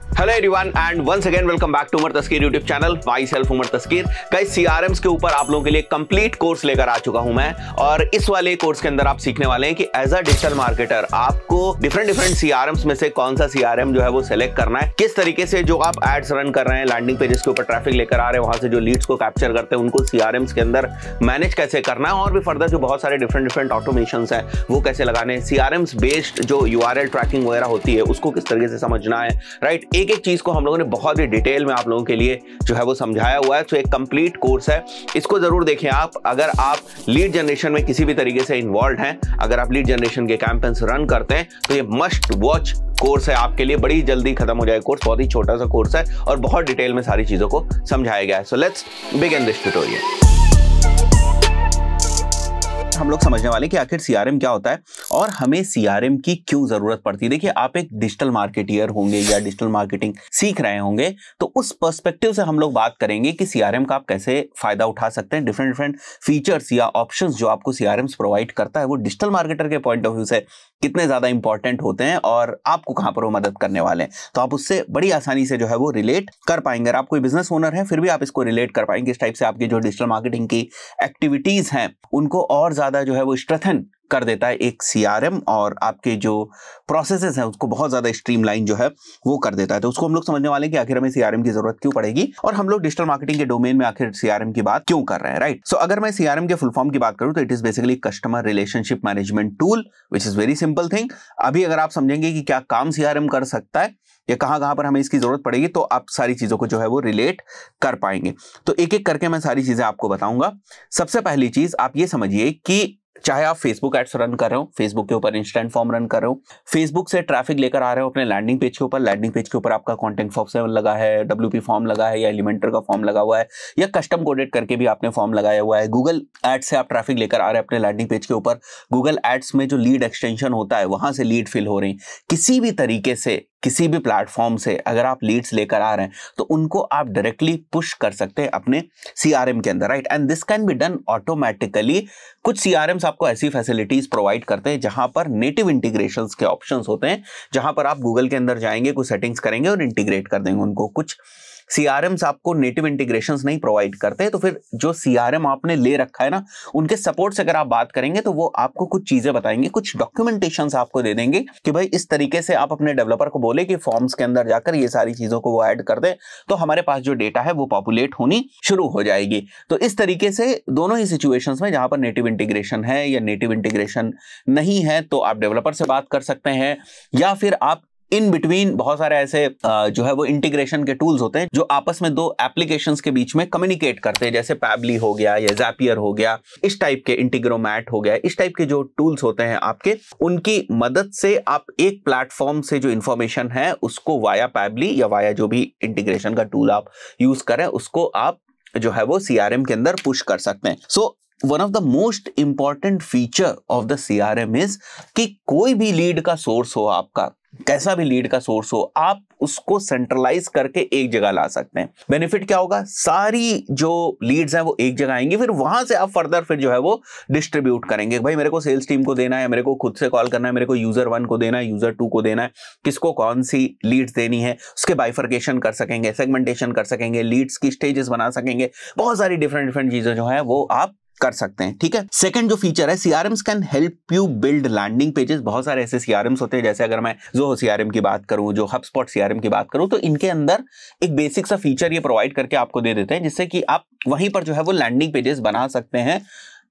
Hello everyone and once again welcome back to Umar Taskeer YouTube channel. Myself Umar Taskeer. Guys CRMs के ऊपर आप लोगों के लिए कंप्लीट कोर्स लेकर आ चुका हूं मैं, और इस वाले कोर्स के अंदर आप सीखने वाले हैं कि एज अ डिजिटल मार्केटर आपको डिफरेंट सीआरएम्स में से कौन सा सीआरएम जो है वो सिलेक्ट करना है, किस तरीके से जो आप एड्स रन कर रहे हैं, लैंडिंग पेजेस के ऊपर ट्रैफिक लेकर आ रहे हैं, वहां से जो लीड्स को कैप्चर करते हैं उनको सीआरएम्स के अंदर मैनेज कैसे करना है, और भी फर्दर जो बहुत सारे डिफरेंट ऑटोमेशंस हैं वो कैसे लगाने हैं, सीआरएम्स बेस्ड जो यूआरएल ट्रैकिंग वगैरह होती है उसको किस तरीके से समझना है, राइट। एक एक चीज को हम लोगों ने बहुत ही डिटेल में आप लोगों के लिए जो है वो समझाया हुआ है। तो एक कंप्लीट कोर्स है, इसको जरूर देखें आप। अगर आप लीड जनरेशन में किसी भी तरीके से इन्वॉल्व हैं, अगर आप लीड जनरेशन के कैंपेन्स रन करते हैं, तो ये मस्ट वॉच कोर्स है आपके लिए। बड़ी जल्दी खत्म हो जाएगा कोर्स, बहुत ही छोटा सा कोर्स है और बहुत डिटेल में सारी चीजों को समझाया गया है। So let's begin this tutorial. हम लोग समझने वाले कि आखिर सीआरएम क्या होता है और हमें सीआरएम की क्यों जरूरत पड़ती है। देखिए, आप एक डिजिटल मार्केटियर होंगे या डिजिटल मार्केटिंग सीख रहे होंगे, तो उस पर्सपेक्टिव से हम लोग बात करेंगे कि सीआरएम का आप कैसे फायदा उठा सकते हैं। डिफरेंट फीचर्स या ऑप्शंस जो आपको सीआरएम प्रोवाइड करता है वो डिजिटल मार्केटर के पॉइंट ऑफ व्यू से कितने ज्यादा इंपॉर्टेंट होते हैं और आपको कहां पर वो मदद करने वाले हैं, तो आप उससे बड़ी आसानी से जो है वो रिलेट कर पाएंगे। अगर आप कोई बिजनेस ओनर है फिर भी आप इसको रिलेट कर पाएंगे। इस टाइप से आपकी जो डिजिटल मार्केटिंग की एक्टिविटीज हैं उनको और ज्यादा जो है वो स्ट्रेंथन कर देता है एक सीआरएम, और आपके जो प्रोसेसेस हैं उसको बहुत ज्यादा स्ट्रीमलाइन जो है वो कर देता है। तो उसको हम लोग समझने वाले हैं कि आखिर हमें सीआरएम की जरूरत क्यों पड़ेगी और हम लोग डिजिटल मार्केटिंग के डोमेन में आखिर सीआरएम की बात क्यों कर रहे हैं, राइट। सो अगर मैं सीआरएम के फुल फॉर्म की बात करूं तो it is basically customer relationship management tool, which is very simple thing. अभी अगर आप समझेंगे कि क्या काम सीआरएम कर सकता है या कहां पर हमें इसकी जरूरत पड़ेगी, तो आप सारी चीजों को जो है वो रिलेट कर पाएंगे। तो एक एक करके मैं सारी चीजें आपको बताऊंगा। सबसे पहली चीज आप ये समझिए कि चाहे आप फेसबुक एड्स रन कर रहे हो, फेसबुक के ऊपर इंस्टेंट फॉर्म रन कर रहे हो, फेसबुक से ट्रैफिक लेकर आ रहे हो अपने लैंडिंग पेज के ऊपर, लैंडिंग पेज के ऊपर आपका कंटेंट फॉर्म लगा है, डब्ल्यूपी फॉर्म लगा है या एलिमेंटर का फॉर्म लगा हुआ है या कस्टम कोडेड करके भी आपने फॉर्म लगाया हुआ है, गूगल एड्स से आप ट्रैफिक लेकर आ रहे हैं अपने लैंडिंग पेज के ऊपर, गूगल एड्स में जो लीड एक्सटेंशन होता है वहां से लीड फिल हो रही है, किसी भी तरीके से किसी भी प्लेटफॉर्म से अगर आप लीड्स लेकर आ रहे हैं तो उनको आप डायरेक्टली पुश कर सकते हैं अपने सीआरएम के अंदर, right. And this can be done automatically. कुछ सीआरएम्स आपको ऐसी फैसिलिटीज प्रोवाइड करते हैं जहां पर नेटिव इंटीग्रेशंस के ऑप्शंस होते हैं, जहां पर आप गूगल के अंदर जाएंगे, कुछ सेटिंग्स करेंगे और इंटीग्रेट कर देंगे उनको। कुछ सीआरएम्स आपको नेटिव इंटीग्रेशंस नहीं प्रोवाइड करते, तो फिर जो सीआरएम आपने ले रखा है ना, उनके सपोर्ट से अगर आप बात करेंगे तो वो आपको कुछ चीजें बताएंगे, कुछ डॉक्यूमेंटेशंस आपको दे देंगे कि भाई इस तरीके से आप अपने डेवलपर को बोले कि फॉर्म्स के अंदर जाकर ये सारी चीजों को वो ऐड कर दे, तो हमारे पास जो डेटा है वो पॉपुलेट होनी शुरू हो जाएगी। तो इस तरीके से दोनों ही सिचुएशंस में जहां पर नेटिव इंटीग्रेशन है या नेटिव इंटीग्रेशन नहीं है, तो आप डेवलपर से बात कर सकते हैं, या फिर आप इन बिटवीन बहुत सारे ऐसे जो है वो इंटीग्रेशन के टूल्स होते हैं जो आपस में दो एप्लीकेशंस के बीच में कम्युनिकेट करते हैं, जैसे पैबली हो गया या ज़ैपियर हो गया, इस टाइप के, इंटीग्रोमैट हो गया, इस टाइप के जो टूल्स होते हैं आपके, उनकी मदद से आप एक प्लेटफॉर्म से जो इंफॉर्मेशन है उसको वाया पैबली या वाया जो भी इंटीग्रेशन का टूल आप यूज करें उसको आप जो है वो सीआरएम के अंदर पुश कर सकते हैं। So one of the most important feature of the CRM is कि कोई भी लीड का सोर्स हो, आपका कैसा भी लीड का सोर्स हो, आप उसको सेंट्रलाइज करके एक जगह ला सकते हैं। बेनिफिट क्या होगा, सारी जो लीड्स हैं वो एक जगह आएंगी, फिर वहां से आप फर्दर फिर जो है वो डिस्ट्रीब्यूट करेंगे। भाई मेरे को सेल्स टीम को देना है, मेरे को खुद से कॉल करना है, मेरे को यूजर 1 को देना है, यूजर 2 को देना है, किसको कौन सी लीड्स देनी है, उसके बाइफर्केशन कर सकेंगे, सेगमेंटेशन कर सकेंगे, लीड्स की स्टेजेस बना सकेंगे, बहुत सारी डिफरेंट चीजें जो है वो आप कर सकते हैं, ठीक है। सेकंड जो फीचर है, CRMs can help you build landing pages. बहुत सारे ऐसे सीआरएम्स होते हैं, जैसे अगर मैं ज़ोहो सीआरएम की बात करूं, जो हबस्पॉट सीआरएम की बात करूं, तो इनके अंदर एक बेसिक सा फीचर ये प्रोवाइड करके आपको दे देते हैं जिससे कि आप वहीं पर जो है वो लैंडिंग पेजेस बना सकते हैं।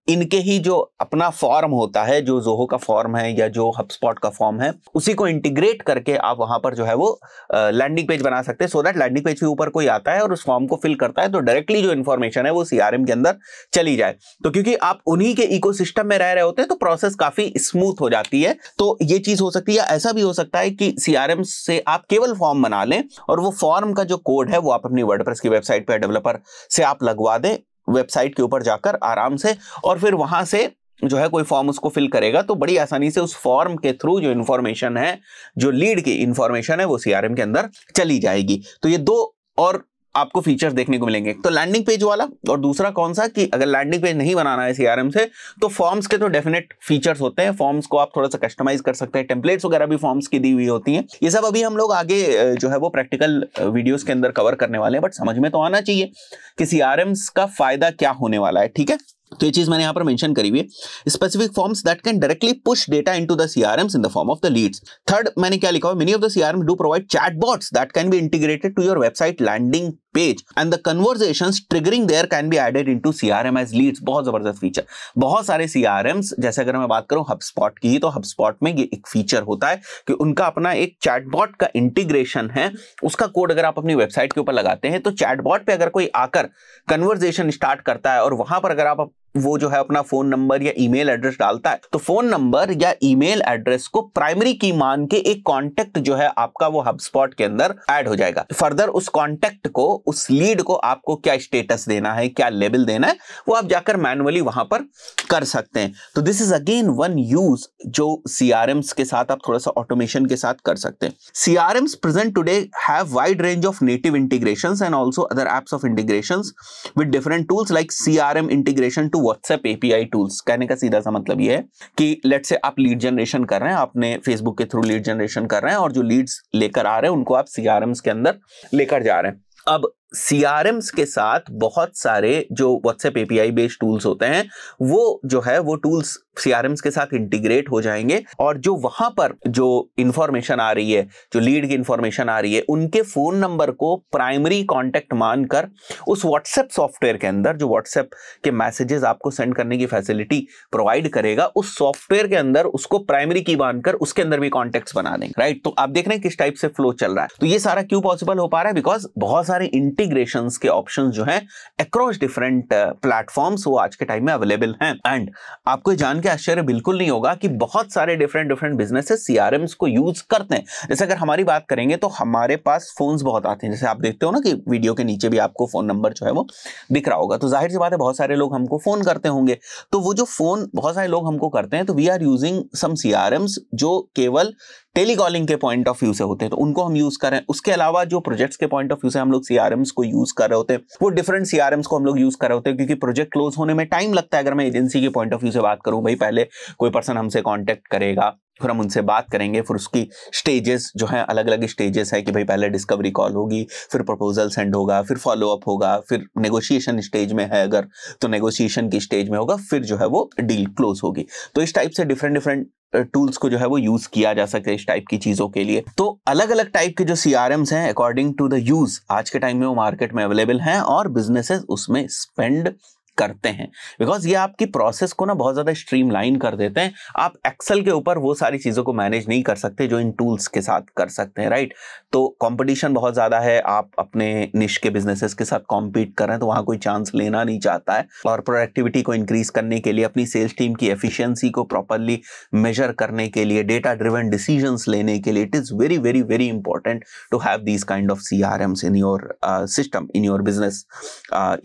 इनके ही जो अपना फॉर्म होता है, जो ज़ोहो का फॉर्म है या जो हबस्पॉट का फॉर्म है, उसी को इंटीग्रेट करके आप वहां पर जो है वो लैंडिंग पेज बना सकते हैं, सो दैट लैंडिंग पेज के ऊपर कोई आता है और उस फॉर्म को फिल करता है तो डायरेक्टली जो इन्फॉर्मेशन है वो सीआरएम के अंदर चली जाए। तो क्योंकि आप उन्हीं के इकोसिस्टम में रह रहे होते हैं तो प्रोसेस काफी स्मूथ हो जाती है। तो ये चीज हो सकती है, ऐसा भी हो सकता है कि सीआरएम से आप केवल फॉर्म बना लें और वो फॉर्म का जो कोड है वो आप अपनी वर्डप्रेस की वेबसाइट पर डेवलपर से आप लगवा दें, वेबसाइट के ऊपर जाकर आराम से, और फिर वहां से जो है कोई फॉर्म उसको फिल करेगा तो बड़ी आसानी से उस फॉर्म के थ्रू जो इंफॉर्मेशन है, जो लीड की इंफॉर्मेशन है, वो सीआरएम के अंदर चली जाएगी। तो ये दो और आपको फीचर्स देखने को मिलेंगे। तो लैंडिंग पेज वाला, और दूसरा कौन सा कि अगर लैंडिंग पेज नहीं बनाना है सीआरएम से तो फॉर्म्स के तो डेफिनेट फीचर्स होते हैं। फॉर्म्स को आप थोड़ा सा कस्टमाइज कर सकते हैं, टेम्पलेट्स वगैरह भी फॉर्म्स की दी हुई होती हैं। ये सब अभी हम लोग आगे जो है वो प्रैक्टिकल वीडियोस के अंदर कवर करने वाले हैं, बट समझ में तो आना चाहिए कि सीआरएम्स का फायदा क्या होने वाला है। ठीक है, तो ये चीज मैंने यहां पर मेंशन करी हुई है, specific forms that can directly push data into the CRMs in the form of the leads. Third मैंने क्या लिखा हुआ, many of the CRMs do provide chatbots that can be integrated to your website landing page and the conversations triggering there can be added into CRM as leads. बहुत जबरदस्त feature. बहुत सारे सीआरएम्स, जैसे अगर मैं बात करूं HubSpot की, तो HubSpot में ये एक फीचर होता है कि उनका अपना एक चैटबॉट का इंटीग्रेशन है। उसका कोड अगर आप अपनी वेबसाइट के ऊपर लगाते हैं तो चैटबॉट पे अगर कोई आकर कन्वर्सेशन स्टार्ट करता है और वहां पर अगर आप वो जो है अपना फोन नंबर या ईमेल एड्रेस डालता है, तो फोन नंबर या ईमेल एड्रेस को प्राइमरी की मान के एक कांटेक्ट जो है आपका वो HubSpot के अंदर ऐड हो जाएगा। फर्दर उस कांटेक्ट को, उस लीड को आपको क्या स्टेटस देना है, क्या लेबल देना है, वो आप जाकर मैन्युअली वहां पर कर सकते हैं। तो this is again one use जो सीआरएम्स के साथ आप थोड़ा सा ऑटोमेशन के साथ कर सकते हैं। CRMs present today have wide range of native integrations and also other apps of integrations with different tools like CRM integration to WhatsApp API tools. कहने का सीधा सा मतलब ये है कि लेट्स से आप लीड जनरेशन कर रहे हैं, आपने फेसबुक के थ्रू लीड जनरेशन कर रहे हैं और जो लीड्स लेकर आ रहे हैं उनको आप सीआरएम्स के अंदर लेकर जा रहे हैं। अब सीआरएम्स के साथ बहुत सारे जो व्हाट्सएप एपीआई बेस्ड टूल्स होते हैं वो जो है वो टूल्स सीआरएम्स के साथ इंटीग्रेट हो जाएंगे और जो वहां पर जो इंफॉर्मेशन आ रही है, जो लीड की इंफॉर्मेशन आ रही है, उनके फोन नंबर को प्राइमरी कांटेक्ट मानकर उस व्हाट्सएप सॉफ्टवेयर के अंदर, जो व्हाट्सएप के मैसेजेस आपको सेंड करने की फैसिलिटी प्रोवाइड करेगा, उस सॉफ्टवेयर के अंदर उसको प्राइमरी की मानकर उसके अंदर भी कॉन्टेक्ट्स बना देंगे। राइट, तो आप देख रहे हैं किस टाइप से फ्लो चल रहा है। तो ये सारा क्यों पॉसिबल हो पा रहा है? बिकॉज बहुत सारे इंटीग्रेशंस के ऑप्शंस जो हैं अक्रॉस डिफरेंट प्लेटफॉर्म्स वो आज के टाइम में अवेलेबल हैं। एंड आपको जान के आश्चर्य बिल्कुल नहीं होगा कि बहुत सारे डिफरेंट बिजनेसेस सीआरएम्स को यूज करते हैं। जैसे अगर हमारी बात करेंगे तो हमारे पास फोन्स बहुत आते हैं, जैसे आप देखते हो ना कि वीडियो के नीचे भी आपको फोन नंबर जो है वो दिख रहा होगा। तो जाहिर सी बात है बहुत सारे लोग हमको फोन करते होंगे। तो वो जो फोन बहुत सारे लोग हमको करते हैं तो वी आर यूजिंग सम सीआरएम्स जो केवल टेलीकॉलिंग के पॉइंट ऑफ व्यू से होते हैं, तो उनको हम यूज कर रहे हैं। उसके अलावा जो प्रोजेक्ट्स के पॉइंट ऑफ व्यू से हम लोग सीआरएम्स को यूज कर रहे होते हैं, वो डिफरेंट सीआरएम्स को हम लोग यूज कर रहे होते हैं, क्योंकि प्रोजेक्ट क्लोज होने में टाइम लगता है। अगर मैं एजेंसी के पॉइंट ऑफ व्यू से बात करूं, भाई पहले कोई पर्सन हमसे कांटेक्ट करेगा, फिर हम उनसे बात करेंगे, फिर उसकी स्टेजेस जो है अलग अलग स्टेजेस है कि भाई पहले डिस्कवरी कॉल होगी, फिर प्रपोजल सेंड होगा, फिर फॉलो अप होगा, फिर नेगोशिएशन स्टेज में है अगर तो नेगोशिएशन की स्टेज में होगा, फिर जो है वो डील क्लोज होगी। तो इस टाइप से डिफरेंट टूल्स को जो है वो यूज किया जा सकता है इस टाइप की चीजों के लिए। तो अलग अलग टाइप के जो सीआरएम्स हैं अकॉर्डिंग टू द यूज आज के टाइम में वो मार्केट में अवेलेबल हैं और बिजनेसेस उसमें स्पेंड करते हैं, बिकॉज ये आपकी प्रोसेस को ना बहुत ज्यादा स्ट्रीमलाइन कर देते हैं। आप एक्सेल के ऊपर वो सारी चीजों को मैनेज नहीं कर सकते जो इन टूल्स के साथ कर सकते हैं। राइट, तो कंपटीशन बहुत ज्यादा है, आप अपने निश के बिजनेसेस के साथ कॉम्पीट कर रहे हैं तो वहां कोई चांस लेना नहीं चाहता है। और प्रोडक्टिविटी को इंक्रीज करने के लिए, अपनी सेल्स टीम की एफिशिएंसी को प्रॉपरली मेजर करने के लिए, डेटा ड्रिवन डिसीजंस लेने के लिए, it is very very very important to have these kind of CRMs in your system, in your business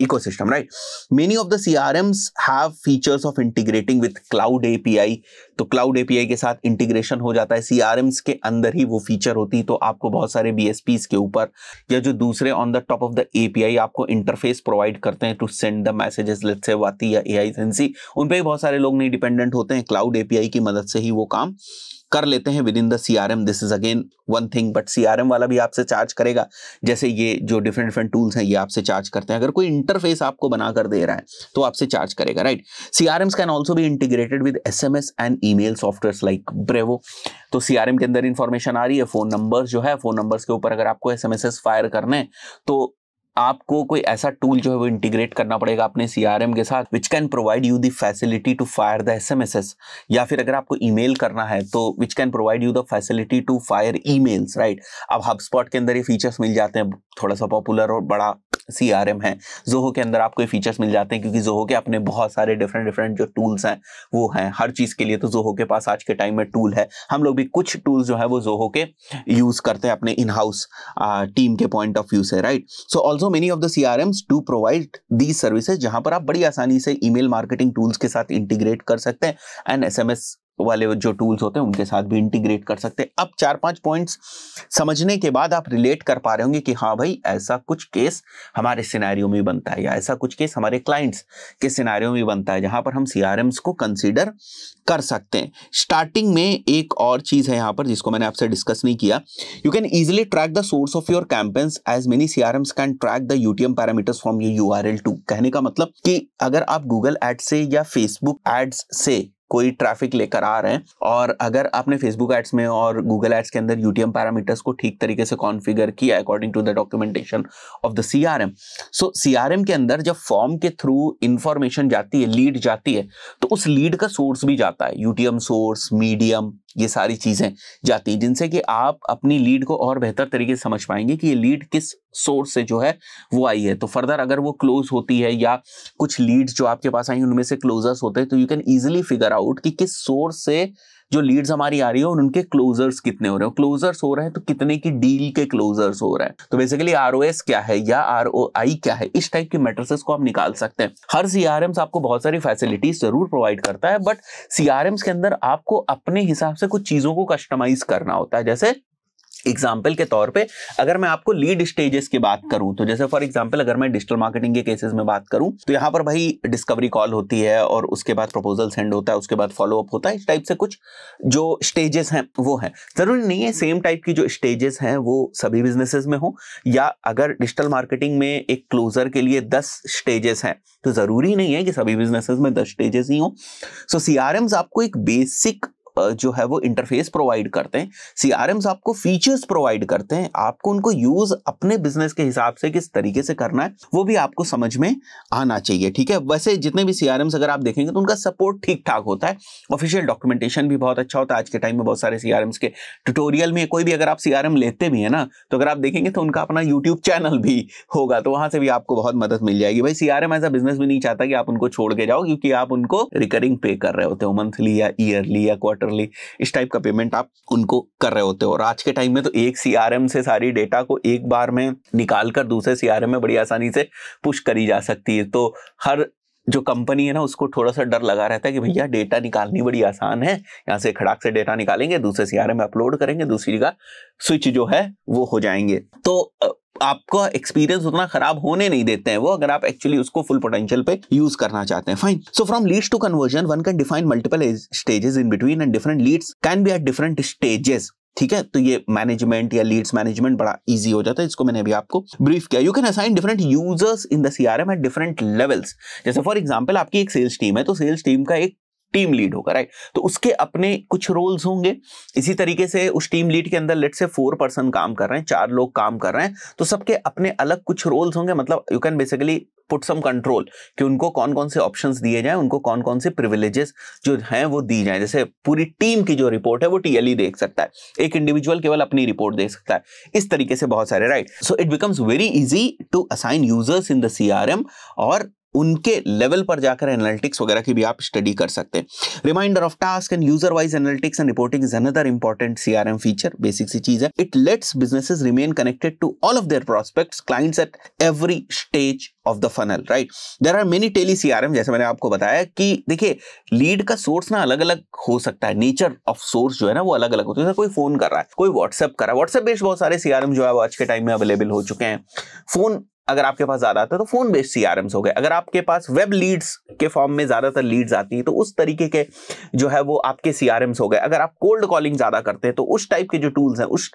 ecosystem. Right, many of the CRMs have features of integrating with cloud API। तो cloud API के साथ integration हो जाता है, CRMs के अंदर ही वो feature होती है। तो आपको बहुत सारे BSPs के ऊपर या जो दूसरे on the top of the API आपको इंटरफेस प्रोवाइड करते हैं to send the messages, let's say Wati या AI एजेंसी, उन पे भी बहुत सारे लोग नहीं डिपेंडेंट होते हैं। क्लाउड API की मदद से ही वो काम कर लेते हैं with in the CRM. This is again one thing, but CRM वाला भी आपसे चार्ज करेगा। जैसे ये जो डिफरेंट टूल्स हैं ये आपसे चार्ज करते हैं। अगर कोई इंटरफेस आपको बनाकर दे रहा है तो आपसे चार्ज करेगा। Right, CRMs can also be integrated with SMS and email softwares like Brevo. तो सीआरएम के अंदर इंफॉर्मेशन आ रही है, फोन नंबर्स जो है, फोन नंबर्स के ऊपर अगर आपको एसएमएस फायर करने हैं तो आपको कोई ऐसा टूल जो है वो इंटीग्रेट करना पड़ेगा अपने सीआरएम के साथ, which can provide you the facility to fire the SMS. या फिर अगर आपको ईमेल करना है तो which can provide you the facility to fire emails. Right, अब HubSpot के अंदर ये फीचर्स मिल जाते हैं, थोड़ा सा पॉपुलर और बड़ा सीआरएम है। जोहो के अंदर आपको ये फीचर्स मिल जाते हैं क्योंकि जोहो के अपने बहुत सारे डिफरेंट जो टूल्स हैं वो हैं हर चीज के लिए। तो जोहो के पास आज के टाइम में टूल है। हम लोग भी कुछ टूल्स जो है वो जोहो के यूज करते हैं अपने इन हाउस टीम के पॉइंट ऑफ व्यू से। Right, so also many of the CRMs do provide these services जहां पर आप बड़ी आसानी से ईमेल मार्केटिंग टूल्स के साथ इंटीग्रेट कर सकते हैं एंड एसएमएस वाले जो टूल्स होते हैं उनके साथ भी इंटीग्रेट कर सकते हैं। अब 4-5 पॉइंट्स समझने के बाद आप रिलेट कर पा रहे होंगे कि हाँ भाई ऐसा कुछ केस हमारे सिनेरियो में बनता है या ऐसा कुछ केस हमारे क्लाइंट्स के सिनेरियो में बनता है जहां पर हम सीआरएम्स को कंसीडर कर सकते हैं। स्टार्टिंग में एक और चीज है यहां पर जिसको मैंने आपसे डिस्कस नहीं किया। You can easily track the source of your campaigns as many CRMs can track the UTM parameters from your URL too. कहने का मतलब कि अगर आप गूगल एड्स से या फेसबुक एड्स से कोई ट्रैफिक लेकर आ रहे हैं और अगर आपने फेसबुक एड्स में और गूगल एड्स के अंदर यूटीएम पैरामीटर्स को ठीक तरीके से कॉन्फ़िगर किया according to the documentation of the CRM, so CRM के अंदर जब फॉर्म के थ्रू इंफॉर्मेशन जाती है, लीड जाती है, तो उस लीड का सोर्स भी जाता है, यूटीएम सोर्स, मीडियम, ये सारी चीजें जाती हैं जिनसे कि आप अपनी लीड को और बेहतर तरीके से समझ पाएंगे कि ये लीड किस सोर्स से जो है वो आई है। तो फर्दर अगर वो क्लोज होती है या कुछ लीड्स जो आपके पास आई उनमें से क्लोजर्स होते हैं तो you can easily figure out कि किस सोर्स से जो लीड्स हमारी आ रही है और उनके क्लोजर्स कितने हो रहे हैं। क्लोजर्स हो रहे हैं तो कितने की डील के क्लोजर्स हो रहे हैं। तो बेसिकली आरओएस क्या है या आरओआई क्या है, इस टाइप के मैट्रिसेस को आप निकाल सकते हैं। हर सीआरएम्स आपको बहुत सारी फैसिलिटीज जरूर प्रोवाइड करता है, बट सीआरएम्स के अंदर आपको अपने हिसाब से कुछ चीजों को कस्टमाइज करना होता है। जैसे एग्जाम्पल के तौर पे अगर मैं आपको लीड स्टेजेस की बात करूं तो जैसे फॉर एग्जांपल अगर मैं डिजिटल मार्केटिंग के केसेस में बात करूं तो यहां पर भाई डिस्कवरी कॉल होती है और उसके बाद प्रपोजल सेंड होता है, उसके बाद फॉलो अप होता है। इस टाइप से कुछ जो स्टेजेस हैं वो हैं। जरूरी नहीं है सेम टाइप की जो स्टेजेस हैं वो सभी बिजनेसेस में हो, या अगर डिजिटल मार्केटिंग में एक क्लोजर के लिए 10 स्टेजेस हैं तो जरूरी नहीं है कि सभी बिजनेसेस में 10 स्टेजेस ही हो। सो सीआरएम्स आपको एक बेसिक जो है वो इंटरफेस प्रोवाइड करते हैं। सीआरएम्स आपको फीचर्स प्रोवाइड करते हैं, आपको उनको यूज अपने बिजनेस के हिसाब से किस तरीके से करना है वो भी आपको समझ में आना चाहिए। ठीक है, वैसे जितने भी सीआरएम्स अगर आप देखेंगे तो उनका सपोर्ट ठीक ठाक होता है, ऑफिशियल डॉक्यूमेंटेशन भी बहुत अच्छा होता है। आज के टाइम में बहुत सारे सीआरएम्स के ट्यूटोरियल में कोई भी अगर आप सीआरएम लेते भी है ना तो अगर आप देखेंगे तो उनका अपना यूट्यूब चैनल भी होगा, तो वहां से भी आपको बहुत मदद मिल जाएगी। भाई सीआरएम एज अ बिजनेस भी नहीं चाहता कि आप उनको छोड़ के जाओ, क्योंकि आप उनको रिकरिंग पे कर रहे होते हो, मंथली या ईयरली या क्वार्टरली, इस टाइप का पेमेंट आप उनको कर रहे होते हो। और आज के टाइम में तो एक सीआरएम से सारी डेटा को एक बार में निकालकर दूसरे सीआरएम में बड़ी आसानी से पुश करी जा सकती है। तो हर जो कंपनी है ना उसको थोड़ा सा डर लगा रहता है कि भैया डेटा निकालनी बड़ी आसान है, यहाँ से खड़ाक से डेटा निकालेंगे, दूसरे सीआरएम में अपलोड करेंगे, दूसरी जगह स्विच जो है वो हो जाएंगे। तो आपका एक्सपीरियंस उतना खराब होने नहीं देते हैं वो, अगर आप एक्चुअली उसको फुल पोटेंशियल पे यूज करना चाहते हैं। Fine. So from leads to conversion one can define multiple stages in between and different leads can be at different stages. ठीक है, तो ये मैनेजमेंट या लीड्स मैनेजमेंट बड़ा इजी हो जाता है, इसको मैंने अभी आपको ब्रीफ किया। You can assign different users in the CRM at different levels. जैसे फॉर एग्जांपल आपकी एक सेल्स टीम है तो सेल्स टीम का एक टीम लीड होगा, राइट, तो उसके अपने कुछ रोल्स होंगे। इसी तरीके से उस टीम लीड के अंदर लेट्स से 4 पर्सन काम कर रहे हैं, 4 लोग काम कर रहे हैं, तो सबके अपने अलग कुछ रोल्स होंगे। मतलब you can basically put some control कि उनको कौन कौन से ऑप्शंस दिए जाएं, उनको कौन कौन से प्रिविलेजेस जो हैं वो दी जाएं। जैसे पूरी टीम की जो रिपोर्ट है वो टीएलई देख सकता है, एक इंडिविजुअल केवल अपनी रिपोर्ट देख सकता है, इस तरीके से बहुत सारे, right. So it becomes very easy to assign users in the CRM और उनके लेवल पर जाकर एनालिटिक्स वगैरह की भी आप स्टडी कर सकते हैं। Reminder of task and user wise analytics and reporting is another important CRM feature. Basic सी चीज है, it lets businesses remain connected to all of their prospects clients at every stage of the funnel, right. There are many tele CRM, जैसे मैंने आपको बताया कि देखिए lead का सोर्स ना अलग अलग हो सकता है, नेचर ऑफ सोर्स जो है ना वो अलग अलग होता है। कोई फोन कर रहा है, कोई व्हाट्सएप कर रहा है, व्हाट्सएप बेस्ड बहुत सारे सीआरएम जो है वो आज के टाइम में अवेलेबल हो चुके हैं। फोन अगर आपके पास ज्यादा आता है तो फोन बेस्ड सीआरएम्स हो गए। अगर आपके पास वेब लीड्स के फॉर्म में ज्यादातर लीड्स आती है तो उस तरीके के जो है वो आपके सीआरएम्स हो गए। अगर आप कोल्ड कॉलिंग ज्यादा करते हैं तो उस टाइप के जो टूल्स हैं, उस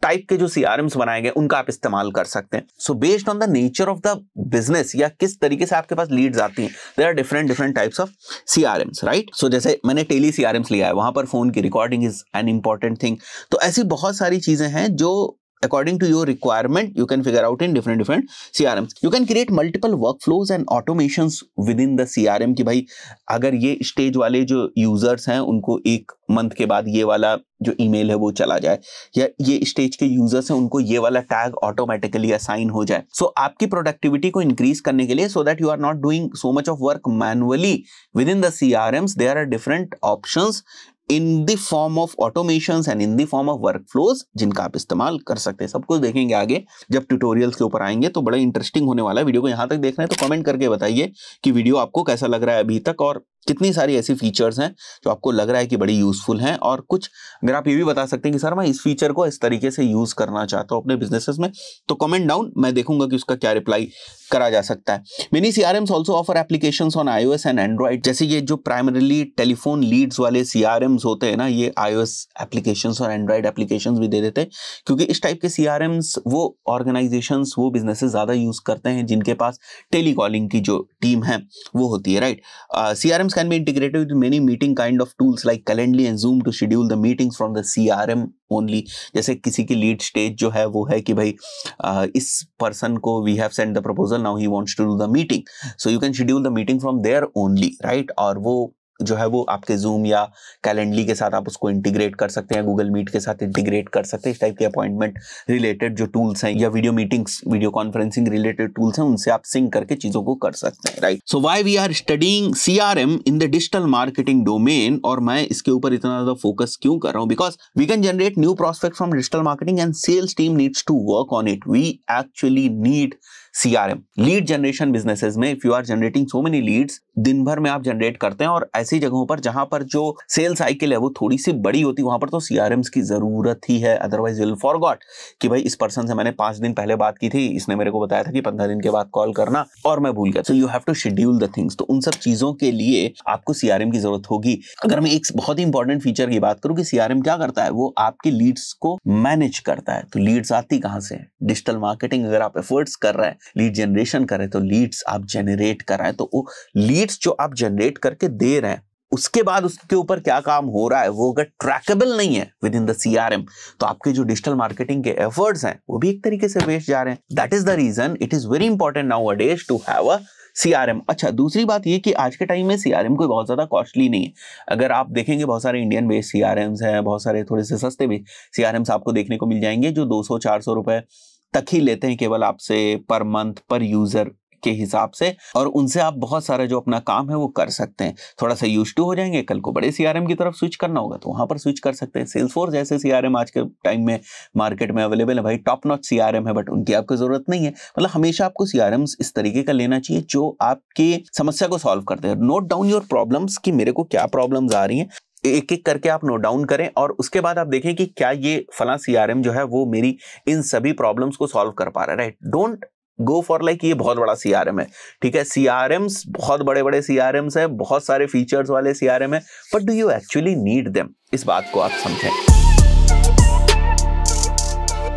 टाइप के जो सीआरएम्स बनाए गए उनका आप इस्तेमाल कर सकते हैं। So based on the nature of the business या किस तरीके से आपके पास लीड्स आती हैं, there are different types of CRMs, right. So जैसे मैंने टेली सीआरएम्स लिया है, वहां पर फोन की recording is an important thing. तो ऐसी बहुत सारी चीजें हैं जो according to your requirement you can figure out in different CRMs. You can create multiple workflows and automations within the CRM कि भाई अगर ये स्टेज वाले जो यूजर्स हैं उनको एक मंथ के बाद ये वाला जो ईमेल है वो चला जाए, या ये स्टेज के यूजर्स हैं उनको ये वाला टैग ऑटोमेटिकली असाइन हो जाए। सो आपकी प्रोडक्टिविटी को इंक्रीज करने के लिए, so that you are not doing so much of work manually within the CRMs, there are different options in the form of automations and in the form of workflows जिनका आप इस्तेमाल कर सकते हैं। सब कुछ देखेंगे आगे जब ट्यूटोरियल्स के ऊपर आएंगे, तो बड़ा इंटरेस्टिंग होने वाला है। वीडियो को यहाँ तक देख रहे हैं तो कमेंट करके बताइए कि वीडियो आपको कैसा लग रहा है अभी तक, और कितनी सारी ऐसी फीचर्स हैं जो आपको लग रहा है कि बड़ी यूजफुल हैं, और कुछ अगर आप ये भी बता सकते हैं कि सर मैं इस फीचर को इस तरीके से यूज करना चाहता हूं अपने बिजनेसेस में, तो कमेंट डाउन, मैं देखूंगा कि उसका क्या रिप्लाई करा जा सकता है। Many CRMs also offer applications on iOS and Android. जैसे ये जो प्राइमरीली टेलीफोन लीड्स वाले सीआरएम्स होते हैं ना, ये आईओएस एप्लीकेशंस और एंड्रॉइड एप्लीकेशंस भी दे देते हैं, क्योंकि इस टाइप के सीआरएम्स वो ऑर्गेनाइजेशंस, वो बिजनेसेस ज्यादा यूज करते हैं जिनके पास टेलीकॉलिंग की जो टीम है वो होती है, right. CRMs can be integrated with many meeting kind of tools like Calendly and Zoom to schedule the meetings from the CRM only. जैसे किसी की लीड स्टेज जो है वो है कि भाई इस पर्सन को we have send the proposal, now he wants to do the meeting, so you can schedule the meeting from there only, right. और वो जो है वो आपके जूम या कैलेंडली के साथ आप उसको इंटीग्रेट कर सकते हैं, गूगल मीट के साथ इंटीग्रेट कर सकते हैं। इस टाइप के अपॉइंटमेंट रिलेटेड जो टूल्स हैं या video meetings, video conferencing related tools हैं, उनसे आप सिंक करके चीजों को कर सकते हैं, right. So why we are studying CRM in the digital marketing domain, और मैं इसके ऊपर इतना ज्यादा फोकस क्यों कर रहा हूं, because we can generate new prospect from digital marketing and sales team needs to work on it. We actually need CRM, lead generation businesses में। If you are generating so many leads, दिन भर में आप generate करते हैं, और ऐसी जगहों पर जहां पर जो सेल्स साइकिल है वो थोड़ी सी बड़ी होती है, वहां पर तो CRMs की जरूरत ही है। अदरवाइज विल फॉरगॉट कि भाई इस पर्सन से मैंने 5 दिन पहले बात की थी, इसने मेरे को बताया था कि 15 दिन के बाद कॉल करना, और मैं भूल गया। So you have to schedule the things. तो उन सब चीजों के लिए आपको CRM की जरूरत होगी। अगर मैं एक बहुत ही इंपॉर्टेंट फीचर की बात करूं कि CRM क्या करता है, वो आपकी लीड्स को मैनेज करता है। तो लीड्स आती कहां से? डिजिटल मार्केटिंग अगर आप एफर्ट्स कर रहे हैं, लीड जनरेशन कर रहे हैं, तो लीड्स आप जनरेट कर रहे हैं। तो वो लीड्स जो आप जनरेट करके दे रहे हैं, उसके बाद उसके ऊपर क्या काम हो रहा है, वो अगर ट्रैकेबल नहीं है विद इन द CRM, तो आपके जो डिजिटल मार्केटिंग के एफर्ट्स हैं वो भी एक तरीके से वेस्ट जा रहे हैं। That is the reason it is very important nowadays to have a CRM। अच्छा, दूसरी बात ये कि आज के टाइम में CRM कोई बहुत ज्यादा कॉस्टली नहीं है। अगर आप देखेंगे बहुत सारे इंडियन बेस्ड CRMs हैं, बहुत सारे थोड़े से सस्ते भी CRMs आपको देखने को मिल जाएंगे जो 200-400 रुपए तक ही लेते हैं केवल आपसे पर मंथ, पर यूजर के हिसाब से, और उनसे आप बहुत सारा जो अपना काम है वो कर सकते हैं। थोड़ा सा यूज्ड टू हो जाएंगे, कल को बड़े CRM की तरफ स्विच करना होगा तो वहां पर स्विच कर सकते हैं। सेल्सफोर्स जैसे CRM आज के टाइम में मार्केट में अवेलेबल है, भाई टॉप नॉच CRM है, बट उनकी आपको जरूरत नहीं है। मतलब हमेशा आपको CRMs इस तरीके का लेना चाहिए जो आपकी समस्या को सॉल्व करते हैं। नोट डाउन योर प्रॉब्लम्स कि मेरे को क्या प्रॉब्लम्स आ रही हैं, एक एक करके आप नोट डाउन करें, और उसके बाद आप देखें कि क्या ये फला CRM जो है वो मेरी इन सभी प्रॉब्लम्स को सॉल्व कर पा रहा है, right. Don't go for like ये बहुत बड़ा CRM है, ठीक है। CRMs बहुत बड़े बड़े CRMs है, बहुत सारे फीचर्स वाले CRM है, but do you actually need them? इस बात को आप समझें।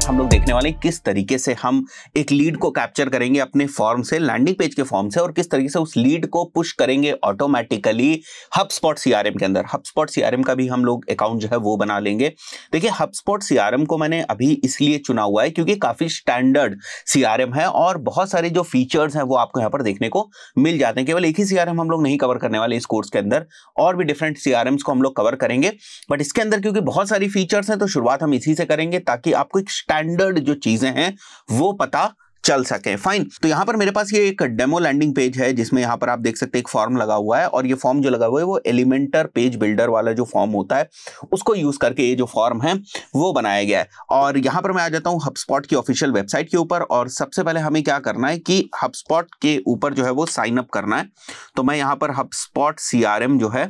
हम लोग देखने वाले किस तरीके से हम एक लीड को कैप्चर करेंगे अपने फॉर्म से, लैंडिंग पेज के फॉर्म से, और किस तरीके से उस लीड को पुश करेंगे ऑटोमेटिकली HubSpot CRM के अंदर। HubSpot CRM का भी हम लोग अकाउंट जो है वो बना लेंगे। देखिए, HubSpot CRM को मैंने अभी इसलिए चुना हुआ है क्योंकि काफी स्टैंडर्ड CRM है और बहुत सारे जो फीचर्स हैं वो आपको यहाँ पर देखने को मिल जाते हैं। केवल एक ही CRM हम लोग नहीं कवर करने वाले इस कोर्स के अंदर, और भी डिफरेंट CRMs को हम लोग कवर करेंगे, बट इसके अंदर क्योंकि बहुत सारी फीचर्स हैं तो शुरुआत हम इसी से करेंगे ताकि आपको एक स्टैंडर्ड जो चीजें हैं वो पता चल सके। फाइन, तो यहां पर मेरे पास ये एक डेमो लैंडिंग पेज है जिसमें यहां पर आप देख सकते हैं एक फॉर्म लगा हुआ है, और ये फॉर्म जो लगा हुआ है वो एलिमेंटर पेज बिल्डर वाला जो फॉर्म होता है उसको यूज करके ये जो फॉर्म है वो बनाया गया है। और यहां पर मैं आ जाता हूं HubSpot की ऑफिशियल वेबसाइट के ऊपर, और सबसे पहले हमें क्या करना है कि HubSpot के ऊपर जो है वो साइन अप करना है। तो मैं यहां पर HubSpot CRM जो है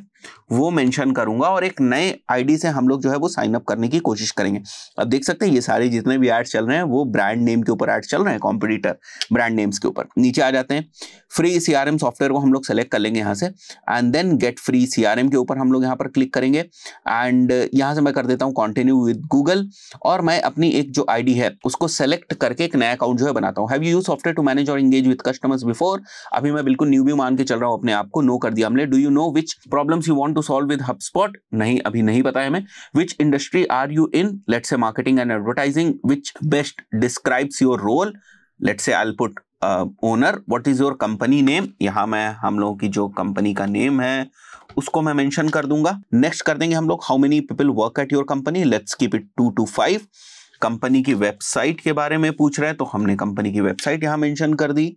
वो मेंशन करूंगा, और एक नए आईडी से हम लोग जो है वो साइन अप करने की कोशिश करेंगे। अब देख सकते हैं ये सारे जितने भी एड्स चल रहे हैं वो ब्रांड नेम के ऊपर एड्स चल रहे हैं, कॉम्पिटिटर ब्रांड नेम्स के ऊपर। नीचे आ जाते हैं, फ्री CRM सॉफ्टवेयर को हम लोग सेलेक्ट कर लेंगे यहाँ से, and then get free CRM के ऊपर हम लोग यहाँ पर क्लिक करेंगे, एंड यहाँ से मैं कर देता हूँ कंटिन्यू विद गूगल, और मैं अपनी एक जो आईडी है उसको सेलेक्ट करके एक नया अकाउंट जो है बनाता हूँ। Have you used software to manage और एंगेज विद कस्टमर्स बिफोर? अभी मैं बिल्कुल न्यूबी मान के चल रहा हूँ अपने आप को, नो कर दिया हमने। Do you know which problems you want to solve with HubSpot? नहीं, अभी नहीं पता है हमें। Which industry are you in? Let's say marketing and advertising. Which best describes your role? Let's say I will put owner. What is your company name? यहाँ मैं हम लोगों की जो कंपनी का नेम है उसको मैं मेंशन कर दूंगा। नेक्स्ट कर देंगे हम लोग, how many people work at your company? Let's keep it 2 to 5। Company की वेबसाइट के बारे में पूछ रहे हैं तो हमने कंपनी की वेबसाइट यहां मेंशन कर दी।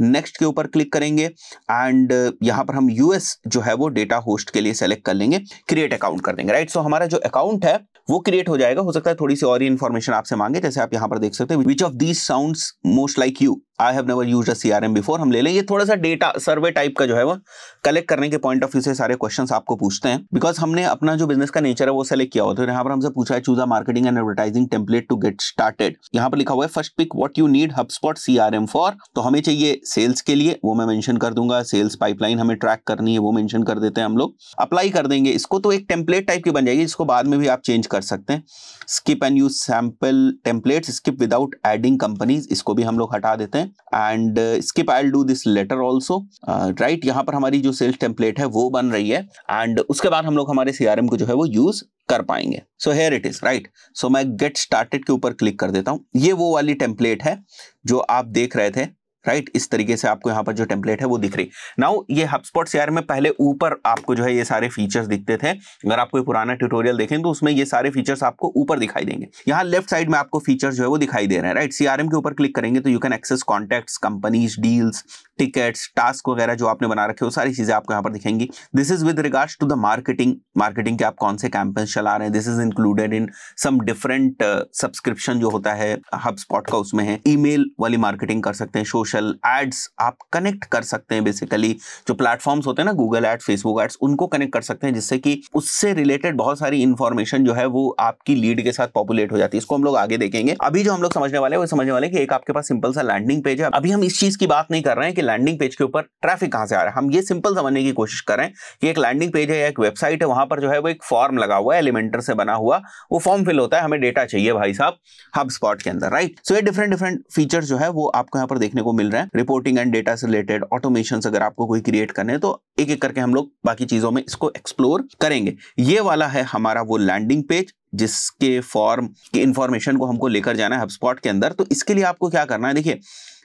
नेक्स्ट के ऊपर क्लिक करेंगे, एंड यहां पर हम US जो है वो डेटा होस्ट के लिए सेलेक्ट कर लेंगे, क्रिएट अकाउंट कर देंगे, राइट। सो हमारा जो अकाउंट है वो क्रिएट हो जाएगा। हो सकता है थोड़ी सी और ही इंफॉर्मेशन आपसे मांगे, जैसे आप यहां पर देख सकते हैं, which of these sounds most like you? I have never used a CRM before हम ले लें। ये थोड़ा सा डेटा सर्वे टाइप का जो है वो कलेक्ट करने के पॉइंट ऑफ व्यू से सारे क्वेश्चंस आपको पूछते हैं, बिकॉज हमने अपना जो बिजनेस का नेचर है वो सेलेक्ट किया हुआ। तो यहाँ पर हमसे पूछा है choose a marketing and advertising template to get started. यहाँ पर लिखा हुआ है first pick what you need HubSpot CRM for. तो हमें चाहिए सेल्स के लिए, वो मैं मेंशन कर दूंगा। सेल्स पाइपलाइन हमें ट्रैक करनी है, वो मेंशन कर देते हैं हम लोग। अप्लाई कर देंगे इसको तो एक टेम्पलेट टाइप की बन जाएगी, इसको बाद में भी आप चेंज कर सकते हैं। Skip and use sample templates, skip without adding companies, इसको भी हम लोग हटा देते हैं। And skip I will do this later also, right. यहाँ पर हमारी जो सेल्स टेम्पलेट है वो बन रही है एंड उसके बाद हम लोग हमारे सीआरएम को जो है वो यूज कर पाएंगे। So here it is, right. So मैं गेट स्टार्टेड के ऊपर क्लिक कर देता हूं। ये वो वाली टेम्पलेट है जो आप देख रहे थे, राइट। इस तरीके से आपको यहाँ पर जो टेम्पलेट है वो दिख रही। नाउ ये HubSpot CRM में पहले ऊपर आपको जो है ये सारे फीचर्स दिखते थे। अगर आप कोई पुराना ट्यूटोरियल देखें तो उसमें ये सारे फीचर्स आपको ऊपर दिखाई देंगे। यहाँ लेफ्ट साइड में आपको फीचर्स जो है वो दिखाई दे रहे हैं, राइट। सीआरएम के ऊपर क्लिक करेंगे तो you can access contacts, companies, deals, tickets, task वगैरह जो आपने बना रखे वो सारी चीजें आपको यहाँ पर दिखेंगी। This is with regards to the marketing के आप कौन से कैंपेन चला रहे हैं। This is included in some different subscription जो होता है HubSpot का, उसमें है। ईमेल वाली मार्केटिंग कर सकते हैं, सोशल एड्स आप कनेक्ट कर सकते हैं। बेसिकली जो प्लेटफॉर्म्स होते हैं ना, गूगल एड्स, फेसबुक एड्स, उनको कनेक्ट कर सकते हैं जिससे कि उससे रिलेटेड बहुत सारी इंफॉर्मेशन जो है वो आपकी लीड के साथ पॉपुलेट हो जाती है। इसको हम लोग आगे देखेंगे। अभी जो हम लोग समझने वाले हैं वो समझने वाले हैं कि एक आपके पास सिंपल सा लैंडिंग पेज है। अभी हम इस चीज की बात नहीं कर रहे हैं कि लैंडिंग पेज के ऊपर ट्रैफिक कहां से आ रहा है। हम ये सिंपल समझने की कोशिश कर रहे हैं कि एक लैंडिंग पेज है या एक वेबसाइट है, वहां पर जो है वो एक फॉर्म लगा हुआ है, एलिमेंटर से बना हुआ, वो फॉर्म फिल होता है, हमें डेटा चाहिए भाई साहब HubSpot के अंदर, राइट। सो ये डिफरेंट फीचर्स जो है वो आपको यहाँ पर देखने को मिल रहे हैं। रिपोर्टिंग एंड डेटा से रिलेटेड ऑटोमेशन अगर आपको कोई क्रिएट करने हैं तो एक एक करके हम लोग बाकी चीजों में इसको एक्सप्लोर करेंगे। ये वाला है हमारा वो लैंडिंग पेज जिसके फॉर्म की इंफॉर्मेशन को हमको लेकर जाना है HubSpot के अंदर। तो इसके लिए आपको क्या करना है, देखिए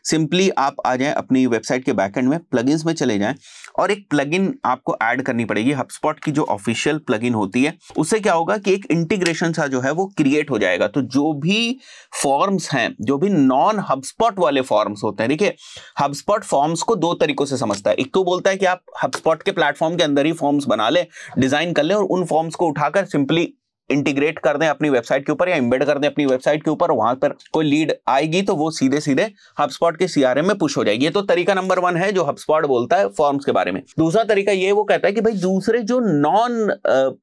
सिंपली आप आ जाएं अपनी वेबसाइट के बैकएंड में, प्लगइन्स में चले जाएं और एक प्लगइन आपको ऐड करनी पड़ेगी। HubSpot की जो ऑफिशियल प्लगइन होती है उससे क्या होगा कि एक इंटीग्रेशन सा जो है वो क्रिएट हो जाएगा। तो जो भी फॉर्म्स हैं, जो भी नॉन HubSpot वाले फॉर्म्स होते हैं, देखिए HubSpot फॉर्म्स को दो तरीकों से समझता है। एक तो बोलता है कि आप HubSpot के प्लेटफॉर्म के अंदर ही फॉर्म्स बना ले, डिजाइन कर ले और उन फॉर्म्स को उठाकर सिंपली इंटीग्रेट कर दें अपनी वेबसाइट के ऊपर या एम्बेड कर दें अपनी वेबसाइट के ऊपर। वहां पर कोई लीड आएगी तो वो सीधे सीधे HubSpot के CRM में पुश हो जाएगी। ये तो तरीका नंबर 1 है जो HubSpot बोलता है फॉर्म्स के बारे में। दूसरा तरीका ये वो कहता है कि भाई दूसरे जो नॉन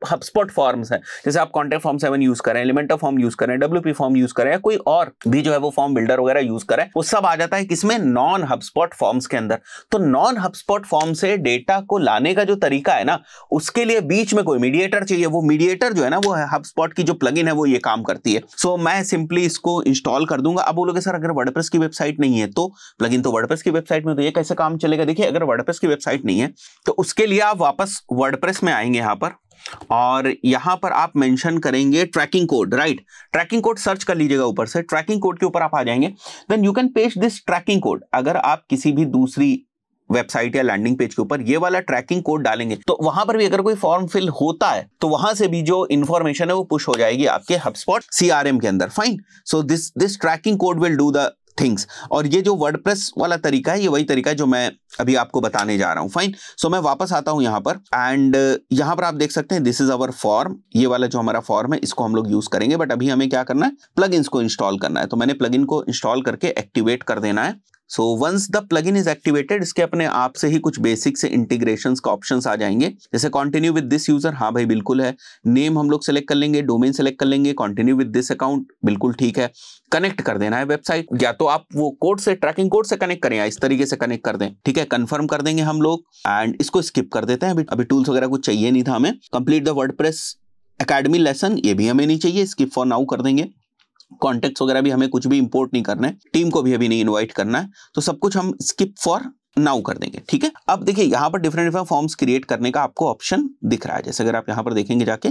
HubSpot फॉर्म्स हैं, जैसे आप कॉन्टैक्ट फॉर्म 7 यूज करें, एलिमेंटर फॉर्म यूज करें, WP फॉर्म यूज करें या कोई और भी जो है वो फॉर्म बिल्डर वगैरह यूज करें, वो सब आ जाता है किसमें, नॉन HubSpot फॉर्म्स के अंदर। तो नॉन HubSpot फॉर्म से डेटा को लाने का जो तरीका है ना, उसके लिए बीच में कोई मीडिएटर चाहिए। वो मीडिएटर जो है ना वो है HubSpot की जो प्लगइन है वो ये काम करती है। सो मैं सिंपली इसको इंस्टॉल कर दूंगा। अब बोलोगे सर अगर वर्डप्रेस की वेबसाइट नहीं है तो प्लगइन तो वर्डप्रेस की वेबसाइट में, तो ये कैसे काम चलेगा। देखिए अगर वर्डप्रेस की वेबसाइट नहीं है तो उसके लिए आप वापस वर्डप्रेस में आएंगे यहाँ पर और यहां पर आप मेंशन करेंगे tracking code, right. Tracking code search कर लीजिएगा ऊपर से, ट्रैकिंग कोड के ऊपर आप आ जाएंगे। Then you can paste this tracking code. अगर आप किसी भी दूसरी वेबसाइट या लैंडिंग पेज के ऊपर ये वाला ट्रैकिंग कोड डालेंगे तो वहां पर भी अगर कोई फॉर्म फिल होता है तो वहां से भी जो इंफॉर्मेशन है वो पुश हो जाएगी आपके HubSpot CRM के अंदर। Fine. So this tracking code will do the things. और ये जो वर्डप्रेस वाला तरीका है ये वही तरीका है जो मैं अभी आपको बताने जा रहा हूं। फाइन। सो मैं वापस आता हूं यहां पर एंड यहां पर आप देख सकते हैं दिस इज अवर फॉर्म। ये वाला जो हमारा फॉर्म है इसको हम लोग यूज करेंगे, बट अभी हमें क्या करना है, प्लगइन्स को इंस्टॉल करना है। तो मैंने प्लगइन को इंस्टॉल करके एक्टिवेट कर देना है। So once the plugin is activated, इसके अपने आप से ही कुछ बेसिक से इंटीग्रेशंस का ऑप्शंस आ जाएंगे, जैसे कंटिन्यू विद दिस यूजर, हाँ भाई बिल्कुल है। नेम हम लोग सेलेक्ट कर लेंगे, डोमेन सेलेक्ट कर लेंगे, कंटिन्यू विद दिस अकाउंट, बिल्कुल ठीक है। कनेक्ट कर देना है वेबसाइट, या तो आप वो कोड से, ट्रैकिंग कोड से कनेक्ट करें या इस तरीके से कनेक्ट कर दें, ठीक है। कंफर्म कर देंगे हम लोग एंड इसको स्किप कर देते हैं। अभी टूल्स वगैरह कुछ चाहिए नहीं था हमें। Complete the WordPress academy lesson, ये भी हमें नहीं चाहिए, स्किप फॉर नाउ कर देंगे। कॉन्टेक्ट्स वगैरह भी हमें कुछ भी इंपोर्ट नहीं करना है, टीम को भी अभी नहीं इनवाइट करना है, तो सब कुछ हम स्किप फॉर नाउ कर देंगे, ठीक है। अब देखिए यहाँ पर डिफरेंट फॉर्म्स क्रिएट करने का आपको ऑप्शन दिख रहा है। जैसे अगर आप यहाँ पर देखेंगे जाके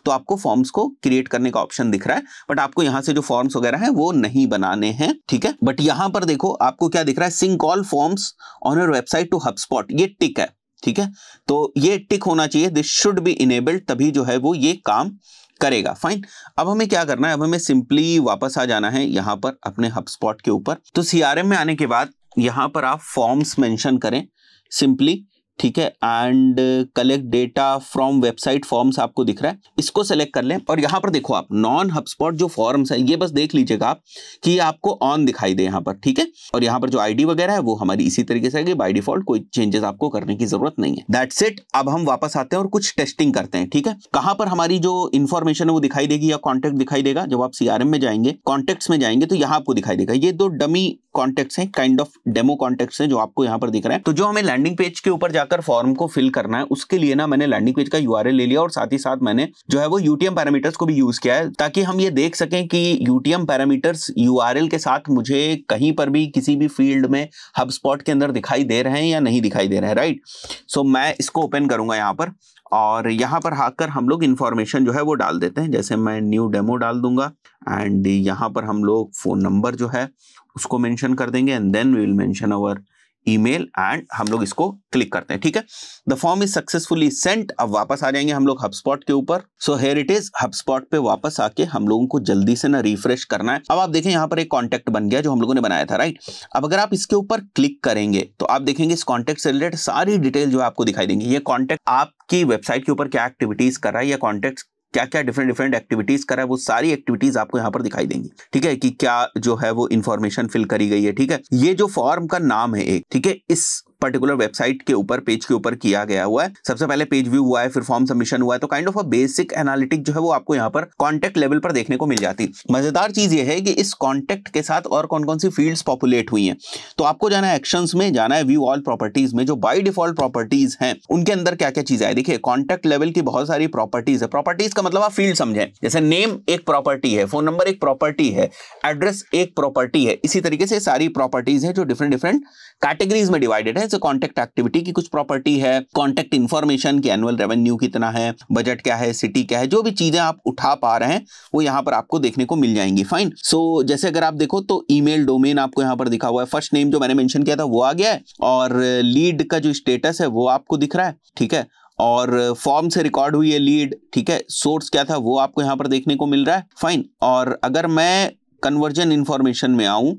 तो आपको फॉर्म्स को क्रिएट करने का ऑप्शन दिख रहा है, बट आपको यहाँ से जो फॉर्म्स वगैरह हैं वो नहीं बनाने हैं, ठीक है। बट यहाँ पर देखो आपको क्या दिख रहा है, sync all forms on your website to HubSpot, ये टिक है, ठीक है। तो ये टिक होना चाहिए, दिस शुड बी इनेबल्ड, तभी जो है वो ये काम करेगा। फाइन। अब हमें क्या करना है, अब हमें सिंपली वापस आ जाना है यहाँ पर अपने HubSpot के ऊपर। तो CRM में आने के बाद यहाँ पर आप फॉर्म्स मेंशन करें सिंपली, ठीक है, and collect data from website forms आपको दिख रहा है, इसको सेलेक्ट कर लें। और यहां पर देखो आप नॉन हबस्पॉट जो फॉर्म्स है ये बस देख लीजिएगा आप कि आपको ऑन दिखाई दे यहां पर, ठीक है। और यहां पर जो आईडी वगैरह है वो हमारी इसी तरीके से है, बाय डिफॉल्ट कोई चेंजेस आपको करने की जरूरत नहीं है। That's it. अब हम वापस आते हैं और कुछ टेस्टिंग करते हैं, ठीक है। कहां पर हमारी जो इंफॉर्मेशन है वो दिखाई देगी या कॉन्टेक्ट दिखाई देगा, जब आप सीआरएम में जाएंगे, कॉन्टेक्ट्स में जाएंगे तो यहां आपको दिखाई देगा ये 2 डमी कॉन्टेक्ट्स हैं, काइंड ऑफ डेमो कॉन्टेक्ट्स हैं जो आपको यहां पर दिख रहे हैं। तो जो हमें लैंडिंग पेज के ऊपर जाकर फॉर्म को फिल करना है उसके लिए ना मैंने लैंडिंग पेज का यूआरएल ले लिया और साथ ही साथ मैंने जो है वो यूटीएम पैरामीटर्स को भी यूज किया है ताकि हम ये देख सकें कि यूटीएम पैरामीटर्स यूआरएल के साथ मुझे कहीं पर भी किसी भी फील्ड में हबस्पॉट के अंदर दिखाई दे रहे हैं या नहीं दिखाई दे रहे हैं, राइट। सो मैं इसको ओपन करूंगा यहां पर और यहां पर आकर हम लोग इंफॉर्मेशन जो है वो डाल देते हैं। जैसे मैं न्यू डेमो डाल दूंगा एंड यहां पर हम लोग फोन नंबर जो है उसको मेंशन कर देंगे and then we will mention our email and हम लोग इसको क्लिक करते हैं, ठीक है। The form is successfully sent. अब वापस आ जाएंगे हम लोग हबस्पॉट के ऊपर। So here it is, HubSpot पे वापस आके हम लोगों को जल्दी से ना रिफ्रेश करना है। अब आप देखें यहाँ पर एक कॉन्टेक्ट बन गया जो हम लोगों ने बनाया था, राइट। अब अगर आप इसके ऊपर क्लिक करेंगे तो आप देखेंगे इस कॉन्टेक्ट से रिलेटेड सारी डिटेल जो है आपको दिखाई देंगी। ये कॉन्टेक्ट आपकी वेबसाइट के ऊपर क्या एक्टिविटीज कर रहा है या कॉन्टेक्ट क्या क्या डिफरेंट एक्टिविटीज कर रहा है वो सारी एक्टिविटीज आपको यहाँ पर दिखाई देंगी, ठीक है, कि क्या जो है वो इंफॉर्मेशन फिल करी गई है, ठीक है। ये जो फॉर्म का नाम है एक, ठीक है, इस पर्टिकुलर वेबसाइट के ऊपर पेज के ऊपर किया गया हुआ है। सबसे पहले पेज व्यू हुआ है, फिर फॉर्म सबमिशन हुआ है, तो kind of a basic analytic जो है वो आपको यहाँ पर कॉन्टेक्ट लेवल पर देखने को मिल जाती है। मजेदार चीज ये है कि इस कॉन्टेक्ट के साथ और कौन कौन सी फील्ड्स पॉपुलेट हुई हैं। तो आपको जाना है एक्शंस में, जाना है व्यू ऑल प्रॉपर्टीज में, जो बाय डिफॉल्ट प्रॉपर्टीज हैं उनके अंदर क्या क्या चीज है। देखिए कॉन्टेक्ट लेवल की बहुत सारी प्रॉपर्टीज है। प्रॉपर्टीज का मतलब आप फील्ड समझें, जैसे नेम एक प्रॉपर्टी है, फोन नंबर एक प्रॉपर्टी है, एड्रेस एक प्रॉपर्टी है। इसी तरीके से सारी प्रॉपर्टीज है जो डिफरेंट कैटेगरीज में डिवाइडेड है। कॉन्टेक्ट एक्टिविटी की कुछ प्रॉपर्टी है, कॉन्टेक्ट इंफॉर्मेशन की एनुअल रेवेन्यू कितना है, बजट क्या है, सिटी क्या है, जो भी चीजें आप उठा पा रहे हैं वो यहां पर आपको देखने को मिल जाएंगी। फाइन। सो जैसे अगर आप देखो तो ईमेल डोमेन आपको यहां पर दिखा हुआ है, फर्स्ट नेम जो मैंने मेंशन किया था वो आ गया है और लीड का जो स्टेटस है वो आपको दिख रहा है, ठीक है। और फॉर्म से रिकॉर्ड हुई है लीड, ठीक है। सोर्स क्या था वो आपको यहां पर देखने को मिल रहा है। फाइन। और अगर मैं कन्वर्जन इंफॉर्मेशन में आऊं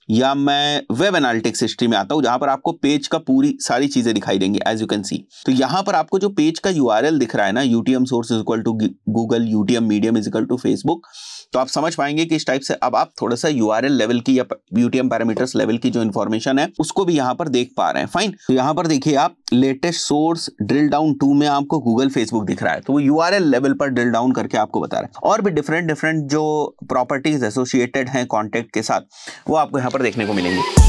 या मैं वेब एनालिटिक्स हिस्ट्री में आता हूं जहां पर आपको पेज का पूरी सारी चीजें दिखाई देंगी एज यू कैन सी। तो यहां पर आपको जो पेज का यूआरएल दिख रहा है ना, UTM source is equal to Google, UTM medium is equal to Facebook, तो आप समझ पाएंगे कि इस टाइप से अब आप थोड़ा सा यूआरएल लेवल की या यूटीएम पैरामीटर्स लेवल की जो इंफॉर्मेशन है उसको भी यहां पर देख पा रहे हैं। फाइन। तो यहां पर देखिए आप लेटेस्ट सोर्स ड्रिल डाउन 2 में आपको गूगल फेसबुक दिख रहा है, तो वो यूआरएल लेवल पर ड्रिल डाउन करके आपको बता रहा है। और भी डिफरेंट जो प्रॉपर्टीज एसोसिएटेड हैं कॉन्टेक्ट के साथ वो आपको यहां पर देखने को मिलेंगे।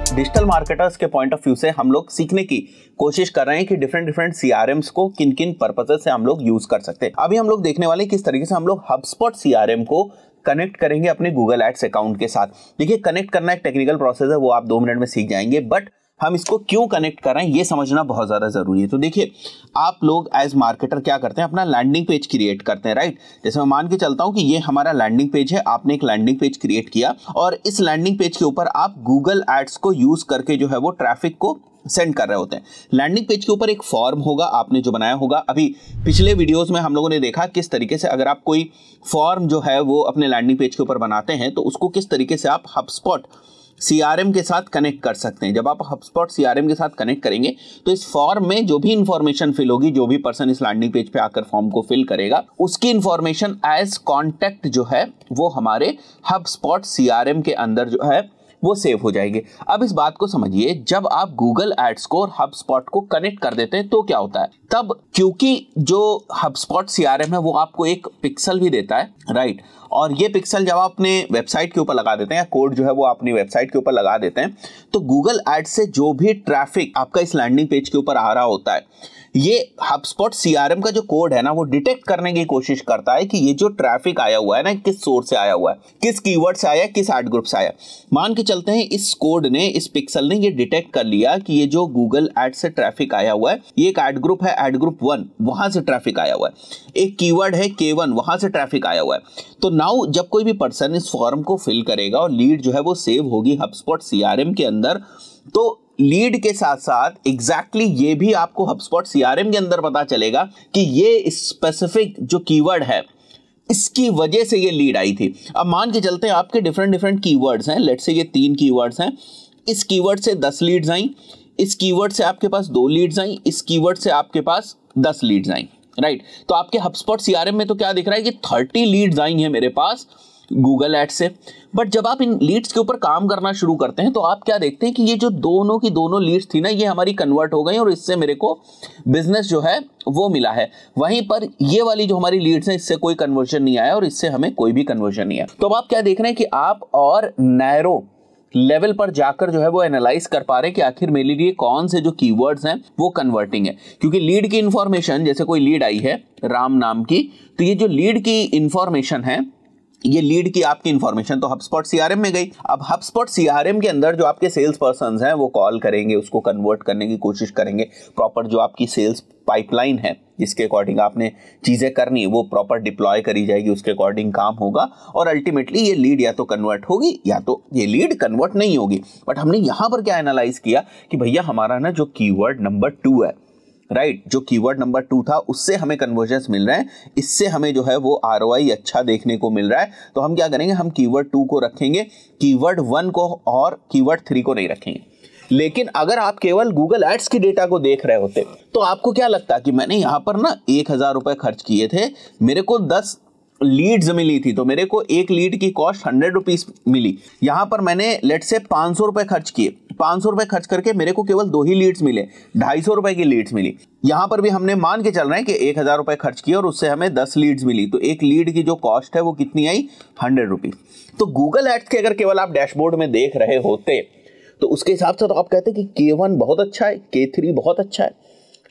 डिजिटल मार्केटर्स के पॉइंट ऑफ व्यू से हम लोग सीखने की कोशिश कर रहे हैं कि डिफरेंट सीआरएम्स को किन किन पर्पसेस से हम लोग यूज कर सकते हैं। अभी हम लोग देखने वाले किस तरीके से हम लोग हबस्पॉट सीआरएम को कनेक्ट करेंगे अपने गूगल एड्स अकाउंट के साथ। देखिए कनेक्ट करना एक टेक्निकल प्रोसेस है, वो आप 2 मिनट में सीख जाएंगे, बट हम इसको क्यों कनेक्ट कर रहे हैं ये समझना बहुत ज्यादा जरूरी है। तो देखिए आप लोग एज मार्केटर क्या करते हैं, अपना लैंडिंग पेज क्रिएट करते हैं, राइट। जैसे मैं मान के चलता हूं कि ये हमारा लैंडिंग पेज है, आपने एक लैंडिंग पेज क्रिएट किया और इस लैंडिंग पेज के ऊपर आप गूगल एड्स को यूज करके जो है वो ट्रैफिक को सेंड कर रहे होते हैं। लैंडिंग पेज के ऊपर एक फॉर्म होगा आपने जो बनाया होगा। अभी पिछले वीडियोस में हम लोगों ने देखा किस तरीके से अगर आप कोई फॉर्म जो है वो अपने लैंडिंग पेज के ऊपर बनाते हैं तो उसको किस तरीके से आप हबस्पॉट सीआरएम के साथ कनेक्ट कर सकते हैं। जब आप हबस्पॉट सीआरएम के साथ कनेक्ट करेंगे तो इस फॉर्म में जो भी इंफॉर्मेशन फिल होगी, जो भी पर्सन इस लैंडिंग पेज पे आकर फॉर्म को फिल करेगा, उसकी इंफॉर्मेशन एज कॉन्टेक्ट जो है वो हमारे हबस्पॉट सीआरएम के अंदर जो है वो सेव हो जाएंगे। अब इस बात को समझिए, जब आप गूगल एड्स को और हबस्पॉट को कनेक्ट कर देते हैं तो क्या होता है, तब क्योंकि जो हबस्पॉट सीआरएम है वो आपको एक पिक्सल भी देता है, राइट। और ये पिक्सल जब आप अपने वेबसाइट के ऊपर लगा देते हैं या कोड जो है वो अपनी वेबसाइट के ऊपर लगा देते हैं तो गूगल एड्स से जो भी ट्रैफिक आपका इस लैंडिंग पेज के ऊपर आ रहा होता है, ये हबस्पॉट सीआरएम का जो कोड है ना वो डिटेक्ट करने की कोशिश करता है कि ये जो ट्रैफिक आया हुआ है ना किस सोर्स से आया हुआ है, किस कीवर्ड से आया, किस एड ग्रुप से आया। मान के चलते हैं इस कोड ने, इस पिक्सल ने ये डिटेक्ट कर लिया कि ये जो गूगल एड से ट्रैफिक आया हुआ है ये एक एड ग्रुप है, एड ग्रुप 1, वहां से ट्रैफिक आया हुआ है। एक कीवर्ड है K1, वहां से ट्रैफिक आया हुआ है। तो नाउ जब कोई भी पर्सन इस फॉर्म को फिल करेगा और लीड जो है वो सेव होगी हबस्पॉट सीआरएम के अंदर, तो लीड के साथ साथ एग्जैक्टली ये भी आपको हबस्पॉट सीआरएम के अंदर पता चलेगा कि ये स्पेसिफिक जो कीवर्ड है इसकी वजह से ये लीड आई थी। अब मान के चलते हैं आपके डिफरेंट कीवर्ड्स हैं, लेट्स से ये 3 कीवर्ड्स हैं, इस कीवर्ड से 10 लीड्स आई, इस कीवर्ड से आपके पास 2 लीड्स आई, इस कीवर्ड से आपके पास 10 लीड्स आई, राइट। तो आपके HubSpot CRM में तो क्या दिख रहा है कि 30 लीड्स आई हैं मेरे पास गूगल एड्स से। बट जब आप इन लीड्स के ऊपर काम करना शुरू करते हैं तो आप क्या देखते हैं कि ये जो दोनों की दोनों लीड्स थी ना, ये हमारी कन्वर्ट हो गई और इससे मेरे को बिजनेस जो है वो मिला है। वहीं पर ये वाली जो हमारी लीड्स हैं, इससे कोई कन्वर्जन नहीं आया और इससे हमें कोई भी कन्वर्जन नहीं आया। तो अब आप क्या देख रहे हैं कि आप और नैरो लेवल पर जाकर जो है वो एनालाइज कर पा रहे हैं कि आखिर मेरे लिए कौन से जो कीवर्ड्स हैं वो कन्वर्टिंग है। क्योंकि लीड की इंफॉर्मेशन, जैसे कोई लीड आई है राम नाम की, तो ये जो लीड की इंफॉर्मेशन है, ये लीड की आपकी इंफॉर्मेशन तो HubSpot CRM में गई। अब HubSpot CRM के अंदर जो आपके सेल्स पर्सन्स हैं वो कॉल करेंगे, उसको कन्वर्ट करने की कोशिश करेंगे। प्रॉपर जो आपकी सेल्स पाइपलाइन है जिसके अकॉर्डिंग आपने चीजें करनी है वो प्रॉपर डिप्लॉय करी जाएगी, उसके अकॉर्डिंग काम होगा और अल्टीमेटली ये लीड या तो कन्वर्ट होगी या तो ये लीड कन्वर्ट नहीं होगी। बट हमने यहां पर क्या एनालाइज किया कि भैया हमारा ना जो कीवर्ड नंबर 2 है, राइट, जो कीवर्ड नंबर 2 था उससे हमें कन्वर्जन्स मिल रहे हैं, इससे हमें जो है वो ROI अच्छा देखने को मिल रहा है। तो हम क्या करेंगे, हम कीवर्ड 2 को रखेंगे, कीवर्ड 1 को और कीवर्ड 3 को नहीं रखेंगे। लेकिन अगर आप केवल गूगल एड्स की डेटा को देख रहे होते तो आपको क्या लगता कि मैंने यहां पर ना 1000 रुपए खर्च किए थे, मेरे को 10 लीड्स मिली थी, तो मेरे को एक लीड की कॉस्ट 100 रुपीज मिली। यहां पर मैंने लेट से 500 रुपए खर्च किए, 500 रुपए खर्च करके मेरे को केवल 2 ही लीड्स मिले, 250 रुपए की लीड्स मिली। यहां पर भी हमने मान के चल रहे हैं कि 1000 रुपए खर्च किए और उससे हमें 10 लीड्स मिली, तो एक लीड की जो कॉस्ट है वो कितनी आई, 100 रुपीज। तो गूगल एड्स के अगर केवल आप डैशबोर्ड में देख रहे होते तो उसके हिसाब से तो आप कहते कि K1 बहुत अच्छा है, K3 बहुत अच्छा है,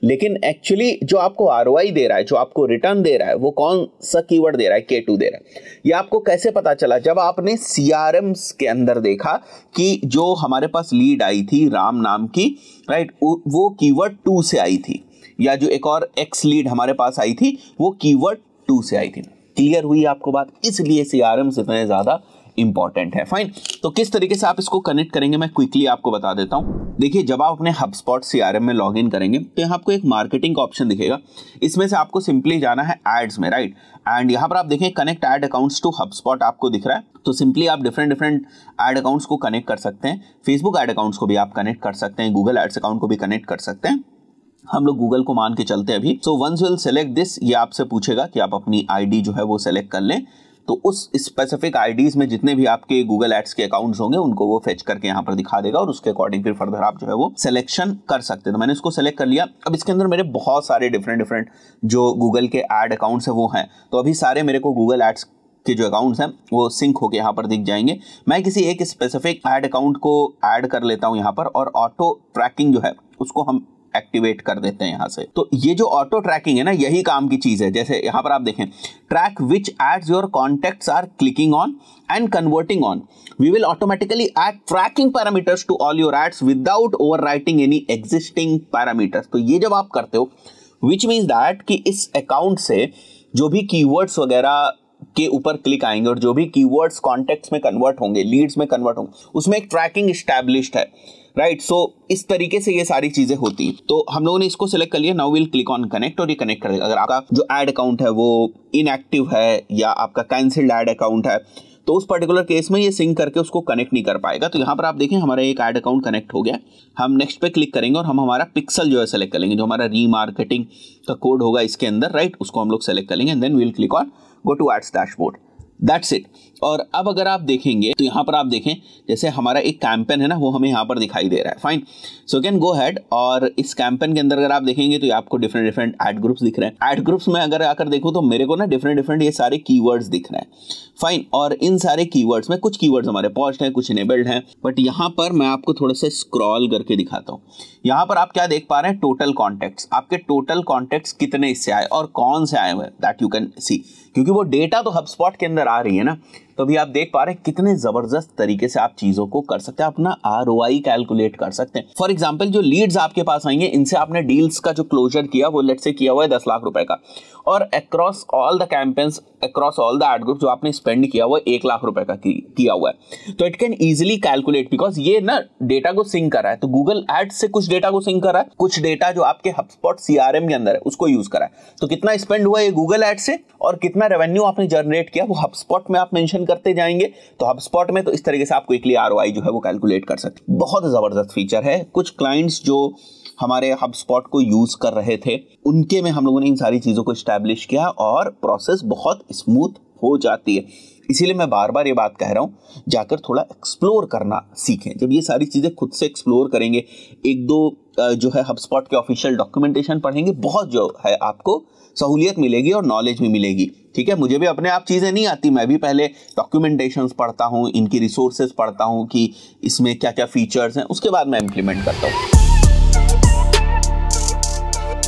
लेकिन एक्चुअली जो आपको ROI दे रहा है, जो आपको रिटर्न दे रहा है, वो कौन सा कीवर्ड दे रहा है, K2 दे रहा है। ये आपको कैसे पता चला, जब आपने CRMs के अंदर देखा कि जो हमारे पास लीड आई थी राम नाम की, राइट, वो कीवर्ड 2 से आई थी, या जो एक और X लीड हमारे पास आई थी वो कीवर्ड 2 से आई थी। क्लियर हुई आपको बात? इसलिए CRMs इतने ज्यादा इंपॉर्टेंट है। फाइन, तो किस तरीके से आप इसको कनेक्ट करेंगे मैं क्विकली आपको बता देता हूं। देखिए, जब आप अपने HubSpot CRM में लॉग इन करेंगे तो यहाँ आपको एक मार्केटिंग का ऑप्शन दिखेगा, इसमें से आपको सिंपली जाना है एड्स में, राइट। एंड यहाँ पर आप देखें connect ad accounts to HubSpot आपको दिख रहा है, तो सिंपली आप डिफरेंट एड अकाउंट्स को कनेक्ट कर सकते हैं। फेसबुक एड अकाउंट्स को भी आप कनेक्ट कर सकते हैं, गूगल एड्स अकाउंट को भी कनेक्ट कर सकते हैं। हम लोग गूगल को मान के चलते हैं अभी। So once will select this, ये आपसे पूछेगा कि आप अपनी आईडी जो है वो सेलेक्ट कर लें, तो उस स्पेसिफिक आईडीज में जितने भी आपके गूगल एड्स के अकाउंट्स होंगे उनको वो फेच करके यहाँ पर दिखा देगा और उसके अकॉर्डिंग फिर फर्दर आप जो है वो सिलेक्शन कर सकते हैं। तो मैंने इसको सेलेक्ट कर लिया। अब इसके अंदर मेरे बहुत सारे डिफरेंट जो गूगल के एड अकाउंट्स है वो हैं, तो अभी सारे मेरे को गूगल एड्स के जो अकाउंट्स हैं वो सिंक होके यहाँ पर दिख जाएंगे। मैं किसी एक स्पेसिफिक एड अकाउंट को ऐड कर लेता हूँ यहाँ पर, और ऑटो ट्रैकिंग जो है उसको हम एक्टिवेट कर देते हैं यहाँ से। तो ये जो ऑटो ट्रैकिंग है ना, यही काम की चीज है। जैसे यहाँ पर आप देखें, track which ads your contacts are clicking on and converting on, we will automatically add tracking parameters to all your ads without overwriting any existing parameters. तो ये जब आप करते हो, विच मीन्स दैट कि इस अकाउंट से जो भी कीवर्ड्स वगैरह के ऊपर क्लिक आएंगे और जो भी कीवर्ड्स कॉन्टेक्ट्स में कन्वर्ट होंगे, लीड्स में कन्वर्ट होंगे, उसमें एक ट्रैकिंग एस्टैब्लिश्ड है, राइट। सो इस तरीके से ये सारी चीजें होती हैं। तो हम लोगों ने इसको सिलेक्ट कर लिया। Now will click on connect और ये कनेक्ट कर देगा। अगर आपका जो एड अकाउंट है वो इनएक्टिव है या आपका कैंसिल्ड एड अकाउंट है तो उस पर्टिकुलर केस में ये सिंक करके उसको कनेक्ट नहीं कर पाएगा। तो यहाँ पर आप देखें हमारा एक एड अकाउंट कनेक्ट हो गया। हम नेक्स्ट पे क्लिक करेंगे और हम हमारा पिक्सल जो है सेलेक्ट कर लेंगे, जो हमारा रीमार्केटिंग का कोड होगा इसके अंदर, राइट, उसको हम लोग सेलेक्ट कर लेंगे and then we will click on go to ads dashboard. That's it. और अब अगर आप देखेंगे तो यहाँ पर आप देखें जैसे हमारा एक कैंपेन है ना, वो हमें यहाँ पर दिखाई दे रहा है। Fine, so can go head. और इस कैंपेन के अंदर अगर आप देखेंगे तो आपको डिफरेंट एड ग्रुप्स दिख रहे हैं। एड ग्रुप्स में अगर आकर देखो तो मेरे को ना डिफरेंट ये सारे कीवर्ड्स दिख रहे हैं। फाइन, और इन सारे कीवर्ड्स में कुछ कीवर्ड्स हमारे पॉज्ड हैं, कुछ इनेबल्ड हैं, बट यहाँ पर मैं आपको थोड़ा सा स्क्रॉल करके दिखाता हूँ। यहाँ पर आप क्या देख पा रहे हैं, टोटल कॉन्टेक्ट्स, आपके टोटल कॉन्टेक्ट्स कितने इससे आए और कौन से आए हुए, दैट यू कैन सी, क्योंकि वो डेटा तो HubSpot के अंदर आ रही है ना। तो अभी आप देख पा रहे हैं कितने जबरदस्त तरीके से आप चीजों को कर सकते हैं, अपना ROI कैलकुलेट कर सकते हैं। फॉर एग्जांपल, जो लीड्स आपके पास आएंगे इनसे आपने डील्स का जो क्लोजर किया वो लेट्स से किया हुआ है 10 लाख रुपए का, और across all the campaigns, across all the ad group जो आपने स्पेंड किया हुआ है 1 लाख रुपए का किया हुआ है। तो it can easily calculate, because ये ना डेटा को सिंक कर रहा है। तो गूगल एड्स से कुछ डेटा को सिंक कर रहा है, कुछ डेटा जो आपके HubSpot CRM के अंदर है उसको यूज करा है। तो कितना स्पेंड हुआ ये गूगल एड्स से और कितना रेवेन्यू आपने जनरेट किया वो HubSpot में आप मेंशन फाइन करते जाएंगे तो HubSpot में, तो इस तरीके से आप क्विकली ROI जो है वो कैलकुलेट कर सकते हैं। बहुत जबरदस्त फीचर है। कुछ क्लाइंट्स जो हमारे HubSpot को यूज कर रहे थे उनके में हम लोगों ने इन सारी चीजों को एस्टैब्लिश किया और प्रोसेस बहुत स्मूथ हो जाती है। इसीलिए मैं बार बार ये बात कह रहा हूं, जाकर थोड़ा एक्सप्लोर करना सीखें। जब ये सारी चीजें खुद से एक्सप्लोर करेंगे, एक दो जो है HubSpot के ऑफिशियल डॉक्यूमेंटेशन पढ़ेंगे, बहुत जो है आपको सहूलियत मिलेगी और नॉलेज भी मिलेगी। ठीक है, मुझे भी अपने आप चीजें नहीं आती, मैं भी पहले डॉक्यूमेंटेशंस पढ़ता हूं, इनकी रिसोर्सेज पढ़ता हूं कि इसमें क्या क्या फीचर्स हैं, उसके बाद मैं इंप्लीमेंट करता हूं।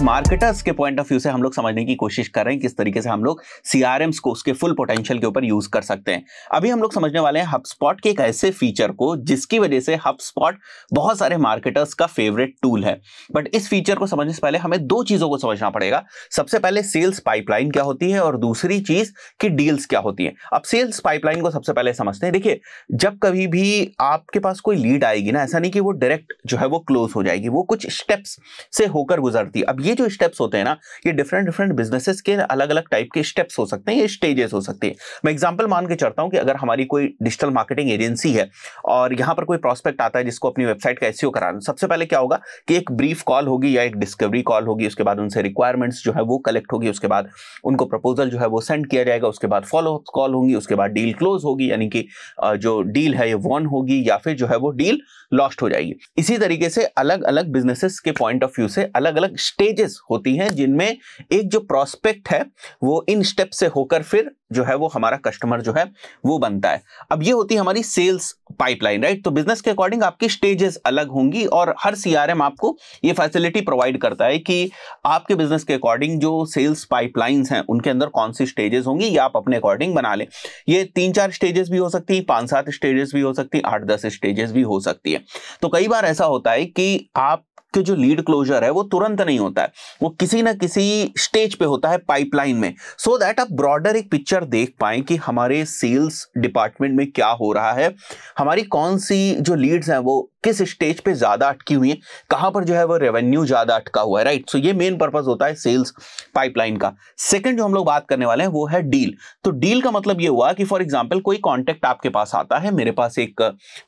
मार्केटर्स के पॉइंट ऑफ व्यू से हम लोग समझने की कोशिश कर रहे हैं किस तरीके से हम लोग CRMs को उसके फुल पोटेंशियल के ऊपर यूज कर सकते हैं। अभी हम लोग समझने वाले हैं HubSpot के एक ऐसे फीचर को जिसकी वजह से HubSpot बहुत सारे मार्केटर्स का फेवरेट टूल है। बट इस फीचर को समझने से पहले हमें दो चीजों को समझना पड़ेगा। सबसे पहले सेल्स पाइपलाइन क्या होती है और दूसरी चीज कि डील्स क्या होती है। अब सेल्स पाइपलाइन को सबसे पहले समझते हैं। देखिए, जब कभी भी आपके पास कोई लीड आएगी ना, ऐसा नहीं कि वो डायरेक्ट जो है वो क्लोज हो जाएगी, वो कुछ स्टेप्स से होकर गुजरती है। अब ये जो स्टेप्स होते हैं ना, ये डिफरेंट बिजनेसेस के अलग अलग टाइप के स्टेप्स हो सकते हैं, ये स्टेजेस हो सकते हैं। मैं एग्जांपल मान के चलता हूं कि अगर हमारी कोई डिजिटल मार्केटिंग एजेंसी है और यहां पर कोई प्रोस्पेक्ट आता है जिसको अपनी वेबसाइट का SEO कराना, सबसे पहले क्या होगा कि एक ब्रीफ कॉल होगी या एक डिस्कवरी कॉल होगी, उसके बाद उनसे रिक्वायरमेंट्स जो है वो कलेक्ट होगी, उसके बाद उनको प्रपोजल जो है वो सेंड किया जाएगा, उसके बाद फॉलो अप कॉल होगी, उसके बाद डील क्लोज होगी, यानी कि जो डील है ये वॉन होगी या फिर जो है वो डील लॉस्ट हो जाएगी। इसी तरीके से अलग अलग बिजनेसेस के पॉइंट ऑफ व्यू से अलग अलग स्टेजेस होती हैं जिनमें एक जो प्रोस्पेक्ट है वो इन स्टेप से होकर फिर जो है वो हमारा कस्टमर जो है वो बनता है। अब ये होती है हमारी सेल्स पाइपलाइन, राइट। तो बिजनेस के अकॉर्डिंग आपकी स्टेजेस अलग होंगी और हर CRM आपको ये फैसिलिटी प्रोवाइड करता है कि आपके बिजनेस के अकॉर्डिंग जो सेल्स पाइपलाइंस हैं उनके अंदर कौन सी स्टेजेस होंगी, ये आप अपने अकॉर्डिंग बना लें। ये 3-4 स्टेजेस भी हो सकती है, 5-7 स्टेजेस भी हो सकती है, 8-10 स्टेजेस भी हो सकती है। तो कई बार ऐसा होता है कि आप कि जो लीड क्लोजर है वो तुरंत नहीं होता है, वो किसी ना किसी स्टेज पे होता है पाइपलाइन में, सो दैट आप ब्रॉडर एक पिक्चर देख पाएं कि हमारे सेल्स डिपार्टमेंट में क्या हो रहा है, हमारी कौन सी जो लीड्स हैं वो किस स्टेज पे ज्यादा अटकी हुई है, कहां पर जो है वो रेवेन्यू ज्यादा अटका हुआ है, राइट। सो ये मेन पर्पस होता है सेल्स पाइपलाइन का। सेकंड जो हम लोग बात करने वाले हैं वो है डील। तो डील का मतलब ये हुआ कि फॉर एग्जांपल कोई कॉन्टेक्ट आपके पास आता है, मेरे पास एक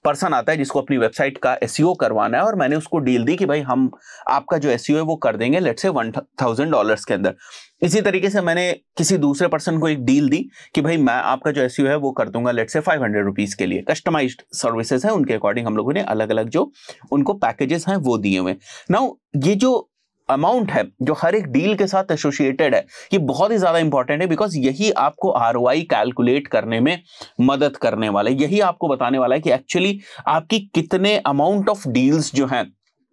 पर्सन आता है जिसको अपनी वेबसाइट का SEO करवाना है और मैंने उसको डील दी कि भाई हम आपका जो SEO है वो कर देंगे लेट्स से $1,000 के अंदर। इसी तरीके से मैंने किसी दूसरे पर्सन को एक डील दी कि भाई मैं आपका जो SEO है वो कर दूंगा लेट्स से $500 के लिए। कस्टमाइज्ड सर्विसेज है, उनके अकॉर्डिंग हम लोगों ने अलग अलग जो उनको पैकेजेस हैं वो दिए हुए। नाउ ये जो अमाउंट है जो हर एक डील के साथ एसोसिएटेड है, ये बहुत ही ज्यादा इंपॉर्टेंट है बिकॉज यही आपको ROI कैलकुलेट करने में मदद करने वाला है। यही आपको बताने वाला है कि एक्चुअली आपकी कितने अमाउंट ऑफ डील्स जो हैं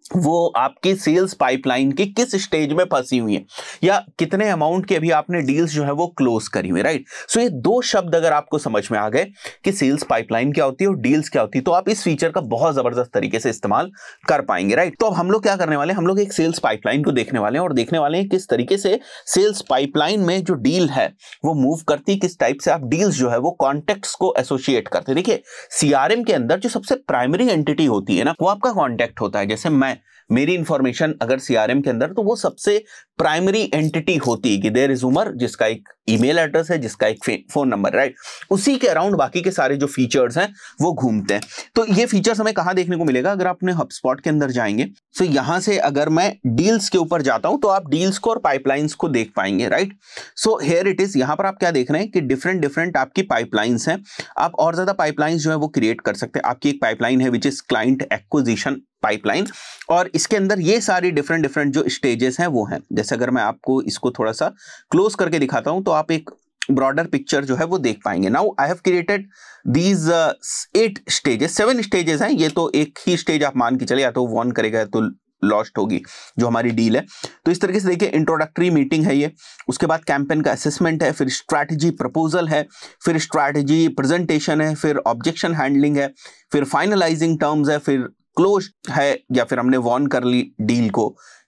वो आपके सेल्स पाइपलाइन के किस स्टेज में फंसी हुई है या कितने अमाउंट के अभी आपने डील्स जो है वो क्लोज करी हुई, राइट। सो ये दो शब्द अगर आपको समझ में आ गए कि सेल्स पाइपलाइन क्या होती है और डील्स क्या होती है, तो आप इस फीचर का बहुत जबरदस्त तरीके से इस्तेमाल कर पाएंगे, राइट। तो अब हम लोग क्या करने वाले हैं, हम लोग एक सेल्स पाइपलाइन को देखने वाले हैं और देखने वाले हैं किस तरीके से सेल्स पाइपलाइन में जो डील है वो मूव करती है, किस टाइप से आप डील्स जो है वो कॉन्टेक्ट्स को एसोसिएट करते हैं। देखिए, CRM के अंदर जो सबसे प्राइमरी एंटिटी होती है ना वो आपका कॉन्टेक्ट होता है। जैसे मेरी इंफॉर्मेशन अगर CRM के अंदर, तो वो सबसे प्राइमरी एंटिटी होती है कि देयर इज उमर, जिसका एक ईमेल एड्रेस है, जिसका एक फोन नंबर, राइट। उसी के अराउंड बाकी के सारे जो फीचर्स हैं वो घूमते हैं। तो ये फीचर्स हमें कहां देखने को मिलेगा, अगर अपने HubSpot के अंदर जाएंगे तो यहां से अगर मैं डील्स के ऊपर जाता हूं तो आप डील्स को और पाइपलाइंस को देख पाएंगे, right. So here it is, यहां पर आप क्या देख रहे हैं कि डिफरेंट आपकी पाइपलाइंस हैं। आप और ज्यादा पाइपलाइंस जो है वो क्रिएट कर सकते हैं। आपकी एक पाइपलाइन है which is client acquisition pipeline, और इसके अंदर ये सारी डिफरेंट जो स्टेजेस हैं वो हैं। जैसे अगर मैं आपको इसको थोड़ा सा क्लोज करके दिखाता हूं तो आप एक ब्रॉडर पिक्चर जो है वो देख पाएंगे। Now I have created these 8 stages, 7 stages हैं। ये तो एक ही स्टेज आप मान के चले, या तो वॉन करेगा तो लॉस्ट होगी जो हमारी डील है। तो इस तरीके से देखिए, इंट्रोडक्टरी मीटिंग है ये, उसके बाद कैंपेन का असेसमेंट है, फिर स्ट्रैटेजी प्रपोजल है, फिर स्ट्रैटेजी प्रेजेंटेशन है, फिर ऑब्जेक्शन हैंडलिंग है, फिर फाइनलाइजिंग टर्म्स है, फिर क्लोज है या फिर हमने वॉन कर ली डील को,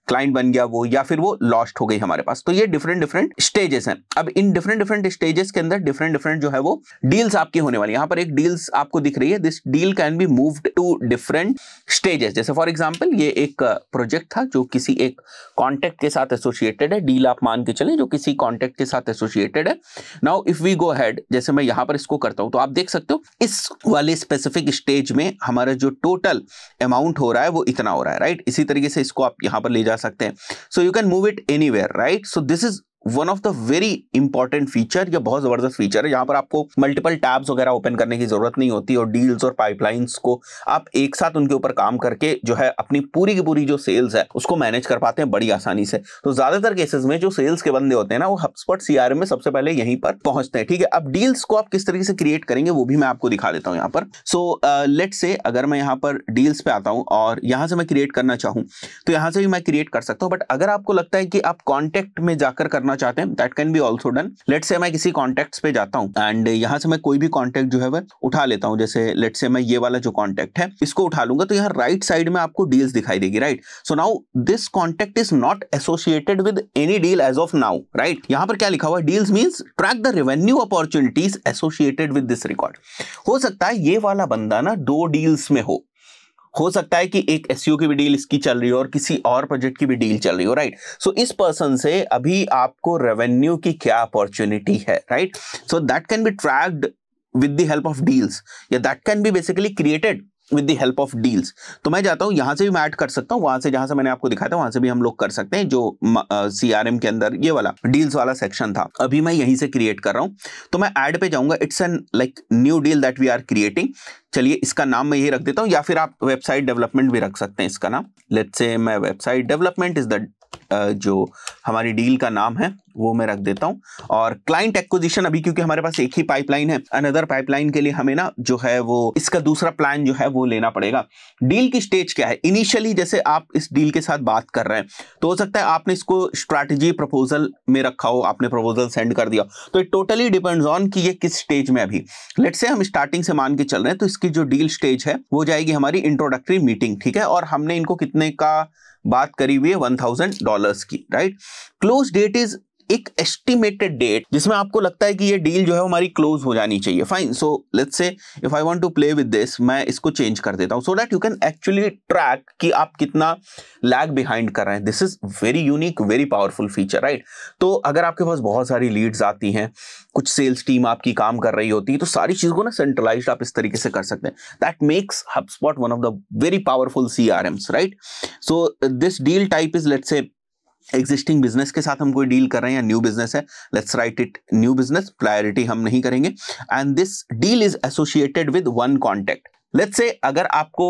क्लाइंट बन गया वो, या फिर वो लॉस्ट हो गई हमारे पास। तो ये डिफरेंट डिफरेंट स्टेजेस हैं। अब इन डिफरेंट डिफरेंट स्टेजेस के अंदर डिफरेंट डिफरेंट जो है वो डील्स आपकी होने वाली। यहाँ पर एक डील्स आपको दिख रही है, this deal can be moved to different stages. जैसे फॉर एग्जांपल ये एक प्रोजेक्ट था जो किसी एक कॉन्टेक्ट के साथ एसोसिएटेड है, डील आप मान के चलें जो किसी कॉन्टेक्ट के साथ एसोसिएटेड है। Now if we go ahead, जैसे मैं यहाँ पर इसको करता हूं तो आप देख सकते हो इस वाले स्पेसिफिक स्टेज में हमारा जो टोटल अमाउंट हो रहा है वो इतना हो रहा है, राइट। इसी तरीके से इसको आप यहाँ पर ले जा सकते हैं। सो you can move it anywhere, right. So this is one of the very important feature, या बहुत जबरदस्त फीचर है। यहाँ पर आपको मल्टीपल टैब्स वगैरह ओपन करने की जरूरत नहीं होती, और डील्स और पाइपलाइंस को आप एक साथ उनके ऊपर काम करके जो है अपनी पूरी की पूरी जो सेल्स है उसको मैनेज कर पाते हैं बड़ी आसानी से। तो ज्यादातर केसेस में जो सेल्स के बंदे होते हैं ना वो HubSpot CRM में सबसे पहले यहीं पर पहुंचते हैं, ठीक है। अब डील्स को आप किस तरीके से क्रिएट करेंगे वो भी मैं आपको दिखा देता हूं यहाँ पर। सो लेट्स से अगर मैं यहाँ पर डील्स पे आता हूं और यहां से मैं क्रिएट करना चाहूं तो यहां से भी मैं क्रिएट कर सकता हूं। बट अगर आपको लगता है कि आप कॉन्टेक्ट में जाकर करना चाहते हैं, that can be also done. Let's say मैं किसी कॉन्टेक्ट्स पे जाता हूं एंड यहां से मैं कोई भी कॉन्टेक्ट जो है वह उठा लेता हूं। जैसे लेट्स से मैं ये वाला जो कॉन्टेक्ट है इसको उठा लूंगा तो यहाँ राइट साइड में आपको डील्स दिखाई देगी, right. So now this contact is not associated with any deal as of now, right. यहां पर क्या लिखा हुआ है, deals means track the revenue opportunities associated with this record. हो सकता है ये वाला बंदा ना 2 डील्स में हो सकता है कि एक एसईओ की भी डील इसकी चल रही हो और किसी और प्रोजेक्ट की भी डील चल रही हो, राइट। सो इस पर्सन से अभी आपको रेवेन्यू की क्या अपॉर्चुनिटी है, right. So that can be tracked with the help of deals, या that can be basically created with the help of deals. तो मैं जाता हूं यहां से भी मैं ऐड कर सकता हूं, वहां से जहां से मैंने आपको दिखाया था वहां से भी हम लोग कर सकते हैं। जो CRM के अंदर ये वाला डील्स वाला सेक्शन था अभी मैं यहीं से क्रिएट कर रहा हूं, तो मैं ऐड पे जाऊंगा। It's an like new deal that we are creating. चलिए इसका नाम मैं ये रख देता हूं, या फिर आप वेबसाइट डेवलपमेंट भी रख सकते हैं इसका नाम। लेट्स से मैं वेबसाइट डेवलपमेंट इज द जो हमारी डील का नाम है वो मैं रख देता हूं। और क्लाइंट एक्विजिशन अभी क्योंकि हमारे पास एक ही पाइपलाइन है, अनदर पाइपलाइन के लिए हमें ना जो है वो इसका दूसरा प्लान जो है वो लेना पड़ेगा। डील की स्टेज क्या है, इनिशियली जैसे आप इस डील के साथ बात कर रहे हैं तो हो सकता है आपने इसको स्ट्रैटेजी प्रपोजल में रखा हो, आपने प्रपोजल सेंड कर दिया, तो इट टोटली डिपेंड्स ऑन कि ये किस स्टेज में अभी। लेट्स से हम स्टार्टिंग से मान के चल रहे हैं तो इसकी जो डील स्टेज है वो जाएगी हमारी इंट्रोडक्टरी मीटिंग, ठीक है। और हमने इनको कितने का बात करी हुई है, $1000 की, राइट। क्लोज डेट इज एक एस्टिमेटेड डेट जिसमें आपको लगता है कि ये डील जो है हमारी क्लोज हो जानी चाहिए, fine. So let's say if I want to play with this, मैं इसको चेंज कर देता हूं so that you can actually track कि आप कितना लैग बिहाइंड कर रहे हैं। This is very unique, very powerful feature, right. तो अगर आपके पास बहुत सारी लीड्स आती हैं, कुछ सेल्स टीम आपकी काम कर रही होती है, तो सारी चीज को ना सेंट्रलाइज्ड आप इस तरीके से कर सकते हैं। That makes HubSpot one of the very powerful CRMs, right. So this deal type is let's say existing business के साथ हम कोई डील कर रहे हैं या न्यू बिजनेस है, let's write it new business, priority हम नहीं करेंगे। And this deal is associated with 1 contact. Let's say अगर आपको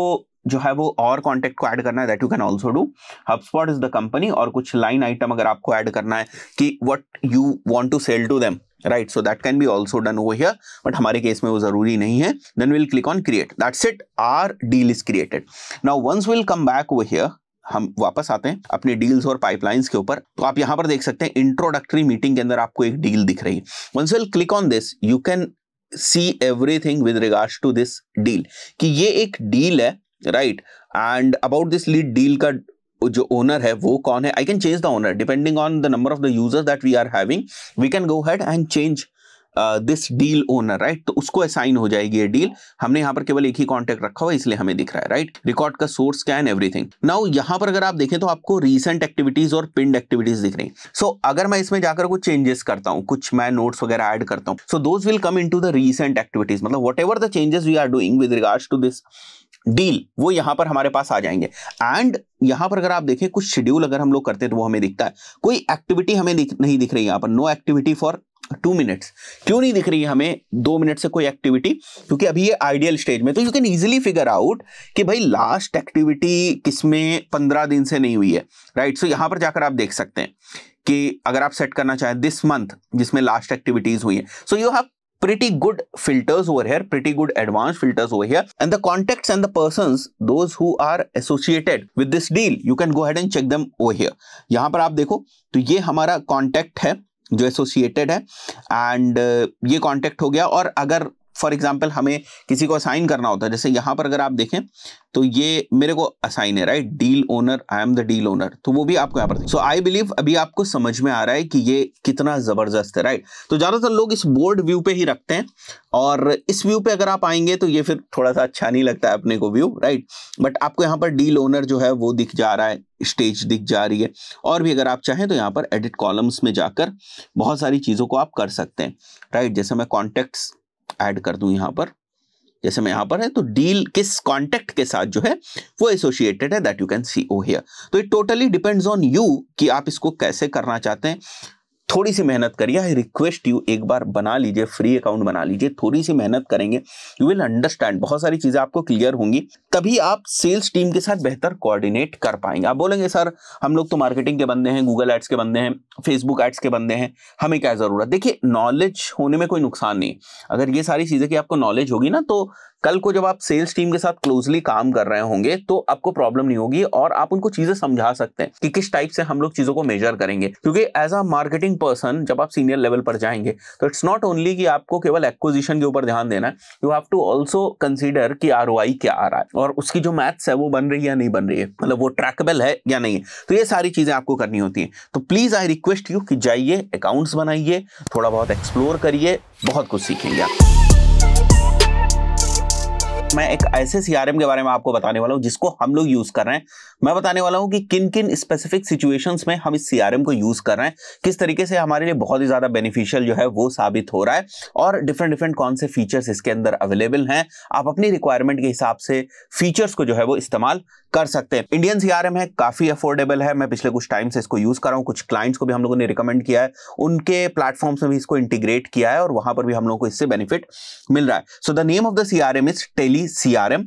जो है वो और कॉन्टेक्ट को ऐड करना है, that you can also do. HubSpot is the company, और कुछ लाइन आइटम अगर आपको ऐड करना है कि what you want to sell to them, right. So that can be also done over here, but हमारे केस में वो जरूरी नहीं है। Then will click on create, that's it, our deal is created. Now once will come back over here, हम वापस आते हैं अपने डील्स और पाइपलाइंस के ऊपर, तो आप यहां पर देख सकते हैं इंट्रोडक्टरी मीटिंग के अंदर आपको एक डील दिख रही है। Once will click on this, you can see everything with regards to this deal, कि ये एक डील है, right. And about this lead deal का जो ओनर है वो कौन है, I can change the owner depending on the number of the users that we are having. We can go ahead and change this deal owner, right. तो उसको assign हो जाएगी ये डील। हमने यहां पर केवल एक ही कॉन्टेक्ट रखा हुआ है इसलिए हमें दिख रहा है, राइट। रिकॉर्ड का सोर्स क्या है, एवरीथिंग। नाउ यहां पर अगर आप देखें तो आपको रीसेंट एक्टिविटीज और पिन्ड एक्टिविटीज दिख रही। सो अगर मैं इसमें जाकर कुछ चेंजेस करता हूं, कुछ मैं नोट्स वगैरह ऐड करता हूं, so those will come into the recent activities, मतलब whatever the changes we are doing with regards to this deal वो यहां पर हमारे पास आ जाएंगे। एंड यहां पर अगर आप देखें कुछ शेड्यूल अगर हम लोग करते हैं तो वो हमें दिखता है। कोई एक्टिविटी हमें नहीं दिख रही यहां पर, नो एक्टिविटी फॉर 2 मिनट्स। क्यों नहीं दिख रही है हमें 2 मिनट से कोई एक्टिविटी, क्योंकि अभी ये आइडियल स्टेज में। तो you can easily figure out कि भाई लास्ट एक्टिविटी किसमें 15 दिन से नहीं हुई है, राइट। सो यहां पर जाकर आप देख सकते हैं कि अगर आप सेट करना चाहें दिस मंथ जिसमें लास्ट एक्टिविटीज हुई है, सो you have pretty good filters over here, pretty good advanced filters over here, and the contacts and the persons, those who are associated with this deal, you can go ahead and check them over here. यहां पर आप देखो तो ये हमारा contact है जो associated है, एंड ये कॉन्टैक्ट हो गया। और अगर फॉर एग्जाम्पल हमें किसी को असाइन करना होता है, जैसे यहाँ पर अगर आप देखें तो ये मेरे को असाइन है, right, deal owner, I am the deal owner, तो वो भी आपको यहाँ पर। सो आई बिलीव अभी आपको समझ में आ रहा है कि ये कितना जबरदस्त है, राइट। तो ज्यादातर लोग इस बोर्ड व्यू पे ही रखते हैं, और इस व्यू पे अगर आप आएंगे तो ये फिर थोड़ा सा अच्छा नहीं लगता है अपने को व्यू, राइट। बट आपको यहाँ पर डील ओनर जो है वो दिख जा रहा है, स्टेज दिख जा रही है, और भी अगर आप चाहें तो यहाँ पर एडिट कॉलम्स में जाकर बहुत सारी चीजों को आप कर सकते हैं, राइट। जैसे मैं कॉन्टेक्ट्स ऐड कर दूं यहाँ पर, जैसे मैं यहाँ पर है तो डील किस कॉन्टेक्ट के साथ जो है वो एसोसिएटेड है, that you can see over here. तो it totally depends on you कि आप इसको कैसे करना चाहते हैं। थोड़ी सी मेहनत करिए, आई रिक्वेस्ट यू, एक बार बना लीजिए, फ्री अकाउंट बना लीजिए, थोड़ी सी मेहनत करेंगे, यू विल अंडरस्टैंड, बहुत सारी चीजें आपको क्लियर होंगी, तभी आप सेल्स टीम के साथ बेहतर कोऑर्डिनेट कर पाएंगे। आप बोलेंगे सर हम लोग तो मार्केटिंग के बंदे हैं, गूगल एड्स के बंदे हैं, फेसबुक एड्स के बंदे हैं, हमें क्या जरूरत। देखिए नॉलेज होने में कोई नुकसान नहीं, अगर ये सारी चीजें की आपको नॉलेज होगी ना, तो कल को जब आप सेल्स टीम के साथ क्लोजली काम कर रहे होंगे तो आपको प्रॉब्लम नहीं होगी, और आप उनको चीजें समझा सकते हैं कि किस टाइप से हम लोग चीजों को मेजर करेंगे। क्योंकि एज अ मार्केटिंग पर्सन जब आप सीनियर लेवल पर जाएंगे तो इट्स नॉट ओनली कि आपको केवल एक्विजिशन के ऊपर ध्यान देना है, you have to also consider कि आरओआई क्या आ रहा है और उसकी जो मैथ्स है वो बन रही है या नहीं बन रही है, मतलब वो ट्रैकेबल है या नहीं है। तो ये सारी चीजें आपको करनी होती हैं। तो प्लीज आई रिक्वेस्ट यू कि जाइए, अकाउंट्स बनाइए, थोड़ा बहुत एक्सप्लोर करिए, बहुत कुछ सीखेंगे आप। मैं एक ऐसे सीआरएम के बारे में आपको बताने वाला हूं जिसको हम लोग यूज कर रहे हैं। मैं बताने वाला हूं कि किन किन स्पेसिफिक सिचुएशंस में हम इस सीआरएम को यूज कर रहे हैं, किस तरीके से हमारे लिए बहुत ही ज्यादा बेनिफिशियल जो है वो साबित हो रहा है, और डिफरेंट कौन से फीचर्स इसके अंदर अवेलेबल हैं। आप अपनी रिक्वायरमेंट के हिसाब से फीचर्स को जो है वो इस्तेमाल कर सकते हैं। इंडियन सीआरएम है, काफी अफोर्डेबल है, मैं पिछले कुछ टाइम से इसको यूज कर रहा हूं, कुछ क्लाइंट्स को भी हम लोगों ने रिकमेंड किया है, उनके प्लेटफॉर्म्स में भी इसको इंटीग्रेट किया है और वहां पर भी हम लोगों को इससे बेनिफिट मिल रहा है। So the name of the CRM is tele CRM.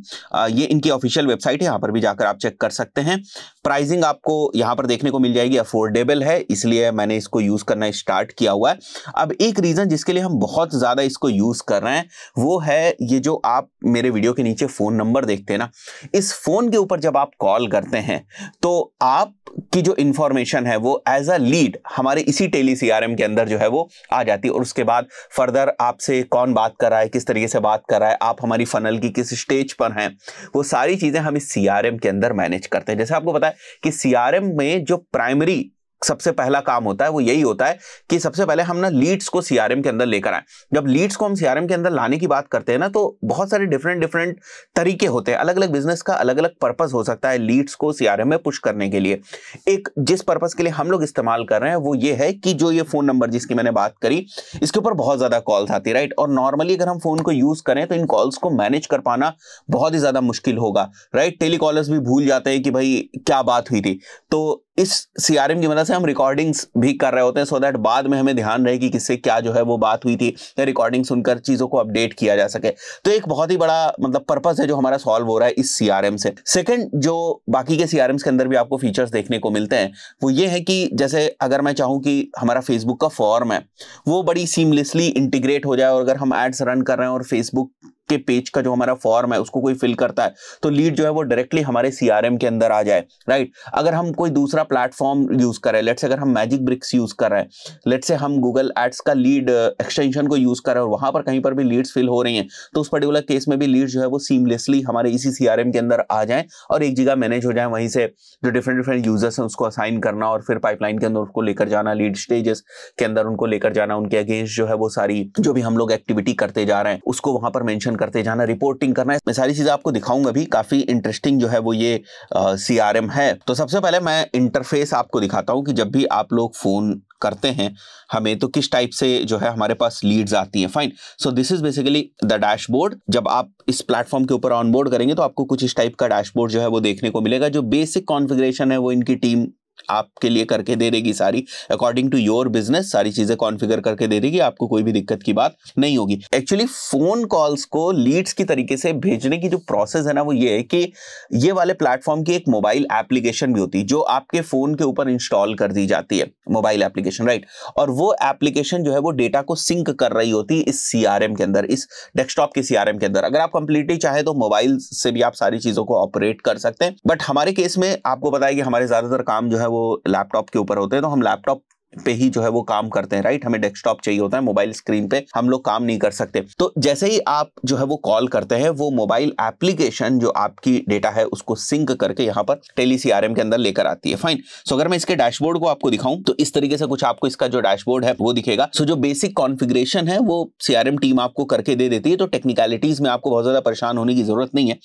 ये इनकी ऑफिशियल वेबसाइट है, यहां पर भी जाकर आप चेक कर सकते हैं। प्राइसिंग आपको यहां पर देखने को मिल जाएगी, अफोर्डेबल है, इसलिए मैंने इसको यूज करना स्टार्ट किया हुआ है। अब एक रीजन जिसके लिए हम बहुत ज्यादा इसको यूज कर रहे हैं वो है ये जो आप मेरे वीडियो के नीचे फोन नंबर देखते हैं ना, इस फोन के ऊपर जब आप कॉल करते हैं तो आपकी जो इंफॉर्मेशन है वो एज अ लीड हमारे इसी टेली सीआरएम के अंदर जो है वो आ जाती है, और उसके बाद फर्दर आपसे कौन बात कर रहा है, किस तरीके से बात कर रहा है, आप हमारी फनल की किस स्टेज पर हैं, वो सारी चीजें हम इस सीआरएम के अंदर मैनेज करते हैं। जैसे आपको पता है कि सीआरएम में जो प्राइमरी सबसे पहला काम होता है वो यही होता है कि सबसे पहले हम ना लीड्स को सीआरएम के अंदर लेकर आए। जब लीड्स को हम सीआरएम के अंदर लाने की बात करते हैं ना, तो बहुत सारे डिफरेंट तरीके होते हैं, अलग अलग बिजनेस का अलग अलग पर्पस हो सकता है लीड्स को सीआरएम में पुश करने के लिए। एक जिस पर्पस के लिए हम लोग इस्तेमाल कर रहे हैं वो ये है कि जो ये फोन नंबर जिसकी मैंने बात करी, इसके ऊपर बहुत ज्यादा कॉल्स आती है, राइट। और नॉर्मली अगर हम फोन को यूज करें तो इन कॉल्स को मैनेज कर पाना बहुत ही ज्यादा मुश्किल होगा, राइट। टेलीकॉलर्स भी भूल जाते हैं कि भाई क्या बात हुई थी, तो इस सीआरएम की मदद से हम रिकॉर्डिंग्स भी कर रहे होते हैं, सो दैट बाद में हमें ध्यान रहे कि किससे क्या जो है वो बात हुई थी, या रिकॉर्डिंग सुनकर चीजों को अपडेट किया जा सके। तो एक बहुत ही बड़ा मतलब पर्पस है जो हमारा सॉल्व हो रहा है इस सीआरएम से। सेकंड, जो बाकी के सीआरएम्स के अंदर भी आपको फीचर्स देखने को मिलते हैं वो ये है कि जैसे अगर मैं चाहूं कि हमारा फेसबुक का फॉर्म है वो बड़ी सीमलेसली इंटीग्रेट हो जाए, और अगर हम एड्स रन कर रहे हैं और फेसबुक के पेज का जो हमारा फॉर्म है उसको कोई फिल करता है तो लीड जो है वो डायरेक्टली हमारे सीआरएम के अंदर आ जाए, राइट। अगर हम कोई दूसरा प्लेटफॉर्म यूज कर रहे हैं, लेट्स से अगर हम मैजिक ब्रिक्स यूज कर रहे हैं, लेट्स से हम गूगल एड्स का लीड एक्सटेंशन को यूज कर रहे हैं और वहां पर कहीं पर भी लीड्स फिल हो रही हैं, तो उस पर्टिकुलर केस में भी लीड जो है वो सीमलेसली हमारे इसी सीआरएम के अंदर आ जाए और एक जगह मैनेज हो जाए। वहीं से जो डिफरेंट यूजर्स हैं उसको असाइन करना और फिर पाइपलाइन के अंदर उसको लेकर जाना, लीड स्टेजेस के अंदर उनको लेकर जाना, उनके अगेंस्ट जो है वो सारी जो भी हम लोग एक्टिविटी करते जा रहे हैं उसको वहां पर मेंशन करते जाना, रिपोर्टिंग करना है। मैं सारी चीजें आपको दिखाऊंगा भी, काफी इंटरेस्टिंग जो है वो ये सीआरएम है। तो सबसे पहले मैं इंटरफेस आपको दिखाता हूं कि जब भी आप लोग फोन करते हैं हमें तो किस टाइप से जो है हमारे पास लीड्स आती हैं। Fine, so this is basically the dashboard. जब आप इस प्लेटफॉर्म के ऊपर ऑनबोर्ड करेंगे तो आपको कुछ इस टाइप का डैशबोर्ड जो है वो देखने को मिलेगा। जो बेसिक कॉन्फ़िगरेशन है वो इनकी टीम आपके लिए करके दे देगी, सारी अकॉर्डिंग टू योर बिजनेस सारी चीजें कॉन्फ़िगर करके दे देगी, आपको कोई भी दिक्कत की बात नहीं होगी। एक्चुअली फोन कॉल्स को लीड्स की तरीके से भेजने की जो प्रोसेस है ना वो ये है कि ये वाले प्लेटफॉर्म की एक मोबाइल एप्लीकेशन भी होती है जो आपके फोन के ऊपर इंस्टॉल कर दी जाती है, मोबाइल एप्लीकेशन, राइट। और वो एप्लीकेशन जो है वो डेटा को सिंक कर रही होती है इस सीआरएम के अंदर, इस डेस्कटॉप के सीआरएम के अंदर। अगर आप कंप्लीटली चाहे तो मोबाइल से भी आप सारी चीजों को ऑपरेट कर सकते हैं, बट हमारे केस में आपको पता है कि हमारे ज्यादातर काम जो है वो लैपटॉप के ऊपर होते हैं, तो हम लैपटॉप पे ही जो है वो काम करते हैं, राइट। हमें डेस्कटॉप चाहिए होता है, मोबाइल स्क्रीन पे हम लोग काम नहीं कर सकते। तो जैसे ही आप जो है वो कॉल करते हैं, वो मोबाइल एप्लीकेशन जो आपकी डेटा है उसको सिंक करके यहाँ पर टेली सीआरएम के अंदर लेकर आती है। फाइन। सो अगर मैं इसके डैशबोर्ड को आपको दिखाऊं तो इस तरीके से कुछ आपको इसका जो डैशबोर्ड है वो दिखेगा। सो जो बेसिक कॉन्फ़िगरेशन है वो सीआरएम टीम आपको करके दे देती है, तो टेक्निकलिटीज में आपको बहुत ज्यादा परेशान होने की जरूरत नहीं है।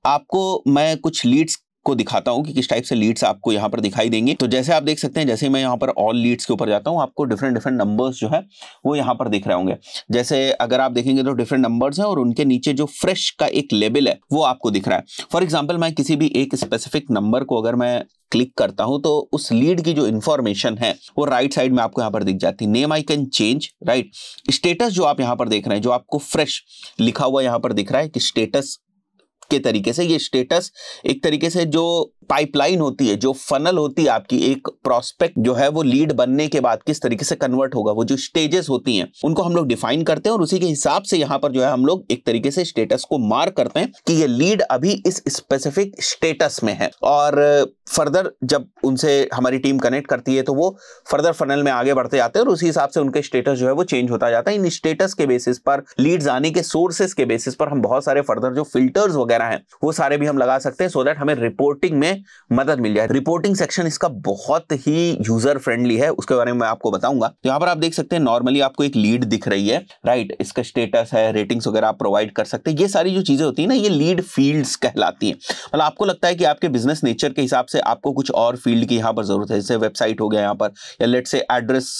आपको मैं कुछ लीड्स को दिखाता हूं कि किस टाइप से लीड्स आपको यहां पर दिखाई देंगे। तो जैसे आप देख सकते हैं, जैसे मैं यहां पर ऑल लीड्स के ऊपर जाता हूं, आपको डिफरेंट डिफरेंट नंबर्स जो है वो यहां पर दिख रहे होंगे। जैसे अगर आप देखेंगे तो डिफरेंट नंबर्स हैं और उनके नीचे जो फ्रेश का एक लेबल है वो आपको दिख रहा है। फॉर एग्जाम्पल, मैं किसी भी एक स्पेसिफिक नंबर को अगर मैं क्लिक करता हूं तो उस लीड की जो इंफॉर्मेशन है वो राइट साइड में आपको यहां पर दिख जाती है। Name I can change, right. Status जो आप यहां पर देख रहे हैं, जो आपको फ्रेश लिखा हुआ यहां पर दिख रहा है कि स्टेटस के तरीके से, ये स्टेटस एक तरीके से जो पाइपलाइन होती है, जो फनल होती है आपकी, एक प्रोस्पेक्ट जो है वो लीड बनने के बाद किस तरीके से कन्वर्ट होगा, वो जो स्टेजेस होती हैं उनको हम लोग डिफाइन करते हैं और उसी के हिसाब से यहां पर जो है हम लोग एक तरीके से स्टेटस को मार्क करते हैं कि ये लीड अभी इस स्पेसिफिक स्टेटस में है। और फर्दर जब उनसे हमारी टीम कनेक्ट करती है तो वो फर्दर फनल में आगे बढ़ते जाते हैं और उसी हिसाब से उनके स्टेटस जो है वो चेंज होता जाता है। इन स्टेटस के बेसिस पर, लीड्स आने के सोर्सेस के बेसिस पर हम बहुत सारे फर्दर जो फिल्टर्स वगैरह हैं वो सारे भी हम लगा सकते हैं, सो दैट हमें रिपोर्टिंग में मदद मिल जाए। रिपोर्टिंग सेक्शन इसका बहुत ही यूजर फ्रेंडली है, उसके बारे में मैं आपको बताऊंगा। तो यहां पर आप देख सकते हैं नॉर्मली आपको एक लीड दिख रही है, राइट। इसका स्टेटस है, रेटिंग्स वगैरह आप प्रोवाइड कर सकते हैं। ये सारी जो चीजें होती है ना, ये लीड फील्ड्स कहलाती हैं। मतलब आपको लगता है कि आपके बिजनेस नेचर के हिसाब से आपको कुछ और फील्ड की यहां पर जरूरत है, जैसे वेबसाइट हो गया यहाँ पर, या लेट से एड्रेस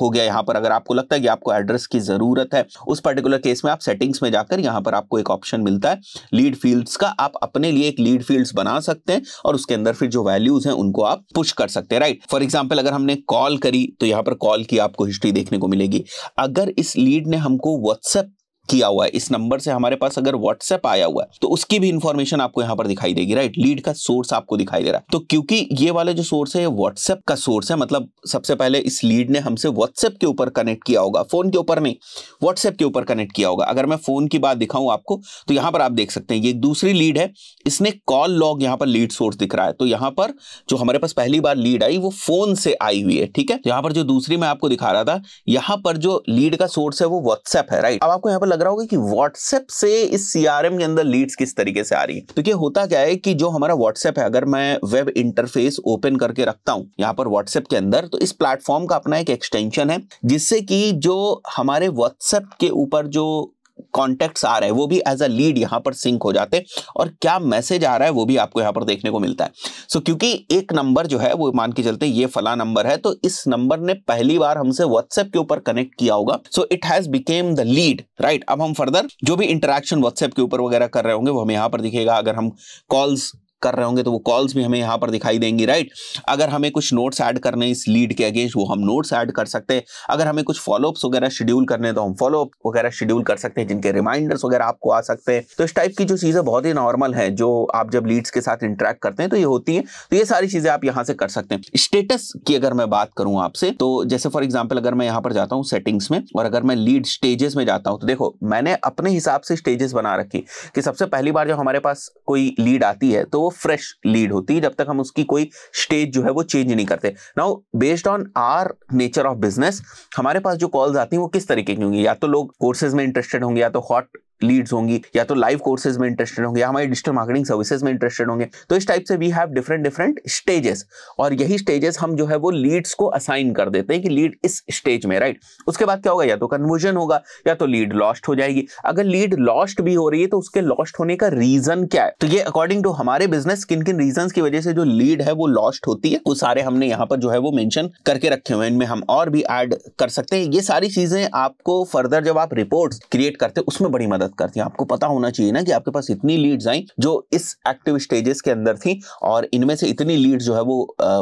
हो गया यहाँ पर। अगर आपको लगता है कि आपको एड्रेस की जरूरत है, उस पर्टिकुलर केस में आप सेटिंग्स में जाकर यहाँ पर आपको एक ऑप्शन मिलता है लीड फील्ड्स का। आप अपने लिए एक लीड फील्ड्स बना सकते हैं और उसके अंदर फिर जो वैल्यूज हैं उनको आप पुश कर सकते हैं, राइट। फॉर एग्जांपल, अगर हमने कॉल करी तो यहां पर कॉल की आपको हिस्ट्री देखने को मिलेगी। अगर इस लीड ने हमको व्हाट्सएप किया हुआ है, इस नंबर से हमारे पास अगर व्हाट्सएप आया हुआ है तो उसकी भी इंफॉर्मेशन आपको यहां पर दिखाई देगी, राइट। लीड का सोर्स आपको दिखाई दे रहा है। तो क्योंकि ये वाला जो सोर्स है व्हाट्सएप का सोर्स है, मतलब सबसे पहले इस लीड ने हमसे व्हाट्सएप के ऊपर कनेक्ट किया होगा, फोन के ऊपर नहीं, व्हाट्सएप के ऊपर कनेक्ट किया होगा। अगर मैं फोन की बात दिखाऊं आपको तो यहां पर आप देख सकते हैं ये एक दूसरी लीड है, इसने कॉल लॉग यहां पर लीड सोर्स दिख रहा है। तो यहां पर जो हमारे पास पहली बार लीड आई वो फोन से आई हुई है, ठीक है। तो यहां पर जो दूसरी मैं आपको दिखा रहा था, यहां पर जो लीड का सोर्स है वो व्हाट्सएप है, राइट। अब आपको यहां पर लग रहा होगा कि व्हाट्सएप से इस सीआरएम के अंदर लीड्स किस तरीके से आ रही है। तो ये होता क्या है कि जो हमारा व्हाट्सएप है, अगर मैं वेब इंटरफेस ओपन करके रखता हूं यहां पर व्हाट्सएप के अंदर, तो इस प्लेटफॉर्म का अपना एक एक्सटेंशन है जिससे कि जो हमारे व्हाट्सएप के ऊपर जो कॉन्टेक्ट्स आ रहे हैं वो भी एज अ लीड यहां पर सिंक हो जाते हैं और क्या मैसेज आ रहा है वो भी आपको यहां पर देखने को मिलता है। सो क्योंकि एक नंबर जो है वो मान के चलते ये फला नंबर है, तो इस नंबर ने पहली बार हमसे व्हाट्सएप के ऊपर कनेक्ट किया होगा, so it has became the lead, right. अब हम फर्दर जो भी इंटरेक्शन व्हाट्सएप के ऊपर वगैरह कर रहे होंगे वो हमें यहां पर दिखेगा। अगर हम कॉल्स कर रहे होंगे तो वो कॉल्स भी हमें यहां पर दिखाई देंगी, राइट। अगर हमें कुछ नोट्स ऐड करने इस लीड के अगेंस्ट, वो हम नोट्स ऐड कर सकते हैं। अगर हमें कुछ फॉलोअप्स वगैरह शेड्यूल करने हैं तो हम फॉलोअप वगैरह शेड्यूल कर सकते हैं, जिनके रिमाइंडर्स वगैरह आपको आ सकते हैं। तो इस टाइप की जो चीजें बहुत ही नॉर्मल है, जो आप जब लीड्स के साथ इंटरेक्ट करते हैं तो ये होती है। तो ये सारी चीजें आप यहां से कर सकते हैं। स्टेटस की अगर मैं बात करूं आपसे, तो जैसे फॉर एग्जाम्पल अगर मैं यहां पर जाता हूं सेटिंग्स में और अगर मैं लीड स्टेजेस में जाता हूं, तो देखो मैंने अपने हिसाब से स्टेजेस बना रखी कि सबसे पहली बार जब हमारे पास कोई लीड आती है तो वो फ्रेश लीड होती है, जब तक हम उसकी कोई स्टेज जो है वो चेंज नहीं करते। Now based on our nature of business, हमारे पास जो कॉल्स आती हैं वो किस तरीके की होंगी, या तो लोग कोर्सेज में इंटरेस्टेड होंगे, या तो हॉट लीड्स होंगी, या तो लाइव कोर्सेज में इंटरेस्टेड होंगे, या हमारी डिजिटल मार्केटिंग सर्विसेज में इंटरेस्टेड होंगे। तो इस टाइप से we have different different stages, और यही स्टेजेस हम जो है वो लीड्स को असाइन कर देते हैं कि लीड इस स्टेज में, राइट। उसके बाद क्या होगा, या तो कन्वर्जन होगा या तो लीड लॉस्ट हो जाएगी। अगर लीड लॉस्ट भी हो रही है तो उसके लॉस्ट होने का रीजन क्या है, तो ये अकॉर्डिंग टू हमारे बिजनेस किन किन रीजंस की वजह से जो लीड है वो लॉस्ट होती है, वो सारे हमने यहाँ पर जो है वो मेंशन करके रखे हुए हैं। इनमें हम और भी ऐड कर सकते हैं। ये सारी चीजें आपको फर्दर जब आप रिपोर्ट्स क्रिएट करते हैं उसमें बड़ी मदद करती है। आपको पता होना चाहिए ना कि आपके पास इतनी लीड्स आई जो इस एक्टिव स्टेजेस के अंदर थी, और इनमें से इतनी लीड्स जो है वो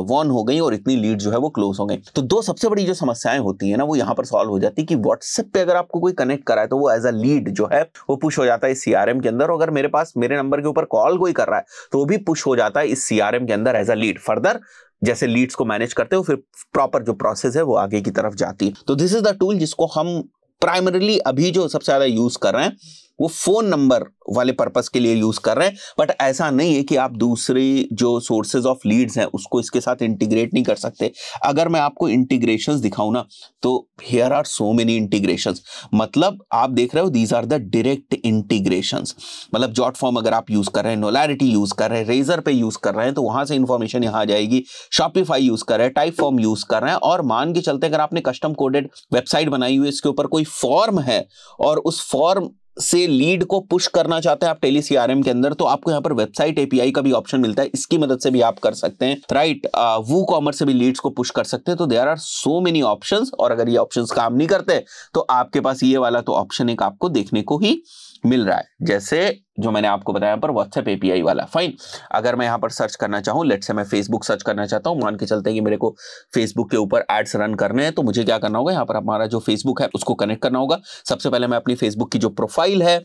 वॉन हो गई और इतनी लीड जो है वो क्लोज हो गई। तो दो सबसे बड़ी जो समस्याएं होती है ना वो यहाँ पर सॉल्व हो जाती है कि व्हाट्सएप पे अगर आपको कोई कनेक्ट करा है तो वो एज अ लीड जो है वो पुश हो जाता है सीआरएम के अंदर। अगर मेरे पास मेरे नंबर के ऊपर कॉल कोई कर रहा है तो वो भी पुश हो जाता है इस सीआरएम के अंदर एज अ लीड। फर्दर जैसे लीड्स को मैनेज करते हो, फिर प्रॉपर जो प्रोसेस है वो आगे की तरफ जाती है। तो दिस इज द टूल जिसको हम प्राइमरीली अभी जो सबसे ज्यादा यूज कर रहे हैं वो फोन नंबर वाले पर्पस के लिए यूज कर रहे हैं, बट ऐसा नहीं है कि आप दूसरी जो सोर्सेज ऑफ लीड्स हैं उसको इसके साथ इंटीग्रेट नहीं कर सकते। अगर मैं आपको इंटीग्रेशंस दिखाऊं ना, तो here are so many integrations. मतलब आप देख रहे हो, these are the direct integrations. मतलब जॉट फॉर्म अगर आप यूज कर रहे हैं, नोलारिटी यूज कर रहे हैं, रेजर पे यूज कर रहे हैं, तो वहां से इंफॉर्मेशन यहां आ जाएगी। शॉपिफाई यूज कर रहे हैं, टाइप फॉर्म यूज कर रहे हैं, और मान के चलते अगर आपने कस्टम कोडेड वेबसाइट बनाई हुई है, इसके ऊपर कोई फॉर्म है और उस फॉर्म से लीड को पुश करना चाहते हैं आप टेली सीआरएम के अंदर, तो आपको यहां पर वेबसाइट एपीआई का भी ऑप्शन मिलता है। इसकी मदद से भी आप कर सकते हैं, राइट। वू कॉमर्स से भी लीड्स को पुश कर सकते हैं। तो there are so many options, और अगर ये ऑप्शंस काम नहीं करते तो आपके पास ये वाला तो ऑप्शन एक आपको देखने को ही मिल रहा है, जैसे जो मैंने आपको बताया पर व्हाट्सएप एपीआई वाला। फाइन, अगर मैं यहां पर सर्च करना चाहूं, लेट्स से मैं फेसबुक सर्च करना चाहता हूं, मान के चलते हैं कि मेरे को फेसबुक के ऊपर एड्स रन करने हैं, तो मुझे क्या करना होगा, यहां पर हमारा जो फेसबुक है उसको कनेक्ट करना होगा। सबसे पहले मैं अपनी फेसबुक की जो प्रोफाइल है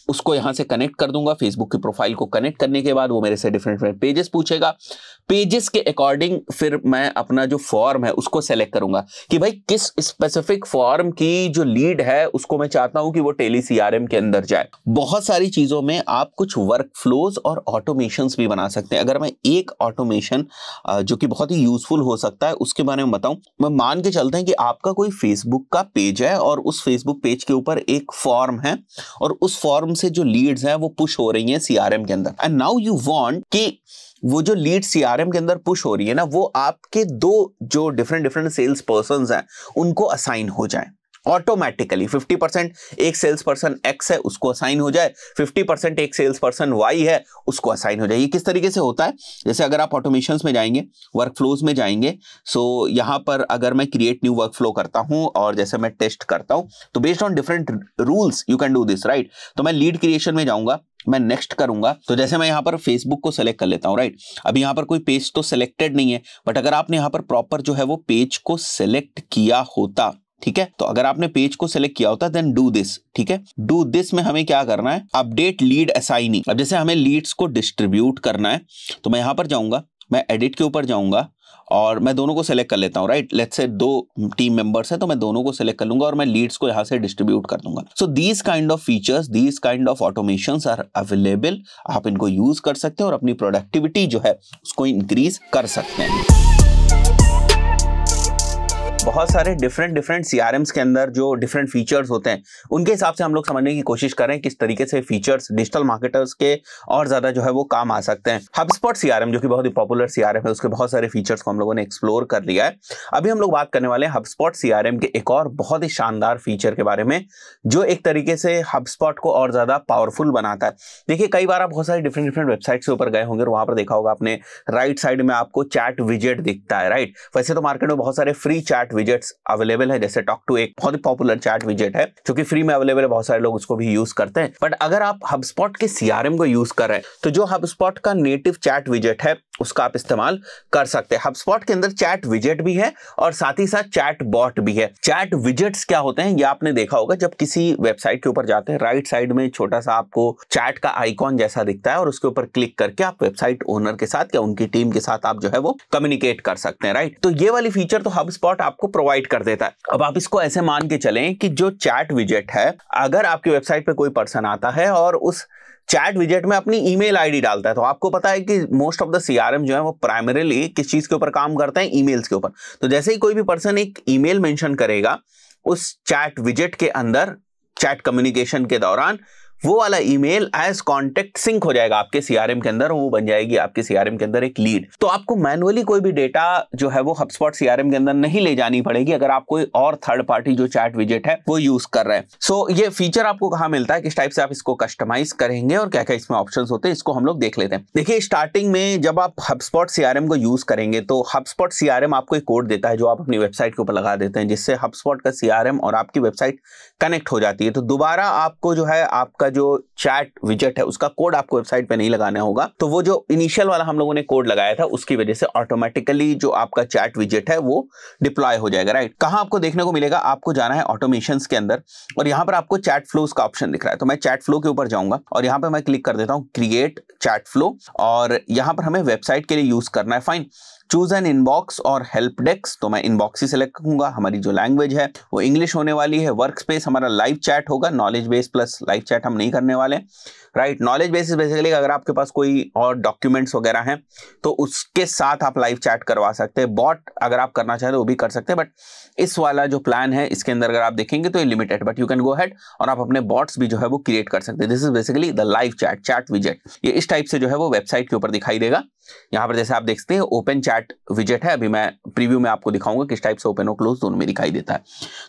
उसको यहां से कनेक्ट कर दूंगा। फेसबुक की प्रोफाइल को कनेक्ट करने के बाद वो मेरे से डिफरेंट पेजेस पूछेगा। पेजेस के अकॉर्डिंग फिर मैं अपना जो फॉर्म है उसको सेलेक्ट करूंगा कि भाई किस स्पेसिफिक फॉर्म की जो लीड है उसको मैं चाहता हूं कि वो टेली सीआरएम के अंदर जाए। बहुत सारी चीजों में आप कुछ वर्क फ्लोज और ऑटोमेशंस भी बना सकते हैं। अगर मैं एक ऑटोमेशन जो कि बहुत ही यूजफुल हो सकता है उसके बारे में बताऊं, मैं मान के चलते हैं कि आपका कोई फेसबुक का पेज है और उस फेसबुक पेज के ऊपर एक फॉर्म है और उस फॉर्म से जो लीड्स हैं वो पुश हो रही हैं सीआरएम के अंदर। एंड नाउ यू वांट कि वो जो लीड सीआरएम के अंदर पुश हो रही है ना, वो आपके दो जो डिफरेंट सेल्स पर्संस हैं उनको असाइन हो जाए ऑटोमेटिकली। 50% एक सेल्स पर्सन एक्स है उसको असाइन हो जाए, 50% एक सेल्स पर्सन वाई है उसको असाइन हो जाए। ये किस तरीके से होता है, जैसे अगर आप ऑटोमेशंस में जाएंगे, वर्क फ्लोज में जाएंगे, सो यहां पर अगर मैं क्रिएट न्यू वर्क फ्लो करता हूं और जैसे मैं टेस्ट करता हूं, तो based on different rules you can do this, right. तो मैं लीड क्रिएशन में जाऊंगा, मैं नेक्स्ट करूंगा, तो जैसे मैं यहां पर फेसबुक को सेलेक्ट कर लेता हूं, राइट। अभी यहां पर कोई पेज तो सेलेक्टेड नहीं है, बट अगर आपने यहां पर प्रॉपर जो है वो पेज को सेलेक्ट किया होता, ठीक है, तो अगर आपने पेज को सेलेक्ट किया होता देन डू दिस, ठीक है। डू दिस में हमें क्या करना है, अपडेट लीड असाइनी। अब जैसे हमें लीड्स को डिस्ट्रीब्यूट करना है, तो मैं यहां पर जाऊंगा, मैं एडिट के ऊपर जाऊंगा और मैं दोनों को सेलेक्ट कर लेता हूं, right. Let's say 2 team members हैं तो मैं दोनों को सेलेक्ट कर लूंगा और मैं लीड्स को यहां से डिस्ट्रीब्यूट कर दूंगा। So these kind of features, these kind of automations are available. आप इनको यूज कर सकते हैं और अपनी प्रोडक्टिविटी जो है उसको इंक्रीज कर सकते हैं। बहुत सारे डिफरेंट सीआरएम्स के अंदर जो डिफरेंट फीचर्स होते हैं उनके हिसाब से हम लोग समझने की कोशिश कर रहे हैं किस तरीके से फीचर्स डिजिटल मार्केटर्स के और ज्यादा जो है वो काम आ सकते हैं। हबस्पॉट सीआरएम जो कि बहुत ही पॉपुलर सीआरएम है, उसके बहुत सारे फीचर्स को हम लोगों ने एक्सप्लोर कर लिया है। अभी हम लोग बात करने वाले हैं हबस्पॉट सीआरएम के एक और बहुत ही शानदार फीचर के बारे में जो एक तरीके से हबस्पॉट को और ज्यादा पावरफुल बनाता है। देखिए, कई बार आप बहुत सारी डिफरेंट वेबसाइट्स के ऊपर गए होंगे और वहां पर देखा होगा आपने राइट साइड में आपको चैट विजेट दिखता है, राइट। वैसे तो मार्केट में बहुत सारे फ्री चैट विजेट्स अवेलेबल है, जैसे टॉक टू एक बहुत ही पॉपुलर चैट विजेट है जो कि फ्री में अवेलेबल है, बहुत सारे लोग उसको भी यूज करते हैं। बट अगर आप हबस्पॉट के सीआरएम को यूज कर रहे हैं तो जो हबस्पॉट का नेटिव चैट विजेट है उसका आप इस्तेमाल कर सकते हैं। हबस्पॉट के अंदर चैट विजेट भी है और साथ ही साथ चैट बॉट भी है। चैट विजेट्स क्या होते हैं ये आपने देखा होगा, जब किसी वेबसाइट के ऊपर जाते हैं राइट साइड में छोटा सा आपको चैट का आइकॉन जैसा दिखता है और उसके ऊपर क्लिक करके आप वेबसाइट ओनर के साथ या उनकी टीम के साथ आप जो है वो कम्युनिकेट कर सकते हैं, राइट। तो ये वाली फीचर तो हबस्पॉट आपको प्रोवाइड कर देता है। अब आप इसको ऐसे मान के चलें कि जो चैट विजेट है, अगर आपकी वेबसाइट पे कोई पर्सन आता है और उस चैट विजेट में अपनी ईमेल आईडी डालता है, तो आपको पता है कि मोस्ट ऑफ द सीआरएम जो है वो प्राइमरीली किस चीज के ऊपर काम करते हैं, ईमेल्स के ऊपर। तो जैसे ही कोई भी पर्सन एक ईमेल मेंशन करेगा उस चैट विजेट के अंदर चैट कम्युनिकेशन के दौरान, वो वाला ईमेल एज कॉन्टेक्ट सिंक हो जाएगा आपके सीआरएम के अंदर, वो बन जाएगी आपके सीआरएम के अंदर एक लीड। तो आपको मैनुअली कोई भी डेटा जो है वो हबस्पॉट सीआरएम के अंदर नहीं ले जानी पड़ेगी अगर आप कोई और थर्ड पार्टी जो चैट विजेट है वो यूज कर रहे हैं। सो ये फीचर आपको कहां मिलता है, किस टाइप से आप इसको कस्टमाइज करेंगे और क्या क्या इसमें ऑप्शंस होते हैं, इसको हम लोग देख लेते हैं। देखिए, स्टार्टिंग में जब आप हबस्पॉट सीआरएम को यूज करेंगे तो हबस्पॉट सीआरएम आपको एक कोड देता है जो आप अपनी वेबसाइट के ऊपर लगा देते हैं, जिससे हबस्पॉट का सीआरएम और आपकी वेबसाइट कनेक्ट हो जाती है। तो दोबारा आपको जो है आपका जो चैट विजेट है उसका कोड आपको वेबसाइट पे नहीं लगाना होगा। तो वो जो इनिशियल वाला हम लोगों ने कोड लगाया था उसकी वजह से ऑटोमेटिकली जो आपका चैट विजेट है वो डिप्लॉय हो जाएगा, राइट। कहां आपको देखने को मिलेगा, आपको जाना है ऑटोमेशंस के अंदर और यहां पर आपको चैट फ्लोज का ऑप्शन दिख रहा है। तो मैं चैट फ्लो के ऊपर जाऊंगा और यहां पर मैं क्लिक कर देता हूं क्रिएट चैट फ्लो और यहां पर हमें वेबसाइट के लिए यूज करना है। फाइन, चूज एन इनबॉक्स और हेल्प डेस्क, तो मैं इनबॉक्स ही सिलेक्ट करूंगा। हमारी जो लैंग्वेज है वो इंग्लिश होने वाली है। वर्क स्पेस हमारा लाइव चैट होगा, knowledge base plus live chat हम नहीं करने वाले, राइट। नॉलेज बेसिस बेसिकली अगर आपके पास कोई और डॉक्यूमेंट्स वगैरह हैं तो उसके साथ आप लाइव चैट करवा सकते हैं। बॉट अगर आप करना चाहते हो वो भी कर सकते हैं, बट इस वाला जो प्लान है इसके अंदर अगर आप देखेंगे तो ये limited, but you can go ahead और आप अपने बॉट्स भी जो है वो क्रिएट कर सकते हैं। This is basically the live chat, chat विजेट। ये इस टाइप से जो है वो वेबसाइट के ऊपर दिखाई देगा। यहाँ पर जैसे आप देख सकते हैं ओपन चैट विजेट है, अभी मैं प्रीव्यू में आपको दिखाऊंगा किस टाइप से ओपन और क्लोज दोनों में दिखाई देता है।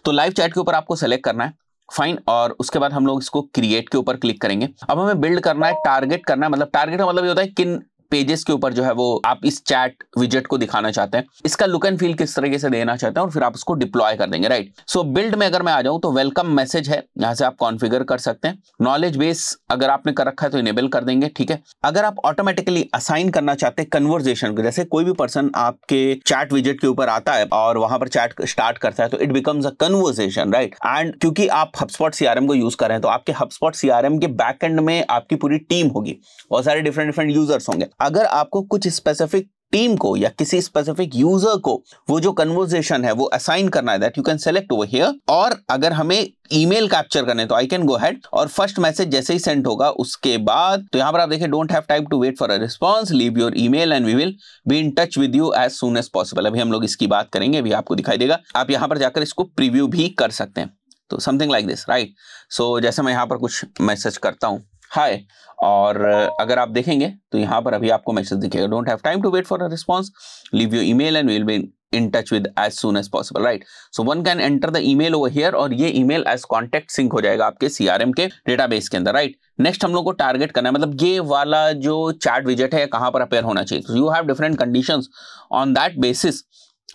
तो लाइव चैट के ऊपर आपको सेलेक्ट करना है, फाइन, और उसके बाद हम लोग इसको क्रिएट के ऊपर क्लिक करेंगे। अब हमें बिल्ड करना है, टारगेट करना है, मतलब टारगेट का मतलब ये होता है किन पेजेस के ऊपर जो है वो आप इस चैट विजेट को दिखाना चाहते हैं, इसका लुक एंड फील किस तरीके से देना चाहते हैं, और फिर आप उसको डिप्लॉय कर देंगे, राइट। सो बिल्ड में अगर मैं आ जाऊं तो वेलकम मैसेज है, यहां से आप कॉन्फ़िगर कर सकते हैं। नॉलेज बेस अगर आपने कर रखा है तो इनेबल कर देंगे, ठीक है। अगर आप ऑटोमेटिकली असाइन करना चाहते हैं कन्वर्सेशन को, जैसे कोई भी पर्सन आपके चैट विजेट के ऊपर आता है और वहां पर चैट स्टार्ट करता है तो it becomes a conversation, right. And क्योंकि आप HubSpot CRM को यूज कर रहे हैं तो आपके HubSpot CRM के बैक एंड में आपकी पूरी टीम होगी, बहुत सारे डिफरेंट यूजर्स होंगे। अगर आपको कुछ स्पेसिफिक टीम को या किसी स्पेसिफिक यूजर को वो जो कन्वर्सेशन है वो असाइन करना है, that you can select over here. और अगर हमें ईमेल कैप्चर करने तो आई कैन गो अहेड और फर्स्ट मैसेज जैसे ही सेंड होगा उसके बाद तो यहां पर आप देखिए don't have time to wait for a response, leave your email and we will be in touch with you as soon as possible. अभी हम लोग इसकी बात करेंगे, अभी आपको दिखाई देगा। आप यहां पर जाकर इसको प्रीव्यू भी कर सकते हैं, तो something like this, right. So जैसे मैं यहां पर कुछ मैसेज करता हूं हाय, और अगर आप देखेंगे तो यहां पर अभी आपको मैसेज दिखेगा don't have time to wait for a response, leave your email and we will be in touch with as soon as possible, right? So one can enter the email over here और ये email as contact sync हो जाएगा आपके CRM के database के अंदर, right. Next हम लोग को टारगेट करना है, मतलब ये वाला जो चैट विजेट है कहां पर अपेयर होना चाहिए। तो you have different conditions, on that basis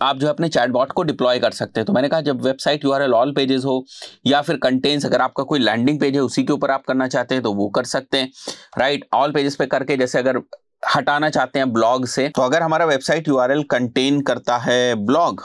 आप जो अपने चैटबॉट को डिप्लॉय कर सकते हैं। तो मैंने कहा जब वेबसाइट URL ऑल पेजेस हो या फिर कंटेंट्स, अगर आपका कोई लैंडिंग पेज है उसी के ऊपर आप करना चाहते हैं तो वो कर सकते हैं, राइट। ऑल पेजेस पे करके जैसे अगर हटाना चाहते हैं ब्लॉग से, तो अगर हमारा वेबसाइट URL कंटेन करता है ब्लॉग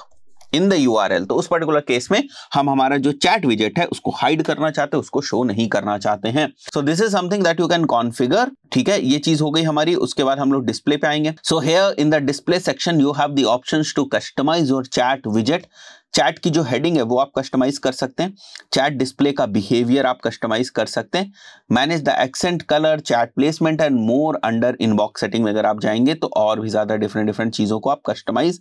इन द URL तो उस पर्टिकुलर केस में हम हमारा जो चैट विजेट है उसको हाइड करना चाहते हैं, उसको शो नहीं करना चाहते हैं। So this is something that you can configure, ठीक है। ये चीज हो गई हमारी। उसके बाद हम लोग डिस्प्ले पे आएंगे। So here in the display section you have the options to customise your chat विजेट। चैट की जो हेडिंग है वो आप कस्टमाइज कर सकते हैं, चैट डिस्प्ले का बिहेवियर आप कस्टमाइज कर सकते हैं, manage the accent colour, chat placement and more under inbox setting में अगर आप जाएंगे तो और भी ज्यादा डिफरेंट चीजों को आप कस्टमाइज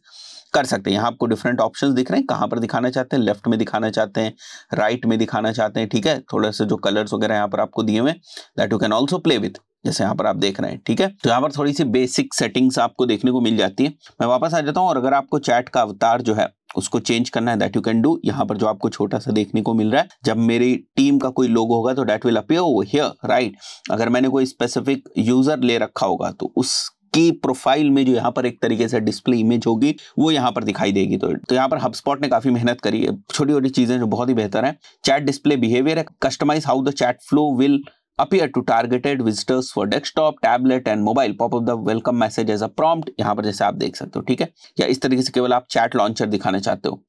कर सकते हैं। यहाँ आपको डिफरेंट ऑप्शंस दिख रहे हैं, कहाँ पर दिखाना चाहते हैं, लेफ्ट में दिखाना चाहते हैं, राइट में दिखाना चाहते हैं, ठीक है। थोड़ा सा जो कलर्स वगैरह यहाँ पर आपको दिए हुए that you can also play with, जैसे यहाँ पर आप देख रहे हैं, ठीक है। तो यहाँ पर थोड़ी सी बेसिक सेटिंग्स आपको देखने को मिल जाती है। मैं वापस आ जाता हूँ और अगर आपको चैट का अवतार जो है उसको चेंज करना है दैट यू कैन डू। यहाँ पर जो आपको छोटा सा देखने को मिल रहा है, जब मेरी टीम का कोई लोगो होगा तो that will appear over here, right. अगर मैंने कोई स्पेसिफिक यूजर ले रखा होगा तो उसकी प्रोफाइल में जो यहाँ पर एक तरीके से डिस्प्ले इमेज होगी वो यहाँ पर दिखाई देगी। तो यहाँ पर HubSpot ने काफी मेहनत करी है, छोटी छोटी चीजें जो बहुत ही बेहतर है। चैट डिस्प्ले बिहेवियर है, customise how the chat flow will appear to targeted visitors for desktop, tablet and mobile. Pop up the welcome message as a prompt. यहाँ पर जैसे आप देख सकते हो, ठीक है। या इस तरीके से केवल आप चैट लॉन्चर दिखाना चाहते हो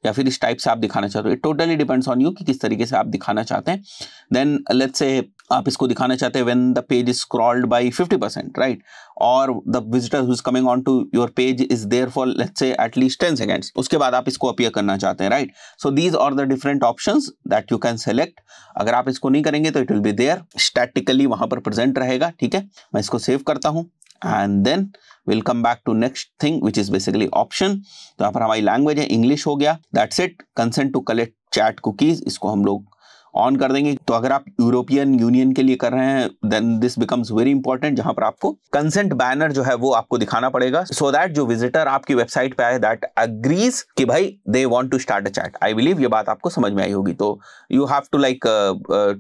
या फिर इस टाइप से आप दिखाना चाहते हो, it totally depends on you कि किस तरीके से आप दिखाना चाहते हैं। देन लेट्स से आप इसको दिखाना चाहते हैं when the page is scrolled by 50%, right? और the visitor who is coming on to your page is there for let's say at least 10 seconds. उसके बाद आप इसको अपीयर करना चाहते हैं, right? So these are the different options that you can select. अगर आप इसको नहीं करेंगे तो it will be there statically वहां पर प्रेजेंट रहेगा, ठीक है। मैं इसको सेव करता हूं and then we'll come back to next thing which is basically option. तो यहाँ पर हमारी लैंग्वेज है, इंग्लिश हो गया, that's it. Consent to collect chat cookies, इसको हम लोग ऑन कर देंगे। तो अगर आप यूरोपियन यूनियन के लिए कर रहे हैं then this becomes very important, जहां पर आपको कंसेंट बैनर जो है वो आपको दिखाना पड़ेगा सो दैट जो विजिटर आपकी वेबसाइट पे आए दैट अग्रीज कि भाई they want to start a chat. I believe ये बात आपको समझ में आई होगी। तो you have to like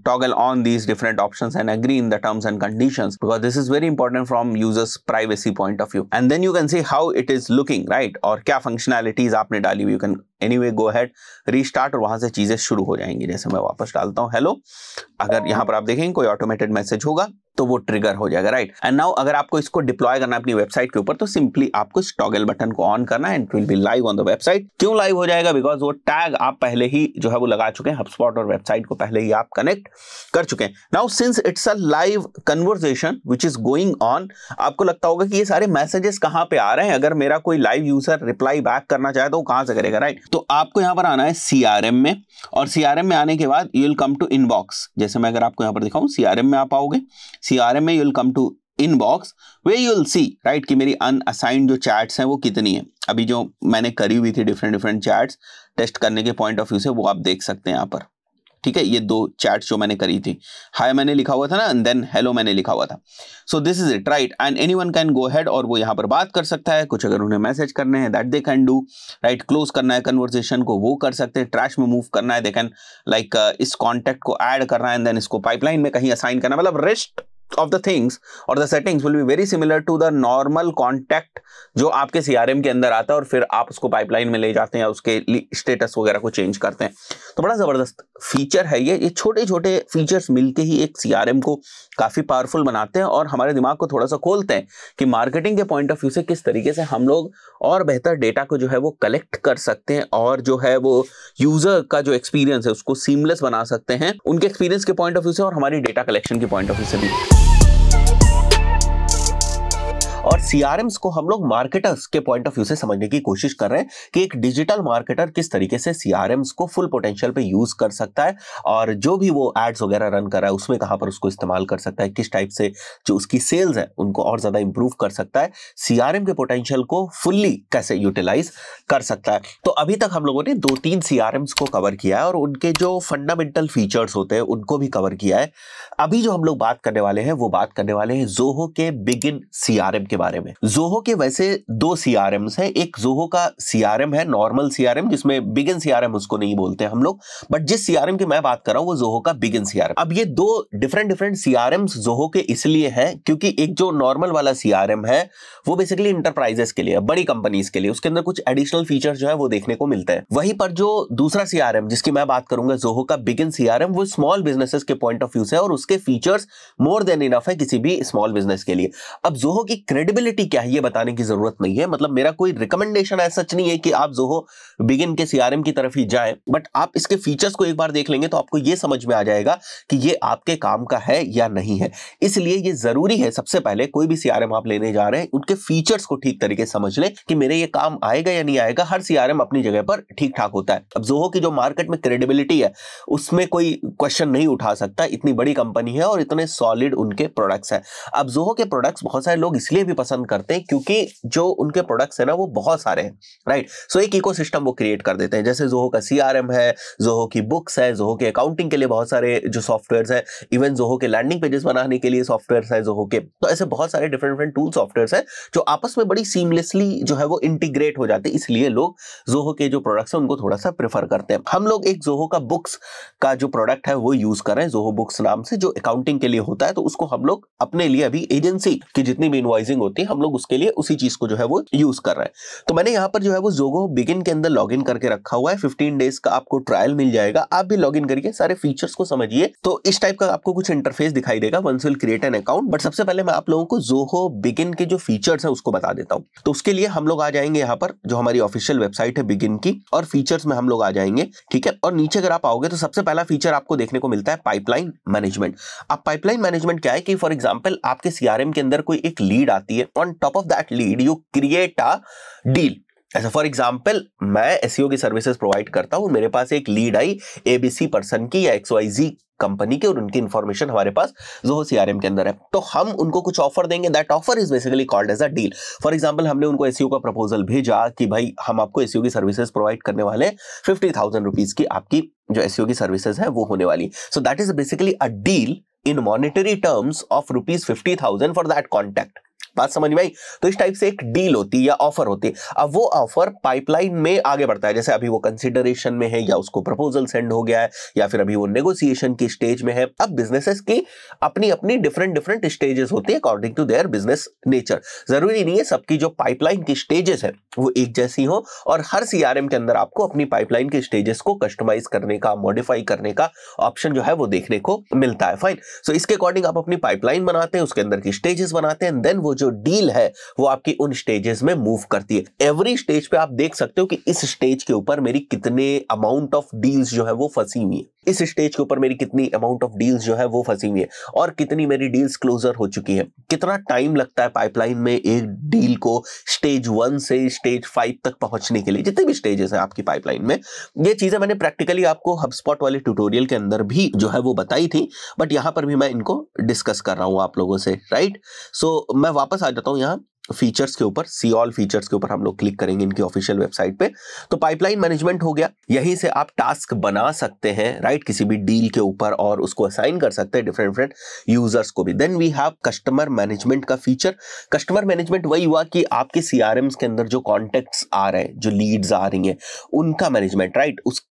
toggle on these different options and agree in the terms and conditions because this is very important from users privacy point of view and then you can see how it is looking, right. और क्या functionalities आपने डाली हुई, you can anyway go ahead restart और वहां से चीजें शुरू हो जाएंगी। जैसे मैं वापस डालता हूं हेलो, अगर यहां पर आप देखेंगे कोई ऑटोमेटेड मैसेज होगा तो वो ट्रिगर हो जाएगा, राइट। एंड नाउ अगर आपको इसको डिप्लॉय करना है अपनी वेबसाइट के ऊपर, तो सिंपली आपको इस टॉगल बटन को ऑन करना है and it will be live on the website. क्यों लाइव हो जाएगा? बिकॉज वो टैग आप पहले ही जो है वो लगा चुके हैं, HubSpot और वेबसाइट को पहले ही आप कनेक्ट कर चुके हैं। Now since it's a live conversation which is going on, आपको लगता होगा कि ये सारे मैसेजेस कहां पे आ रहे हैं, अगर मेरा कोई लाइव यूजर रिप्लाई बैक करना चाहे तो वो कहां से करेगा, राइट। तो आपको यहां पर आना है CRM में, और CRM में आने के बाद you will come to inbox. जैसे मैं अगर आपको यहां पर दिखाऊं, CRM में आप आओगे, CRM में you will come to inbox way you will see, right, कि मेरी अनअसाइंड जो चैट्स हैं वो कितनी है। अभी जो मैंने करी हुई थी डिफरेंट चैट्स टेस्ट करने के पॉइंट ऑफ व्यू से, वो आप देख सकते हैं यहाँ पर, ठीक है। ये 2 चैट्स जो मैंने करी थी, हाय मैंने लिखा हुआ था ना, एंड देन हेलो मैंने लिखा हुआ था। So this is it, right. And anyone can go ahead और वो यहाँ पर बात कर सकता है। कुछ अगर उन्हें मैसेज करने हैं that they can do, right. Close करना है कन्वर्सेशन को वो कर सकते हैं, ट्रैश में मूव करना है दे कैन, लाइक इस कॉन्टैक्ट को ऐड करना है एंड देन इसको पाइपलाइन में कहीं असाइन करना है। मतलब rest of the things or the settings will be very similar to the normal contact जो आपके CRM के अंदर आता है, और फिर आप उसको पाइपलाइन में ले जाते हैं, उसके स्टेटस वगैरह को चेंज करते हैं। तो बड़ा जबरदस्त फीचर है ये छोटे छोटे फीचर्स मिलके ही एक CRM को काफी पावरफुल बनाते हैं और हमारे दिमाग को थोड़ा सा खोलते हैं कि मार्केटिंग के पॉइंट ऑफ व्यू से किस तरीके से हम लोग और बेहतर डेटा को जो है वो कलेक्ट कर सकते हैं, और जो है वो यूजर का जो एक्सपीरियंस है उसको सीमलेस बना सकते हैं, उनके एक्सपीरियंस के पॉइंट ऑफ व्यू से और हमारी डेटा कलेक्शन के पॉइंट ऑफ व्यू से भी। और CRMs को हम लोग मार्केटर्स के पॉइंट ऑफ व्यू से समझने की कोशिश कर रहे हैं कि एक डिजिटल मार्केटर किस तरीके से CRMs को फुल पोटेंशियल पे यूज कर सकता है, और जो भी वो एड्स वगैरह रन कर रहा है उसमें कहां पर उसको इस्तेमाल कर सकता है, किस टाइप से जो उसकी सेल्स है उनको और ज्यादा इंप्रूव कर सकता है, CRM के पोटेंशियल को फुल्ली कैसे यूटिलाइज कर सकता है। तो अभी तक हम लोगों ने 2-3 CRMs को कवर किया है और उनके जो फंडामेंटल फीचर्स होते हैं उनको भी कवर किया है। अभी जो हम लोग बात करने वाले हैं वो बात करने वाले हैं Zoho के बिगिन CRM के बारे में। Zoho के वैसे 2 CRMs हैं, एक Zoho का CRM है नॉर्मल CRM, जिसमें बिगिन CRM उसको नहीं बोलते हम लोग, बट जिस CRM की मैं बात कर रहा हूं वो Zoho का बिगिन CRM। अब ये 2 डिफरेंट CRMs Zoho के इसलिए हैं क्योंकि एक जो नॉर्मल वाला CRM है वो बेसिकली इंटरप्राइजेस के लिए, बड़ी कंपनीज के लिए, उसके अंदर कुछ एडिशनल फीचर्स जो है वो देखने को मिलते हैं। वहीं पर जो दूसरा CRM जिसकी मैं बात करूंगा Zoho का बिगिन CRM, वो स्मॉल बिजनेसेस के पॉइंट ऑफ व्यू से और उसके फीचर्स मोर देन इनफ है किसी भी स्मॉल बिजनेस के लिए। अब Zoho की क्रेडिबिलिटी क्या है ये बताने की जरूरत नहीं है, मतलब मेरा कोई रिकमेंडेशन ऐसा सच नहीं है कि आप Zoho बिगिन के CRM की तरफ ही जाएं, बट आप इसके फीचर्स को एक बार देख लेंगे तो आपको ये समझ में आ जाएगा कि ये आपके काम का है या नहीं है। इसलिए ये जरूरी है सबसे पहले कोई भी CRM आप लेने जा रहे हैं उनके फीचर्स को ठीक तरीके से समझ लें कि मेरे ये काम आएगा या नहीं आएगा। हर CRM अपनी जगह पर ठीक ठाक होता है। अब Zoho की जो मार्केट में क्रेडिबिलिटी है उसमें कोई क्वेश्चन नहीं उठा सकता, इतनी बड़ी कंपनी है और इतने सॉलिड उनके प्रोडक्ट्स हैं। अब Zoho के प्रोडक्ट्स बहुत सारे लोग इसलिए भी पसंद करते हैं क्योंकि जो उनके प्रोडक्ट्स है ना वो बहुत सारे हैं, राइट। सो एक इकोसिस्टम वो क्रिएट कर देते हैं। जैसे Zoho का CRM है, Zoho की बुक्स है, Zoho के अकाउंटिंग के लिए बहुत सारे जो सॉफ्टवेयर्स है, इवन Zoho के लैंडिंग पेजेस बनाने के लिए सॉफ्टवेयर्स है Zoho के। तो ऐसे बहुत सारे डिफरेंट टूल सॉफ्टवेयर्स है जो आपस में बड़ी सीमलेसली जो है वो इंटीग्रेट हो जाते हैं, इसलिए लोग Zoho के जो प्रोडक्ट्स है उनको थोड़ा सा प्रेफर करते हैं। हम लोग एक Zoho का बुक्स का जो प्रोडक्ट है वो यूज कर रहे हैं, Zoho बुक्स नाम से, जो अकाउंटिंग के लिए होता है। तो उसको हम लोग अपने लिए अभी एजेंसी की जितनी भी इनवॉइसिंग होती है हम लोग उसके लिए उसी चीज को जो है वो यूज कर रहे हैं। तो मैंने यहाँ पर जो है वो Zoho बिगिन के अंदर लॉगिन करके रखा हुआ है। 15 डेज का आपको ट्रायल मिल जाएगा, आप भी लॉगिन करिए, सारे फीचर्स को समझिए। तो इस टाइप का आपको कुछ इंटरफेस दिखाई देगा once will create an account. But सबसे पहले मैं आप लोगों को Zoho बिगिन के जो फीचर्स है उसको बता देता हूँ। तो उसके लिए हम लोग आ जाएंगे यहाँ पर जो हमारी ऑफिशियल वेबसाइट है बिगिन की, और फीचर्स में हम लोग आ जाएंगे, ठीक है। और नीचे अगर आप आओगे तो सबसे पहला फीचर आपको देखने को मिलता है पाइपलाइन मैनेजमेंट। अब पाइपलाइन मैनेजमेंट क्या है कि फॉर एग्जांपल आपके CRM के अंदर कोई एक लीड आती है, on top of that lead you create a deal. ऐसा फॉर एग्जाम्पल मैं SEO की सर्विसेज प्रोवाइड करता हूं, मेरे पास एक लीड आई ABC पर्सन की या XYZ कंपनी की, और उनकी इंफॉर्मेशन हमारे पास Zoho CRM के अंदर है। तो हम उनको कुछ ऑफर देंगे, that offer is basically called as a deal. For example हमने उनको SEO का प्रपोजल भेजा कि भाई हम आपको SEO की सर्विसेज प्रोवाइड करने वाले, 50,000 रुपीज की आपकी जो SEO की सर्विसेज है वो होने वाली। So that is basically a deal in monetary terms of ₹50,000 for that contact. बात समझ में आई? तो इस टाइप से एक डील होती है या ऑफर होती है। अब वो ऑफर पाइपलाइन में आगे बढ़ता है, जैसे अभी वो कंसिडरेशन में है या उसको प्रपोजल सेंड हो गया है या फिर अभी वो नेगोशिएशन की स्टेज में है। अब बिजनेसेस की अपनी अपनी डिफरेंट स्टेजेस होती है according to their business nature. जरूरी नहीं है सबकी जो पाइपलाइन की स्टेजेस है वो एक जैसी हो, और हर सीआरएम के अंदर आपको अपनी पाइपलाइन के स्टेजेस को कस्टमाइज करने का, मॉडिफाई करने का ऑप्शन जो है वो देखने को मिलता है। फाइन। सो इसके अकॉर्डिंग आप अपनी पाइपलाइन बनाते हैं, उसके अंदर की स्टेजेस बनाते हैं, देन वो जो डील है वो आपकी उन स्टेजेस में मूव करती है। एवरी स्टेज पे आप देख सकते हो कि इस स्टेज के ऊपर मेरी कितने अमाउंट ऑफ डील्स जो है वो फंसी हुई है, इस स्टेज के ऊपर मेरी कितनी अमाउंट ऑफ डील्स जो है वो फंसी हुई है, और कितनी मेरी डील्स क्लोजर हो चुकी है, कितना टाइम लगता है पाइपलाइन में एक डील को स्टेज 1 से स्टेज 5 तक पहुंचने के लिए, जितने भी स्टेजेस हैं आपकी पाइपलाइन में। ये चीजें मैंने प्रैक्टिकली आपको HubSpot वाले ट्यूटोरियल के अंदर भी जो है वो बताई थी, बट यहां पर भी मैं इनको डिस्कस कर रहा हूं आप लोगों से, राइट। सो मैं वापस आ जाता हूं यहां फीचर्स के ऊपर, सी ऑल फीचर्स के ऊपर हम लोग क्लिक करेंगे इनकी ऑफिशियल वेबसाइट पे। तो पाइपलाइन मैनेजमेंट हो गया, यहीं से आप टास्क बना सकते हैं, राइट, किसी भी डील के ऊपर, और उसको असाइन कर सकते हैं डिफरेंट यूजर्स को भी। Then we have customer management का फीचर। कस्टमर मैनेजमेंट वही हुआ कि आपके सीआरएम्स के अंदर जो कॉन्टेक्ट्स आ रहे हैं, जो लीड्स आ रही हैं, उनका मैनेजमेंट, राइट। उसको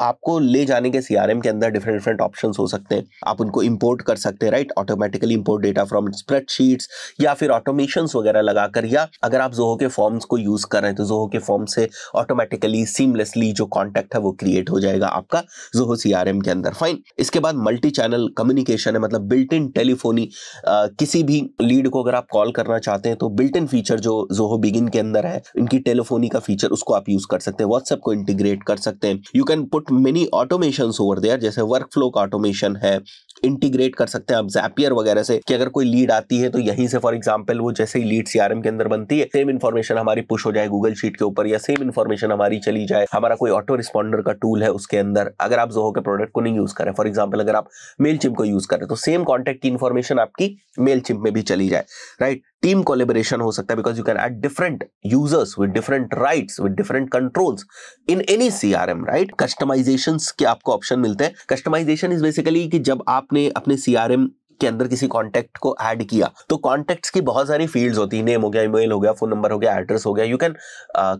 आपको ले जाने के सीआरएम के अंदर डिफरेंट ऑप्शंस हो सकते हैं, आप उनको इंपोर्ट कर सकते हैं, right, automatically import data from spreadsheets, या फिर ऑटोमेशंस वगैरह लगाकर, या अगर आप ज़ोहो के फॉर्म्स को यूज कर रहे हैं तो ज़ोहो के फॉर्म से ऑटोमेटिकली सीमलेसली जो कॉन्टैक्ट है वो क्रिएट हो जाएगा आपका ज़ोहो सीआरएम के अंदर। फाइन। इसके बाद मल्टी चैनल कम्युनिकेशन है, मतलब बिल्ट इन टेलीफोनी। किसी भी लीड को अगर आप कॉल करना चाहते हैं तो बिल्ट इन फीचर जो ज़ोहो बिगिन के अंदर है, इनकी टेलीफोनी का फीचर, उसको आप यूज कर सकते हैं। व्हाट्सएप को इंटीग्रेट कर सकते हैं। You can put many automations over there, जैसे वर्कफ्लो का ऑटोमेशन है, इंटीग्रेट कर सकते हैं आप ज़ैपियर वगैरह से, कि अगर कोई लीड आती है तो यहीं से फॉर एग्जांपल वो जैसे ही लीड सीआरएम के अंदर बनती है, सेम इन्फॉर्मेशन हमारी पुश हो जाए गूगल शीट के ऊपर, या सेम इन्फॉर्मेशन हमारी चली जाए, हमारा कोई ऑटो रिस्पॉन्डर का टूल है उसके अंदर, अगर आप ज़ोहो के प्रोडक्ट को नहीं यूज करें, फॉर एग्जांपल अगर आप मेलचिम्प को यूज करें, तो सेम कॉन्टैक्ट की इन्फॉर्मेशन आपकी मेलचिम्प में भी चली जाए, राइट। टीम कोलैबोरेशन हो सकता है, because you can add different users with different rights, with different controls in any CRM, right. Customisations के आपको ऑप्शन मिलते हैं। कस्टमाइजेशन इज बेसिकली कि जब आपने अपने सीआरएम के अंदर किसी कॉन्टैक्ट को ऐड किया, तो कॉन्टैक्ट्स की बहुत सारी फील्ड्स होती है, नेम हो गया, ईमेल हो गया, फोन नंबर हो गया, एड्रेस हो गया। You can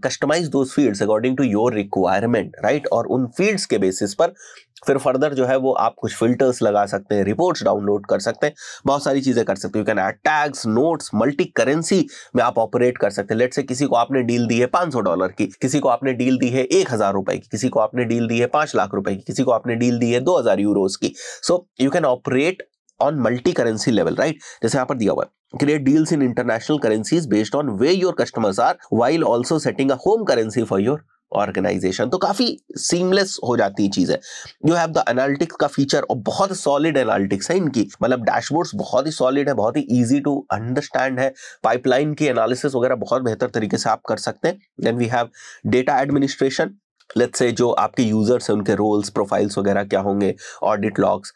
customise those fields according to your requirement, right. और उन फील्ड्स के बेसिस पर फिर फर्दर जो है वो आप कुछ फिल्टर्स लगा सकते हैं, रिपोर्ट्स डाउनलोड कर सकते हैं, बहुत सारी चीजें कर सकते हैं। You can add tags, notes, multi currency में आप ऑपरेट कर सकते हैं। लेट्स से किसी को आपने डील दी है $500 की, किसी को आपने डील दी है 1000 रुपए की, किसी को आपने डील दी है 5 लाख रुपए की, किसी को आपने डील दी है 2000 यूरोज की। So you can operate on multi currency level, right. जैसे यहाँ पर दिया हुआ है, create deals in international currencies based on where your customers are while also setting a home currency for your organisation. तो काफी सीमलेस हो जाती है चीजें। यू हैव द एनालिटिक्स का फीचर, और बहुत सॉलिड एनालिटिक्स है इनकी, मतलब डैशबोर्ड्स बहुत ही सॉलिड है, बहुत ही इजी टू अंडरस्टैंड है। पाइपलाइन की एनालिसिस वगैरह बहुत बेहतर तरीके से आप कर सकते हैं। Then we have data administration. Let's say जो आपके यूजर्स हैं उनके रोल्स, प्रोफाइल्स वगैरह क्या होंगे, ऑडिट लॉग्स,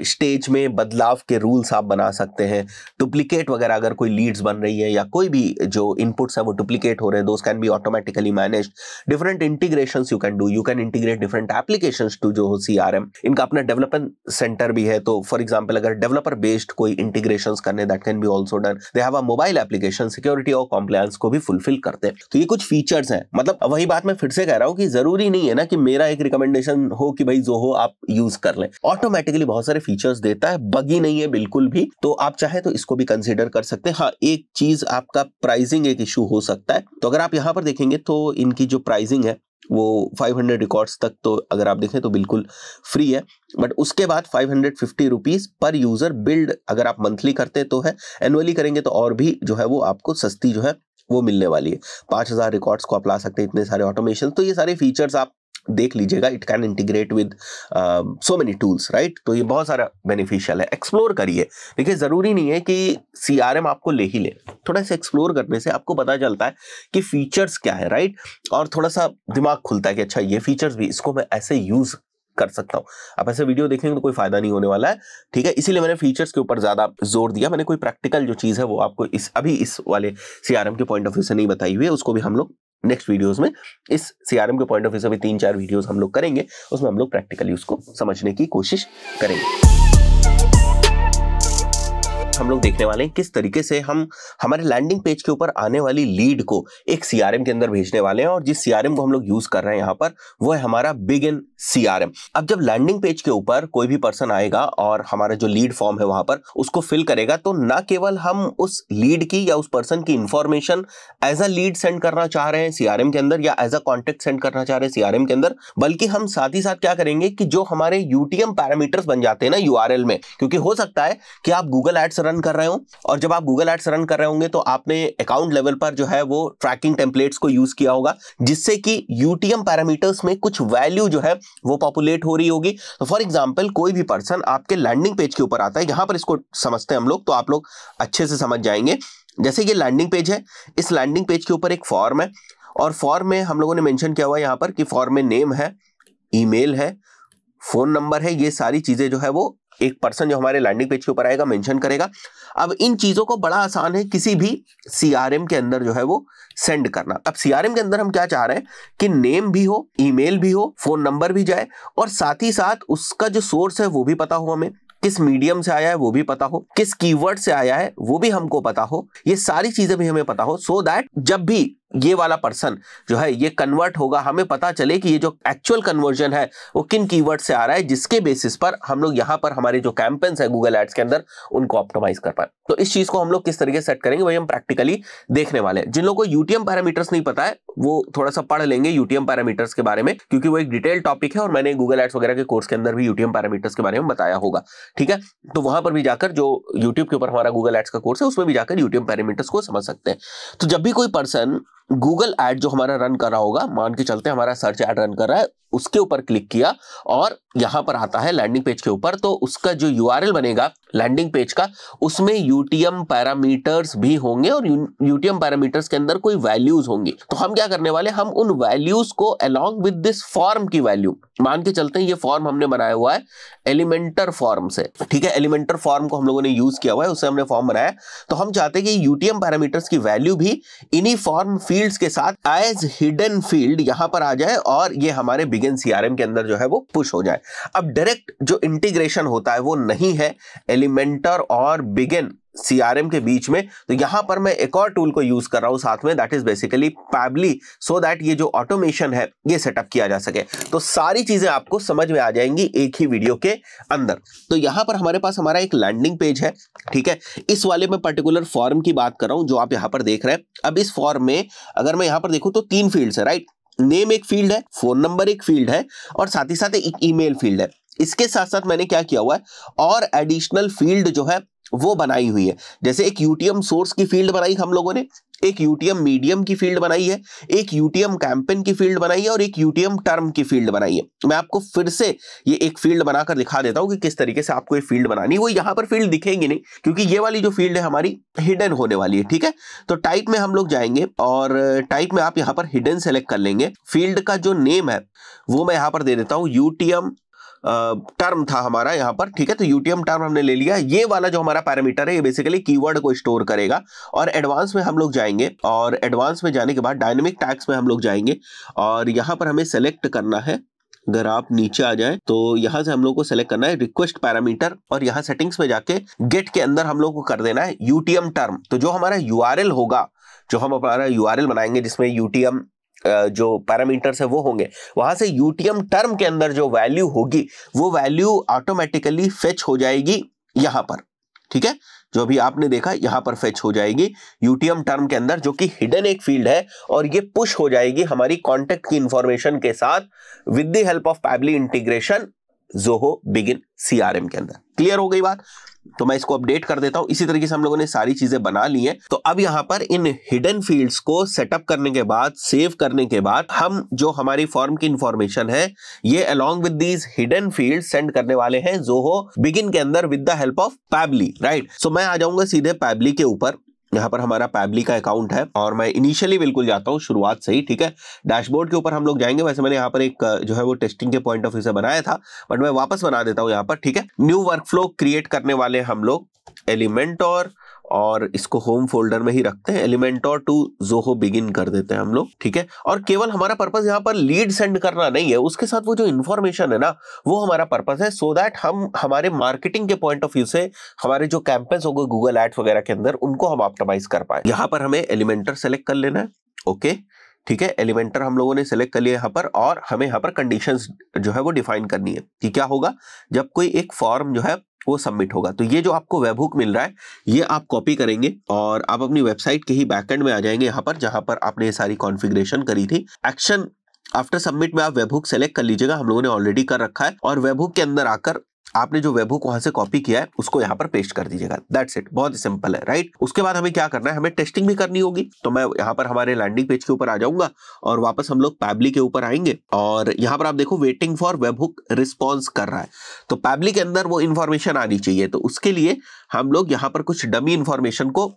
स्टेज में बदलाव के रूल्स आप बना सकते हैं। डुप्लीकेट वगैरह अगर कोई लीड्स बन रही है या कोई भी जो इनपुट्स है वो डुप्लीकेट हो रहे हैं, those can be automatically managed. Different integrations you can do, you can integrate different applications to जो हो सीआरएम। इनका अपना डेवलपमेंट सेंटर भी है, तो फॉर एग्जांपल अगर डेवलपर बेस्ड कोई इंटीग्रेशंस करने, that can be also done. They have a mobile application, security और कॉम्प्लायंस को भी फुलफिल करते हैं। तो ये कुछ फीचर्स हैं। मतलब वही बात मैं फिर से कह रहा हूं कि जरूरी नहीं है ना कि मेरा एक रिकमेंडेशन हो कि भाई ज़ोहो आप यूज कर लें, ऑटोमेटिकली बहुत सारे फीचर्स देता है, बगी नहीं है बिल्कुल भी। तो आप चाहे तो इसको भी कंसीडर कर सकते हैं। हाँ, एक चीज आपका प्राइसिंग एक इशू हो सकता है। तो अगर आप यहां पर देखेंगे तो इनकी जो प्राइसिंग है वो 500 रिकॉर्ड्स तक तो अगर आप देखें तो बिल्कुल फ्री है, बट उसके बाद 550 रुपीज पर यूजर बिल्ड अगर आप मंथली करते तो है, एनुअली करेंगे तो और भी जो है वो आपको सस्ती जो है वो मिलने वाली है। 5000 रिकॉर्ड्स को आप ला सकते हैं, इतने सारे ऑटोमेशन। तो ये सारे फीचर्स आप देख लीजिएगा। It can integrate with so many tools, right. तो ये बहुत सारा बेनिफिशियल है, एक्सप्लोर करिए। देखिए जरूरी नहीं है कि सीआरएम आपको ले ही ले, थोड़ा सा एक्सप्लोर करने से आपको पता चलता है कि फीचर्स क्या है, राइट। और थोड़ा सा दिमाग खुलता है कि अच्छा ये फीचर्स भी, इसको मैं ऐसे यूज कर सकता हूं। आप ऐसे वीडियो देखेंगे तो कोई फायदा नहीं होने वाला है, ठीक है। इसीलिए मैंने फीचर्स के ऊपर ज्यादा जोर दिया। मैंने कोई प्रैक्टिकल जो चीज है वो आपको इस वाले सीआरएम के पॉइंट ऑफ व्यू से नहीं बताई हुई है, उसको भी हम लोग नेक्स्ट वीडियोस में इस सीआरएम के पॉइंट ऑफ व्यू से भी 3-4 वीडियोस हम लोग करेंगे, उसमें हम लोग प्रैक्टिकली उसको समझने की कोशिश करेंगे। हम लोग देखने वाले हैं किस तरीके से हम हमारे लैंडिंग पेज के ऊपर आने वाली लीड को एक सीआरएम के अंदर भेजने वाले हैं। और जिस सीआरएम को हम लोग यूज कर रहे हैं यहाँ पर वो है हमारा बिगिन सीआरएम। अब जब लैंडिंग पेज के ऊपर कोई भी पर्सन आएगा और हमारा जो लीड फॉर्म है वहां पर उसको फिल करेगा, तो ना केवल हम उस लीड की या उस पर्सन की information as a lead send करना चाह रहे हैं सीआरएम के अंदर या एज अ कॉन्टेक्ट सेंड करना चाह रहे हैं सीआरएम के अंदर, बल्कि हम साथ ही साथ क्या करेंगे कि जो हमारे यूटीएम पैरामीटर्स बन जाते हैं ना यूआरएल में, क्योंकि हो सकता है कि आप गूगल एड्स रन कर रहे हो और जब आप गूगल एड्स रन कर रहे होंगे तो आपने अकाउंट लेवल पर जो है वो ट्रैकिंग टेम्पलेट्स को यूज किया होगा जिससे कि यूटीएम पैरामीटर्स में कुछ वैल्यू जो है वो पॉपुलेट हो रही होगी। तो फॉर एग्जांपल कोई भी पर्सन आपके लैंडिंग पेज के ऊपर आता है, यहां पर इसको समझते हैं हम लोग तो आप लोग अच्छे से समझ जाएंगे। जैसे ये लैंडिंग पेज है, इस लैंडिंग पेज के ऊपर एक फॉर्म है और फॉर्म में हम लोगों ने मेंशन किया हुआ है यहां पर कि फॉर्म में नेम है, ईमेल है, फोन नंबर है, ये सारी चीजें जो है वो एक पर्सन जो हमारे लैंडिंग पेज के ऊपर आएगा मेंशन करेगा। अब इन चीजों को बड़ा आसान है किसी भी सीआरएम के अंदर जो है वो सेंड करना। अब सीआरएम के अंदर हम क्या चाह रहे हैं कि नेम भी हो, ईमेल भी हो, फोन नंबर भी जाए और साथ ही साथ उसका जो सोर्स है वो भी पता हो, हमें किस मीडियम से आया है वो भी पता हो, किस कीवर्ड से आया है वो भी हमको पता हो, ये सारी चीजें भी हमें पता हो, सो दैट जब भी ये वाला पर्सन जो है ये कन्वर्ट होगा हमें पता चले कि ये जो एक्चुअल कन्वर्जन है वो किन कीवर्ड से आ रहा है, जिसके बेसिस पर हम लोग यहाँ पर हमारे जो कैंपेन्स है गूगल एड्स के अंदर उनको ऑप्टिमाइज कर पाए। तो इस चीज को हम लोग किस तरीके से सेट करेंगे वही हम प्रैक्टिकली देखने वाले हैं। जिन लोगों को यूटीएम पैरामीटर्स नहीं पता है वो थोड़ा सा पढ़ लेंगे यूटीएम पैरामीटर्स के बारे में, क्योंकि वो एक डिटेल टॉपिक है और मैंने गूगल एड्स वगैरह के कोर्स के अंदर भी यूटीएम पैरामीटर्स के बारे में बताया होगा। ठीक है, तो वहां पर भी जाकर जो यूट्यूब के ऊपर हमारा गूगल एड्स का कोर्स है उसमें भी जाकर यूटीएम पैरामीटर्स को समझ सकते हैं। तो जब भी कोई पर्सन गूगल एड जो हमारा रन कर रहा होगा, मान के चलते हमारा सर्च एड रन कर रहा है, उसके ऊपर क्लिक किया और यहां पर आता है लैंडिंग पेज के ऊपर, तो उसका जो यूआरएल बनेगा लैंडिंग पेज का उसमें यूटीएम पैरामीटर्स भी होंगे और यूटीएम पैरामीटर्स के अंदर कोई वैल्यूज होंगी। तो हम क्या करने वाले, हम उन वैल्यूज को अलोंग विद दिस फॉर्म की वैल्यू, मान के चलते हैं ये फॉर्म हमने बनाया हुआ है एलिमेंटर फॉर्म से, ठीक है, एलिमेंटर फॉर्म को हम लोगों ने यूज किया हुआ है, उससे हमने फॉर्म बनाया। तो हम चाहते हैं कि यूटीएम पैरामीटर्स की वैल्यू भी इन्हीं फॉर्म फील्ड्स के साथ एज हिडन फील्ड यहां पर आ जाए और ये हमारे बिगिन सीआरएम के अंदर जो है वो पुश हो जाए। अब डायरेक्ट जो इंटीग्रेशन होता है वो नहीं है एलिमेंटर और बिगिन सीआरएम के बीच में, तो यहां पर मैं एक और टूल को यूज कर रहा हूं साथ में, that is basically Pabbly, so that ये जो ऑटोमेशन है ये सेटअप किया जा सके। तो सारी चीजें आपको समझ में आ जाएंगी एक ही वीडियो के अंदर। तो यहां पर हमारे पास हमारा एक लैंडिंग पेज है, ठीक है, इस वाले में पर्टिकुलर फॉर्म की बात कर रहा हूं जो आप यहां पर देख रहे हैं। अब इस फॉर्म में अगर मैं यहां पर देखूं तो 3 फील्ड्स है, राइट, नेम एक फील्ड है, फोन नंबर एक फील्ड है और साथ ही साथ एक ईमेल फील्ड है। इसके साथ साथ मैंने क्या किया हुआ है और एडिशनल फील्ड जो है वो बनाई हुई है, जैसे एक यूटीएम सोर्स की फील्ड बनाई हम लोगों ने, एक यूटीएम मीडियम की फील्ड बनाई है, एक यूटीएम कैंपेन की फील्ड बनाई है और एक यूटीएम टर्म की फील्ड बनाई है। मैं आपको फिर से ये एक फील्ड बनाकर दिखा देता हूं कि किस तरीके से आपको ये फील्ड बनानी है। वो यहां पर फील्ड दिखेंगी नहीं क्योंकि ये वाली जो फील्ड है हमारी हिडन होने वाली है, ठीक है। तो टाइप में हम लोग जाएंगे और टाइप में आप यहां पर हिडन सेलेक्ट कर लेंगे। फील्ड का जो नेम है वो मैं यहां पर दे देता हूं यूटीएम टर्म था हमारा यहाँ पर, ठीक है, तो यूटीएम टर्म हमने ले लिया। ये वाला जो हमारा पैरामीटर है ये बेसिकली कीवर्ड को स्टोर करेगा और एडवांस में हम लोग जाएंगे और एडवांस में जाने के बाद डायनेमिक टैग्स में हम लोग जाएंगे और यहाँ पर हमें सेलेक्ट करना है, अगर आप नीचे आ जाए तो यहां से हम लोग को सेलेक्ट करना है रिक्वेस्ट पैरामीटर और यहां सेटिंग्स में जाके गेट के अंदर हम लोग को कर देना है यूटीएम टर्म। तो जो हमारा यूआरएल होगा, जो हम हमारा यूआरएल बनाएंगे जिसमें यूटीएम जो पैरामीटर्स है वो होंगे, वहां से यूटीएम टर्म के अंदर जो वैल्यू होगी वो वैल्यू ऑटोमेटिकली फेच हो जाएगी यहां पर, ठीक है, जो अभी आपने देखा यहां पर फेच हो जाएगी यूटीएम टर्म के अंदर, जो कि हिडन एक फील्ड है और ये पुश हो जाएगी हमारी कॉन्टेक्ट की इंफॉर्मेशन के साथ with the help of Pabbly integration Zoho begin CRM के अंदर। क्लियर हो गई बात? तो मैं इसको अपडेट कर देता हूं। इसी तरीके से हम लोगों ने सारी चीजें बना ली हैं। तो अब यहां पर इन हिडन फील्ड्स को सेटअप करने के बाद, सेव करने के बाद, हम जो हमारी फॉर्म की इंफॉर्मेशन है ये along with these hidden fields send करने वाले हैं ज़ोहो बिगिन के अंदर with the help of Pabbly, right. So मैं आ जाऊंगा सीधे पैबली के ऊपर। यहाँ पर हमारा पैबली का अकाउंट है और मैं इनिशियली बिल्कुल जाता हूँ शुरुआत से ही, ठीक है। डैशबोर्ड के ऊपर हम लोग जाएंगे। वैसे मैंने यहाँ पर एक जो है वो टेस्टिंग के पॉइंट ऑफ व्यू से बनाया था, बट मैं वापस बना देता हूँ यहाँ पर, ठीक है। न्यू वर्कफ्लो क्रिएट करने वाले हम लोग एलिमेंट और इसको होम फोल्डर में ही रखते हैं, एलिमेंटोर टू ज़ोहो बिगिन कर देते हैं हम लोग, ठीक है। और केवल हमारा पर्पस यहाँ पर लीड सेंड करना नहीं है, उसके साथ वो जो इन्फॉर्मेशन है ना, वो हमारा पर्पस है, सो दैट हम हमारे मार्केटिंग के पॉइंट ऑफ व्यू से हमारे जो कैंपेन्स होंगे गूगल एड्स वगैरह के अंदर, उनको हम ऑप्टिमाइज कर पाए। यहाँ पर हमें एलिमेंटर सेलेक्ट कर लेना है, ओके, ठीक है। एलिमेंटर हम लोगों ने सेलेक्ट कर लिया यहाँ पर, और हमें यहाँ पर कंडीशंस जो है वो डिफाइन करनी है कि क्या होगा जब कोई एक फॉर्म जो है वो सबमिट होगा। तो ये जो आपको वेबहुक मिल रहा है, ये आप कॉपी करेंगे और आप अपनी वेबसाइट के ही बैकएंड में आ जाएंगे, यहाँ पर जहां पर आपने ये सारी कॉन्फ़िगरेशन करी थी। एक्शन आफ्टर सबमिट में आप वेबहुक सेलेक्ट कर लीजिएगा, हम लोगों ने ऑलरेडी कर रखा है, और वेबहुक के अंदर आकर आपने जो वेबहुक वहां से कॉपी किया है उसको यहाँ पर पेस्ट कर दीजिएगा। दैट्स इट, बहुत ही सिंपल है, राइट। उसके बाद हमें क्या करना है, हमें टेस्टिंग भी करनी होगी। तो मैं यहाँ पर हमारे लैंडिंग पेज के ऊपर आ जाऊंगा और वापस हम लोग पैबली के ऊपर आएंगे, और यहाँ पर आप देखो वेटिंग फॉर वेबहुक रिस्पॉन्स कर रहा है। तो पैबली के अंदर वो इन्फॉर्मेशन आनी चाहिए, तो उसके लिए हम लोग यहाँ पर कुछ डमी इन्फॉर्मेशन को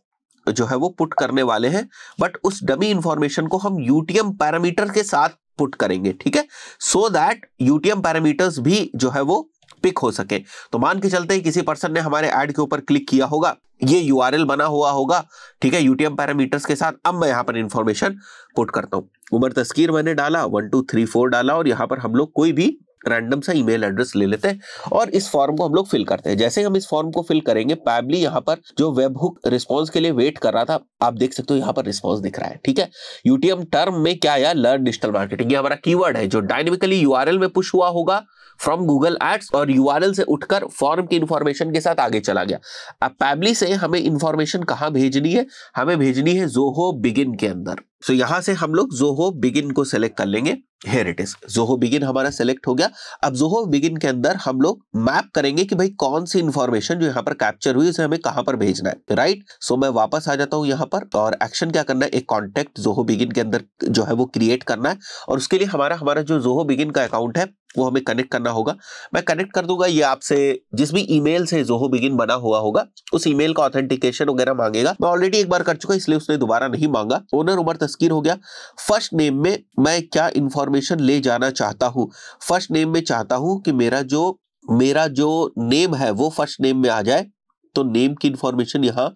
जो है वो पुट करने वाले हैं, बट उस डमी इन्फॉर्मेशन को हम यूटीएम पैरामीटर के साथ पुट करेंगे, ठीक है, सो दैट यूटीएम पैरामीटर्स भी जो है वो पिक हो सके। तो मान के चलते हैं किसी पर्सन ने हमारे ऐड के ऊपर क्लिक किया होगा, ये यूआरएल बना हुआ होगा, ठीक है, यूटीएम पैरामीटर्स के साथ। अब मैं यहाँ पर इंफॉर्मेशन पुट करता हूँ, उमर तस्कीर मैंने डाला, 1 2 3 4 डाला, और यहाँ पर हम लोग कोई भी रैंडम सा ईमेल एड्रेस ले लेते हैं और इस फॉर्म को हम लोग फिल करते हैं। जैसे हम इस फॉर्म को फिल करेंगे, पैबली यहाँ पर जो वेबहुक रिस्पांस के लिए वेट कर रहा था, आप देख सकते हो यहाँ पर रिस्पांस दिख रहा है, ठीक है। यूटीएम टर्म में क्या आया, लर्न डिजिटल मार्केटिंग, ये हमारा कीवर्ड है जो डायनेमिकली यूआरएल में पुश हुआ होगा फ्रॉम गूगल एड्स, और यूआरएल से उठकर फॉर्म की इंफॉर्मेशन के साथ आगे चला गया। अब पैबली से हमें इंफॉर्मेशन कहां भेजनी है, हमें भेजनी है ज़ोहो बिगिन के अंदर। सो यहां से हम लोग ज़ोहो बिगिन को सेलेक्ट कर लेंगे। Here it is, Zoho begin हमारा सेलेक्ट हो गया। अब ज़ोहो बिगिन के अंदर हम लोग मैप करेंगे कि भाई कौन सी इंफॉर्मेशन जो यहाँ पर कैप्चर हुई उसे हमें कहां पर भेजना है, राइट। सो मैं वापस आ जाता हूं यहाँ पर, और एक्शन क्या करना है, एक कॉन्टेक्ट ज़ोहो बिगिन के अंदर जो है वो क्रिएट करना है, और उसके लिए हमारा जो ज़ोहो बिगिन का अकाउंट है वो हमें कनेक्ट करना होगा। मैं कनेक्ट कर दूंगा, ये आपसे जिस भी ईमेल से ज़ोहो बिगिन बना हुआ होगा उस ईमेल का ऑथेंटिकेशन वगैरह मांगेगा। मैं ऑलरेडी एक बार कर चुका इसलिए उसने दोबारा नहीं मांगा। ओनर उमर तस्कीर हो गया। फर्स्ट नेम में मैं क्या इंफॉर्मेशन ले जाना चाहता हूं, फर्स्ट नेम में चाहता हूं कि मेरा जो नेम है वो फर्स्ट नेम में आ जाए, तो नेम की इंफॉर्मेशन यहाँ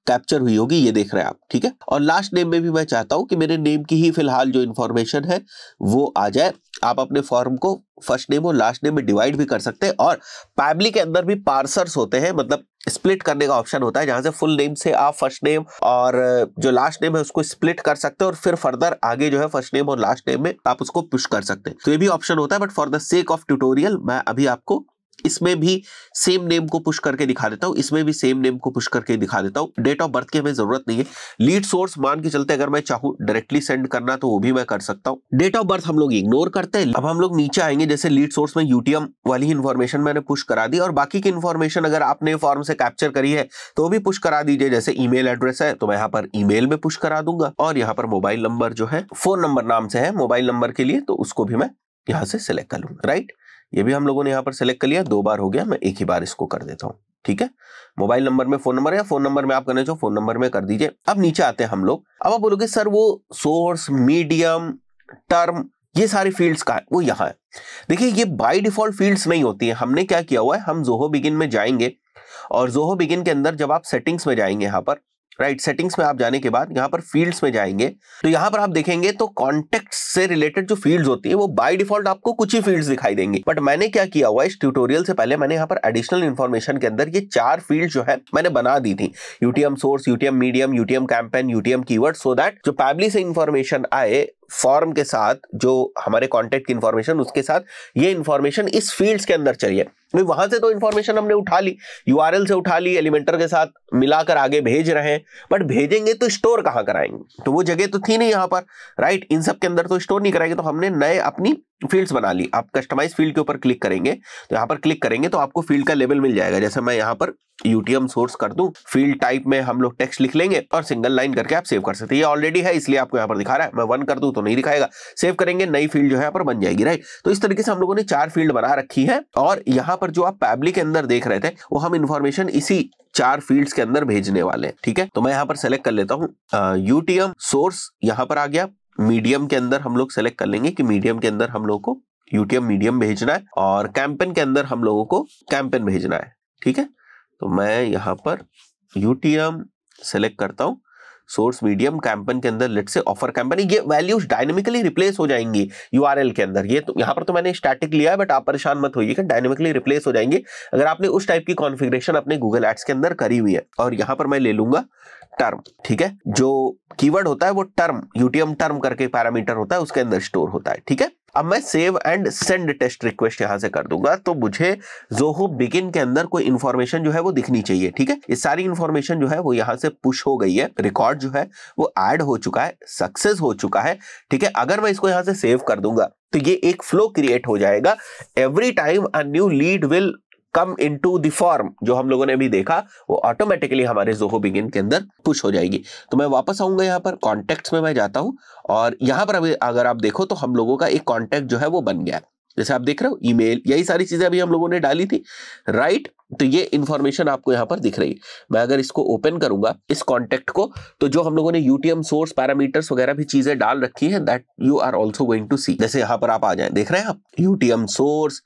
कैप्चर हुई होगी, ये देख रहे हैं आप, ठीक है। और लास्ट नेम में भी मैं चाहता हूं कि मेरे नेम की ही फिलहाल जो इंफॉर्मेशन है वो आ जाए। आप अपने फॉर्म को फर्स्ट नेम और लास्ट नेम में डिवाइड भी कर सकते हैं, और पैबली के अंदर भी पार्सर्स होते हैं, मतलब स्प्लिट करने का ऑप्शन होता है, जहां से फुल नेम से आप फर्स्ट नेम और जो लास्ट नेम है उसको स्प्लिट कर सकते हैं, और फिर फर्दर आगे जो है फर्स्ट नेम और लास्ट नेम में आप उसको पुश कर सकते हैं। तो ये भी ऑप्शन होता है, but for the sake of tutorial मैं अभी आपको इसमें भी सेम नेम को पुश करके दिखा देता हूं, इसमें भी सेम नेम को पुश करके दिखा देता हूं। डेट ऑफ बर्थ की हमें जरूरत नहीं है। लीड सोर्स मान के चलते अगर मैं चाहूं डायरेक्टली सेंड करना तो वो भी मैं कर सकता हूं। डेट ऑफ बर्थ हम लोग इग्नोर करते हैं। अब हम लोग नीचे आएंगे, जैसे लीड सोर्स में यूटीएम वाली इंफॉर्मेशन मैंने पुश करा दी, और बाकी की इंफॉर्मेशन अगर आपने फॉर्म से कैप्चर करी है तो भी पुश करा दीजिए। जैसे ईमेल एड्रेस है तो मैं यहाँ पर ईमेल में पुश करा दूंगा, और यहाँ पर मोबाइल नंबर जो है फोन नंबर नाम से है मोबाइल नंबर के लिए, तो उसको भी मैं यहाँ से सिलेक्ट कर लूंगा, राइट। ये भी हम लोगों ने यहाँ पर सिलेक्ट कर लिया, 2 बार हो गया, मैं एक ही बार इसको कर देता हूँ, ठीक है। मोबाइल नंबर में फोन नंबर है, फोन नंबर में आप करना चाहो फोन नंबर में कर दीजिए। अब नीचे आते हैं हम लोग। अब आप बोलोगे सर वो सोर्स, मीडियम, टर्म, ये सारी फील्ड्स का है, वो यहाँ है। देखिए ये बाय डिफॉल्ट फील्ड्स नहीं होती है। हमने क्या किया हुआ है, हम ज़ोहो बिगिन में जाएंगे, और ज़ोहो बिगिन के अंदर जब आप सेटिंग्स में जाएंगे यहाँ पर, राइट, सेटिंग्स में आप जाने के बाद यहाँ पर फील्ड्स में जाएंगे, तो यहाँ पर आप देखेंगे तो कॉन्टेक्ट से रिलेटेड जो फील्ड्स होती है वो बाय डिफॉल्ट आपको कुछ ही फील्ड्स दिखाई देंगी। बट मैंने क्या किया हुआ है, इस ट्यूटोरियल से पहले मैंने यहाँ पर एडिशनल इन्फॉर्मेशन के अंदर ये 4 फील्ड जो है मैंने बना दी थी, UTM source, UTM medium, UTM campaign, UTM keyword, so that जो पैबली से इंफॉर्मेशन आए फॉर्म के साथ, जो हमारे कॉन्टेक्ट की इंफॉर्मेशन उसके साथ ये इंफॉर्मेशन इस फील्ड्स के अंदर चाहिए। वहां से तो इंफॉर्मेशन हमने उठा ली, यूआरएल से उठा ली, एलिमेंटर के साथ मिलाकर आगे भेज रहे हैं, बट भेजेंगे तो स्टोर कहां कराएंगे, तो वो जगह तो थी नहीं यहाँ पर, राइट। इन सब के अंदर तो स्टोर नहीं कराएंगे, तो हमने नए अपनी फील्ड्स बना ली। आप कस्टमाइज फील्ड के ऊपर क्लिक करेंगे, तो यहाँ पर क्लिक करेंगे तो आपको फील्ड का लेबल मिल जाएगा। जैसे मैं यहाँ पर यूटीएम सोर्स कर दूं, फील्ड टाइप में हम लोग टेक्स्ट लिख लेंगे और सिंगल लाइन करके आप सेव कर सकते हैं। ये ऑलरेडी है इसलिए आपको यहाँ पर दिखा रहा है, मैं 1 कर दूं तो नहीं दिखाएगा। सेव करेंगे, नई फील्ड जो है यहाँ पर बन जाएगी, राइट। तो इस तरीके से हम लोगों ने 4 फील्ड बना रखी है, और यहाँ पर जो आप पैबली के अंदर देख रहे थे वो हम इंफॉर्मेशन इसी 4 फील्ड्स के अंदर भेजने वाले हैं, ठीक है। तो मैं यहाँ पर सेलेक्ट कर लेता हूँ यूटीएम सोर्स, यहाँ पर आ गया। मीडियम के अंदर हम लोग सेलेक्ट कर लेंगे कि मीडियम के अंदर हम लोग को यूटीएम मीडियम भेजना है, और कैंपेन के अंदर हम लोगों को कैंपेन भेजना है, ठीक है। तो मैं यहाँ पर यूटीएम सेलेक्ट करता हूं, सोर्स मीडियम कैंपेन के अंदर लेट्स से ऑफर कैंपेन, ये वैल्यूज डायनेमिकली रिप्लेस हो जाएंगी यूआरएल के अंदर। ये तो यहाँ पर तो मैंने स्टैटिक लिया है, बट आप परेशान मत होइए कि डायनेमिकली रिप्लेस हो जाएंगे अगर आपने उस टाइप की कॉन्फ़िगरेशन अपने गूगल एड्स के अंदर करी हुई है। और यहाँ पर मैं ले लूंगा टर्म, ठीक है, जो कीवर्ड होता है वो टर्म, यूटीएम टर्म करके पैरामीटर होता है, उसके अंदर स्टोर होता है, ठीक है। अब मैं save and send test request यहां से कर दूंगा, तो मुझे ज़ोहो बिगिन के अंदर कोई इंफॉर्मेशन जो है वो दिखनी चाहिए, ठीक है। ये सारी इंफॉर्मेशन जो है वो यहां से पुश हो गई है, रिकॉर्ड जो है वो ऐड हो चुका है, सक्सेस हो चुका है, ठीक है। अगर मैं इसको यहां से सेव कर दूंगा तो ये एक फ्लो क्रिएट हो जाएगा, every time a new lead will come into the form, जो हम लोगों ने अभी देखा वो ऑटोमेटिकली हमारे ज़ोहो बिगिन के अंदर पुश हो जाएगी। तो मैं वापस आऊंगा, यहाँ पर कॉन्टेक्ट्स में मैं जाता हूं और यहाँ पर अभी अगर आप देखो तो हम लोगों का एक कॉन्टेक्ट जो है वो बन गया है, जैसे आप देख रहे हो ईमेल, यही सारी चीजें अभी हम लोगों ने डाली थी, राइट। तो ये इंफॉर्मेशन आपको यहाँ पर दिख रही है। मैं अगर इसको ओपन करूंगा इस कॉन्टेक्ट को, तो जो हम लोगों ने यूटीएम सोर्स पैरामीटर्स वगैरह भी चीजें डाल रखी है, that you are also going to see. जैसे यहाँ पर आप आ जाए, देख रहे हैं आप यूटीएम सोर्स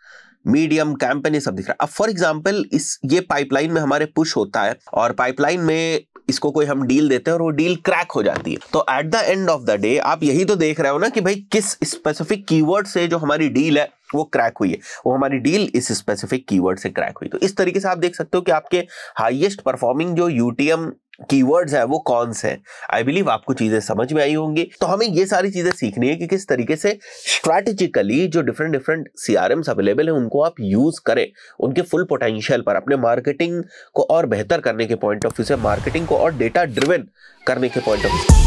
मीडियम कैंपेन, ये सब दिख रहा है। अब फॉर एग्जांपल ये पाइपलाइन में हमारे पुश होता है और पाइपलाइन में इसको कोई हम डील देते हैं और वो डील क्रैक हो जाती है, तो at the end of the day आप यही तो देख रहे हो ना कि भाई किस स्पेसिफिक कीवर्ड से जो हमारी डील है वो क्रैक हुई है, वो हमारी डील इस स्पेसिफिक कीवर्ड से क्रैक हुई। तो इस तरीके से आप देख सकते हो कि आपके हाईएस्ट परफॉर्मिंग जो यूटीएम कीवर्ड्स है वो कौन से हैं। आई बिलीव आपको चीजें समझ में आई होंगी। तो हमें ये सारी चीजें सीखनी है कि किस तरीके से स्ट्रैटेजिकली जो डिफरेंट सीआरएम्स अवेलेबल है उनको आप यूज करें, उनके फुल पोटेंशियल पर, अपने मार्केटिंग को और बेहतर करने के पॉइंट ऑफ व्यू से, मार्केटिंग को और डेटा ड्रिवन करने के पॉइंट ऑफ व्यू से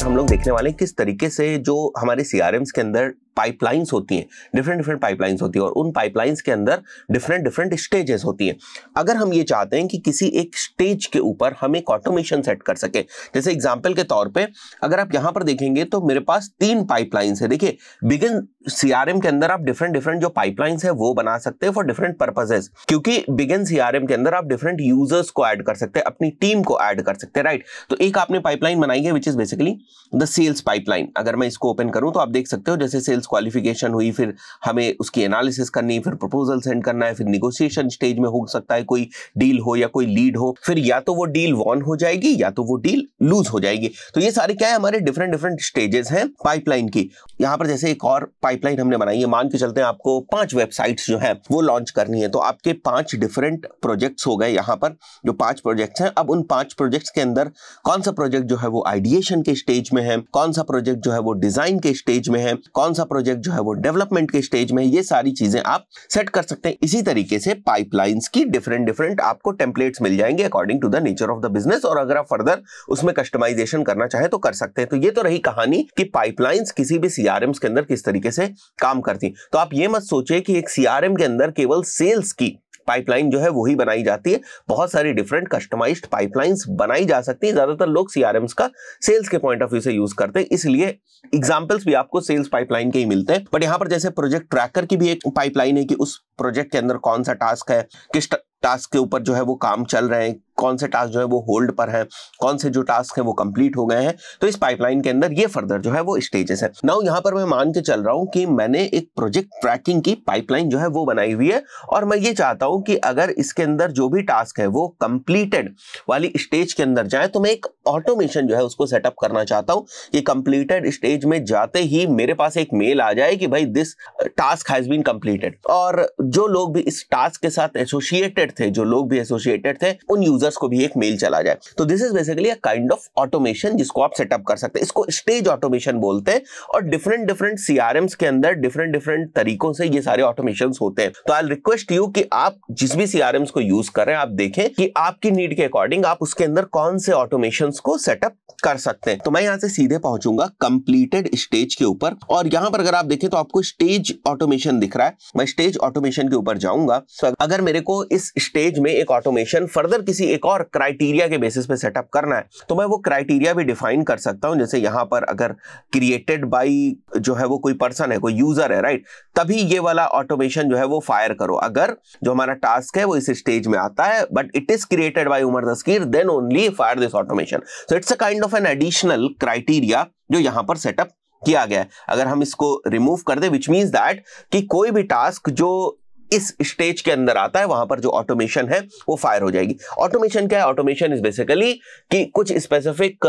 हम लोग देखने वाले हैं किस तरीके से जो हमारे सीआरएम्स के अंदर पाइपलाइंस होती हैं, डिफरेंट पाइपलाइंस होती है और उन पाइपलाइंस के अंदर डिफरेंट स्टेजेस होती हैं। अगर हम ये चाहते हैं कि किसी एक स्टेज के ऊपर हम एक ऑटोमेशन सेट कर सके, जैसे एग्जांपल के तौर पे अगर आप यहां पर देखेंगे तो मेरे पास 3 पाइपलाइंस है। देखिए बिगिन सीआरएम के अंदर आप डिफरेंट जो पाइपलाइंस है वो बना सकते हैं फॉर डिफरेंट पर्पसेस, क्योंकि बिगिन सीआरएम के अंदर आप डिफरेंट यूजर्स को ऐड कर सकते हैं, अपनी टीम को ऐड कर सकते हैं, राइट। तो एक आपने पाइपलाइन बनाई है which is basically the sales pipeline. अगर मैं इसको ओपन करूं तो आप देख सकते हो जैसे सेल्स क्वालिफिकेशन हुई, फिर हमें उसकी एनालिसिस करनी, फिर प्रपोजल सेंड करना है, फिर नेगोशिएशन स्टेज में हो सकता है कोई डील हो या कोई लीड हो, फिर या तो वो डील वॉन हो जाएगी या तो वो डील लूज हो जाएगी। तो ये सारे क्या है हमारे डिफरेंट स्टेजेस हैं पाइपलाइन की। यहाँ पर जैसे एक और पाइपलाइन हमने बनाई है, मान के चलते हैं आपको 5 वेबसाइट्स जो है वो लॉन्च करनी है, तो आपके 5 डिफरेंट प्रोजेक्ट्स हो गए। यहाँ पर जो 5 प्रोजेक्ट्स हैं, अब उन 5 प्रोजेक्ट्स के अंदर कौन सा प्रोजेक्ट जो है वो आइडिएशन के स्टेज में है, कौन सा प्रोजेक्ट जो है वो डिजाइन के स्टेज में है, कौन सा प्रोजेक्ट जो है वो डेवलपमेंट के स्टेज में, ये सारी चीजें आप सेट कर सकते हैं। इसी तरीके से पाइपलाइंस की डिफरेंट आपको टेम्पलेट्स मिल जाएंगे according to the nature of the business, और अगर आप फर्दर उसमें कस्टमाइजेशन करना चाहे तो कर सकते हैं। तो ये तो रही कहानी कि पाइपलाइंस किसी भी सीआरएम्स के अंदर किस तरीके से काम करती हैं। तो आप ये मत सोचिए कि एक सीआरएम के अंदर केवल सेल्स की पाइपलाइन जो है वही बनाई जाती है, बहुत सारी डिफरेंट कस्टमाइज्ड पाइपलाइंस बनाई जा सकती है। ज्यादातर लोग सीआरएम्स का सेल्स के पॉइंट ऑफ व्यू से यूज करते हैं, इसलिए एग्जांपल्स भी आपको सेल्स पाइपलाइन के ही मिलते हैं। बट यहां पर जैसे प्रोजेक्ट ट्रैकर की भी एक पाइपलाइन है कि उस प्रोजेक्ट के अंदर कौन सा टास्क है, किस टास्क के ऊपर जो है वो काम चल रहे हैं, कौन से टास्क जो है वो होल्ड पर है, कौन से जो टास्क है वो कंप्लीट हो गए हैं। तो इस पाइपलाइन के अंदर ये फर्दर जो है वो स्टेजेस है। नाउ यहाँ पर मैं मान के चल रहा हूं कि मैंने एक प्रोजेक्ट ट्रैकिंग की पाइपलाइन जो है वो बनाई हुई है और मैं ये चाहता हूं कि अगर इसके अंदर जो भी टास्क है वो कंप्लीटेड वाली स्टेज के अंदर जाए, तो मैं एक ऑटोमेशन जो है उसको सेटअप करना चाहता हूं कि कंप्लीटेड स्टेज में जाते ही मेरे पास एक मेल आ जाए कि भाई this task has been completed, और जो लोग भी इस टास्क के साथ एसोसिएटेड थे, जो लोग भी एसोसिएटेड थे, उन यूजर्स को भी एक मेल चला जाए। तो this is basically a kind of automation जिसको आप सेटअप कर सकते हैं। इसको स्टेज ऑटोमेशन बोलते हैं और डिफरेंट सीआरएम्स के अंदर डिफरेंट तरीकों से ये सारे ऑटोमेशंस होते हैं। तो आई रिक्वेस्ट यू कि आप जिस भी सीआरएम्स को यूज कर रहे हैं, आप देखें कि आपकी नीड के अकॉर्डिंग आप उसके अंदर कौन से ऑटोमेशंस को सेटअप कर सकते हैं। तो मैं यहां से सीधे पहुंचूंगा कंप्लीटेड स्टेज के ऊपर, और यहां पर अगर आप देखें तो आपको स्टेज ऑटोमेशन दिख रहा है। मैं स्टेज ऑटोमेशन के ऊपर जाऊंगा। तो अगर मेरे को इस स्टेज में एक ऑटोमेशन फर्दर किसी एक और क्राइटेरिया के बेसिस पे सेटअप करना है, तो मैं वो क्राइटेरिया भी डिफाइन कर सकता हूं। जैसे यहां पर अगर क्रिएटेड बाय जो है वो कोई पर्सन है, कोई यूजर है, राइट, तभी ये वाला ऑटोमेशन जो है वो फायर करो। अगर जो हमारा टास्क है वो इस स्टेज में आता है but it is created by Umar Dastagir, then only fire this automation. So it's a kind of an additional criteria जो यहां पर सेटअप किया गया है। अगर हम इसको रिमूव कर दे, विच मीन्स दैट कि कोई भी टास्क जो इस स्टेज के अंदर आता है वहां पर जो ऑटोमेशन है वो फायर हो जाएगी। ऑटोमेशन क्या है? ऑटोमेशन इज बेसिकली कि कुछ स्पेसिफिक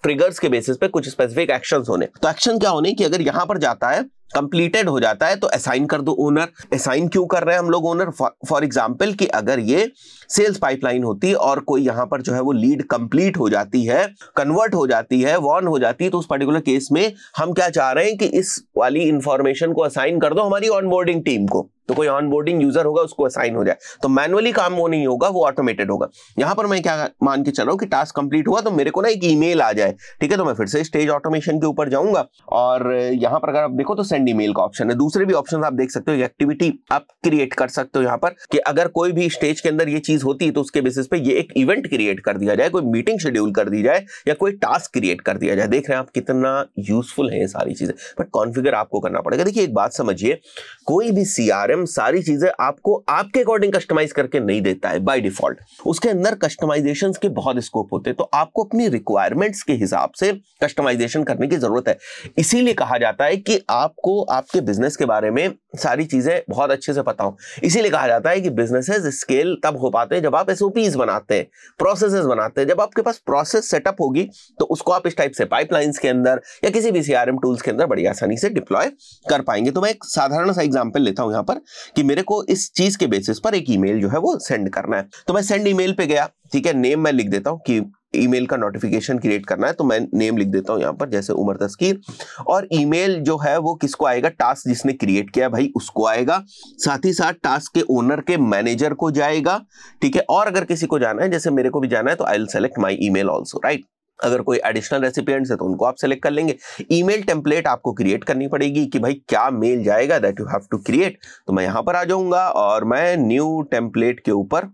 ट्रिगर्स के बेसिस पे कुछ स्पेसिफिक एक्शंस होने। तो एक्शन क्या होने कि अगर यहां पर जाता है, कंप्लीटेड हो जाता है, तो असाइन कर दो ओनर। असाइन क्यों कर रहे हैं हम लोग ओनर? फॉर एग्जांपल कि अगर ये सेल्स पाइपलाइन होती और कोई यहां पर जो है वो लीड कंप्लीट हो जाती है, कन्वर्ट हो जाती है, वॉर्न हो जाती है, तो उस पर्टिकुलर केस में हम क्या चाह रहे हैं कि इस वाली इंफॉर्मेशन को असाइन कर दो हमारी ऑनबोर्डिंग टीम को। तो कोई ऑनबोर्डिंग यूजर होगा उसको असाइन हो जाए, तो मैनुअली काम वो नहीं होगा, वो ऑटोमेटेड होगा। यहां पर मैं क्या मान के चल रहा हूं कि टास्क कंप्लीट हुआ तो मेरे को ना एक ईमेल आ जाए, ठीक है, तो मैं फिर से स्टेज ऑटोमेशन के ऊपर जाऊंगा और यहां पर अगर आप देखो तो सेंड ईमेल का ऑप्शन है। दूसरे भी ऑप्शन आप देख सकते हो, एक्टिविटी आप क्रिएट कर सकते हो यहां पर कि अगर कोई भी स्टेज के अंदर ये चीज होती है तो उसके बेसिस पे ये एक इवेंट क्रिएट कर दिया जाए, कोई मीटिंग शेड्यूल कर दी जाए या कोई टास्क क्रिएट कर दिया जाए। देख रहे हैं आप कितना यूजफुल है ये सारी चीजें, बट कॉन्फ़िगर आपको करना पड़ेगा। देखिए एक बात समझिए, कोई भी सीआरएम सारी चीजें आपको आपके अकॉर्डिंग कस्टमाइज करके नहीं देता है बाय डिफॉल्ट। उसके अंदर कस्टमाइजेशंस के बहुत स्कोप होते हैं, तो आपको अपनी रिक्वायरमेंट्स के हिसाब से कस्टमाइजेशन करने की जरूरत है। इसीलिए कहा जाता है कि आपको आपके बिजनेस के बारे में सारी चीजें बहुत अच्छे से पता हो। इसीलिए कहा जाता है कि बिजनेसेस स्केल तब हो पाते हैं जब आप एसओपीज बनाते हैं, प्रोसेसेस बनाते हैं। जब आपके पास प्रोसेस सेटअप होगी तो उसको आप इस टाइप से पाइपलाइंस के अंदर या किसी भी सीआरएम टूल्स के अंदर बड़ी आसानी से डिप्लॉय कर पाएंगे। तो मैं एक साधारण सा एग्जांपल लेता हूं यहां पर कि मेरे को इस चीज के बेसिस पर एक ईमेल जो है वो सेंड करना है। तो मैं सेंड ईमेल पे गया, ठीक है, नेम मैं लिख देता हूं कि ईमेल का नोटिफिकेशन क्रिएट करना है, तो मैं नेम लिख देता हूं यहां पर जैसे उमर तस्कीर, और ईमेल जो है वो किसको आएगा? टास्क जिसने क्रिएट किया भाई उसको आएगा, साथ ही साथ टास्क के ओनर के मैनेजर को जाएगा, ठीक है। और अगर किसी को जाना है, जैसे मेरे को भी जाना है, तो I will select my email also, right. अगर कोई एडिशनल रेसिपिएंट्स है तो उनको आप सेलेक्ट कर लेंगे। ईमेल टेम्पलेट आपको क्रिएट करनी पड़ेगी कि भाई क्या मेल जाएगा, that you have to create. तो मैं यहां पर आ जाऊंगा और मैं न्यू टेम्पलेट के ऊपर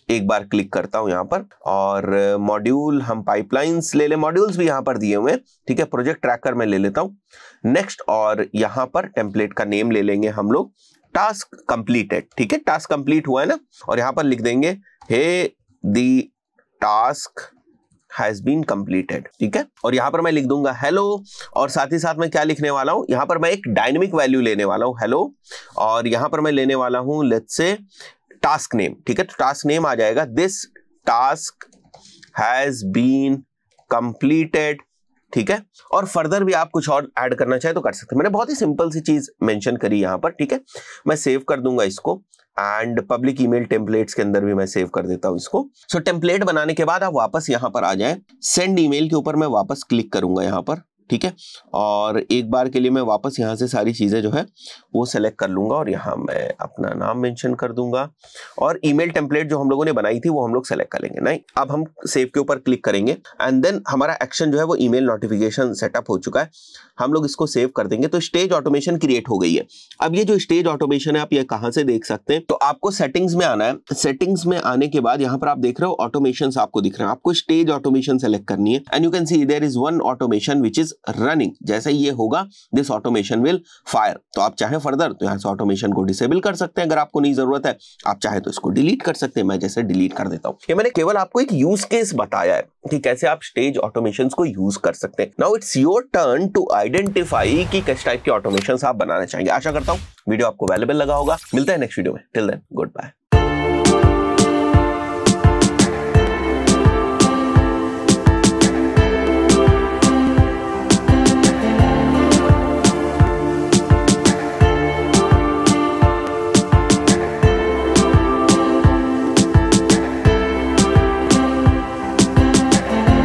एक बार क्लिक करता हूं यहां पर, और मॉड्यूल हम पाइपलाइंस ले ले, मॉड्यूल्स भी यहां पर दिए हुए हैं, ठीक है। प्रोजेक्ट ट्रैकर में ले लेता हूं नेक्स्ट, और यहां पर टेम्पलेट का नेम ले लेंगे हम लोग टास्क कंप्लीटेड, ठीक है। टास्क कंप्लीट हुआ है ना, और यहां पर लिख देंगे हे दी टास्क हैज बीन कंप्लीटेड, ठीक है। और यहां पर मैं लिख दूंगा हेलो, और साथ ही साथ मैं क्या लिखने वाला हूं, यहां पर मैं एक डायनेमिक वैल्यू लेने वाला हूं हेलो, और यहां पर मैं लेने वाला हूं लेट्स से टास्क नेम, ठीक है। तो टास्क नेम आ जाएगा this task has been completed, ठीक है। और फर्दर भी आप कुछ और ऐड करना चाहे तो कर सकते हैं। मैंने बहुत ही सिंपल सी चीज मेंशन करी यहां पर, ठीक है। मैं सेव कर दूंगा इसको, एंड पब्लिक ईमेल टेम्पलेट्स के अंदर भी मैं सेव कर देता हूं इसको। सो टेम्पलेट बनाने के बाद आप वापस यहां पर आ जाएं, सेंड ईमेल के ऊपर मैं वापस क्लिक करूंगा यहां पर, ठीक है। और एक बार के लिए मैं वापस यहां से सारी चीजें जो है वो सेलेक्ट कर लूंगा, और यहां मैं अपना नाम मेंशन कर दूंगा, और ईमेल टेम्पलेट जो हम लोगों ने बनाई थी वो हम लोग सेलेक्ट कर लेंगे। नहीं, अब हम सेव के ऊपर क्लिक करेंगे, एंड देन हमारा एक्शन जो है वो ईमेल नोटिफिकेशन सेटअप हो चुका है। हम लोग इसको सेव कर देंगे, तो स्टेज ऑटोमेशन क्रिएट हो गई है। अब ये जो स्टेज ऑटोमेशन है आप ये कहां से देख सकते हैं, तो आपको सेटिंग्स में आना है। सेटिंग्स में आने के बाद यहां पर आप देख रहे हो ऑटोमेशन आपको दिख रहे हैं, आपको स्टेज ऑटोमेशन सेलेक्ट करनी है, and you can see there is one automation which is running. जैसे ये होगा दिस ऑटोमेशन विल फायर। तो आप चाहे फर्दर तो यहां से ऑटोमेशन को डिसेबल कर सकते हैं अगर आपको नहीं जरूरत है, आप चाहे तो इसको डिलीट कर सकते हैं। मैं जैसे डिलीट कर देता हूं। ये मैंने केवल आपको एक यूज केस बताया है कि कैसे आप स्टेज ऑटोमेशंस को यूज कर सकते हैं। Now it's your turn to identify कि किस टाइप के ऑटोमेशंस आप बनाना चाहेंगे। आशा करता हूं वीडियो आपको वैल्यूएबल लगा होगा। मिलते हैं नेक्स्ट वीडियो में, टिल देन गुड बाय।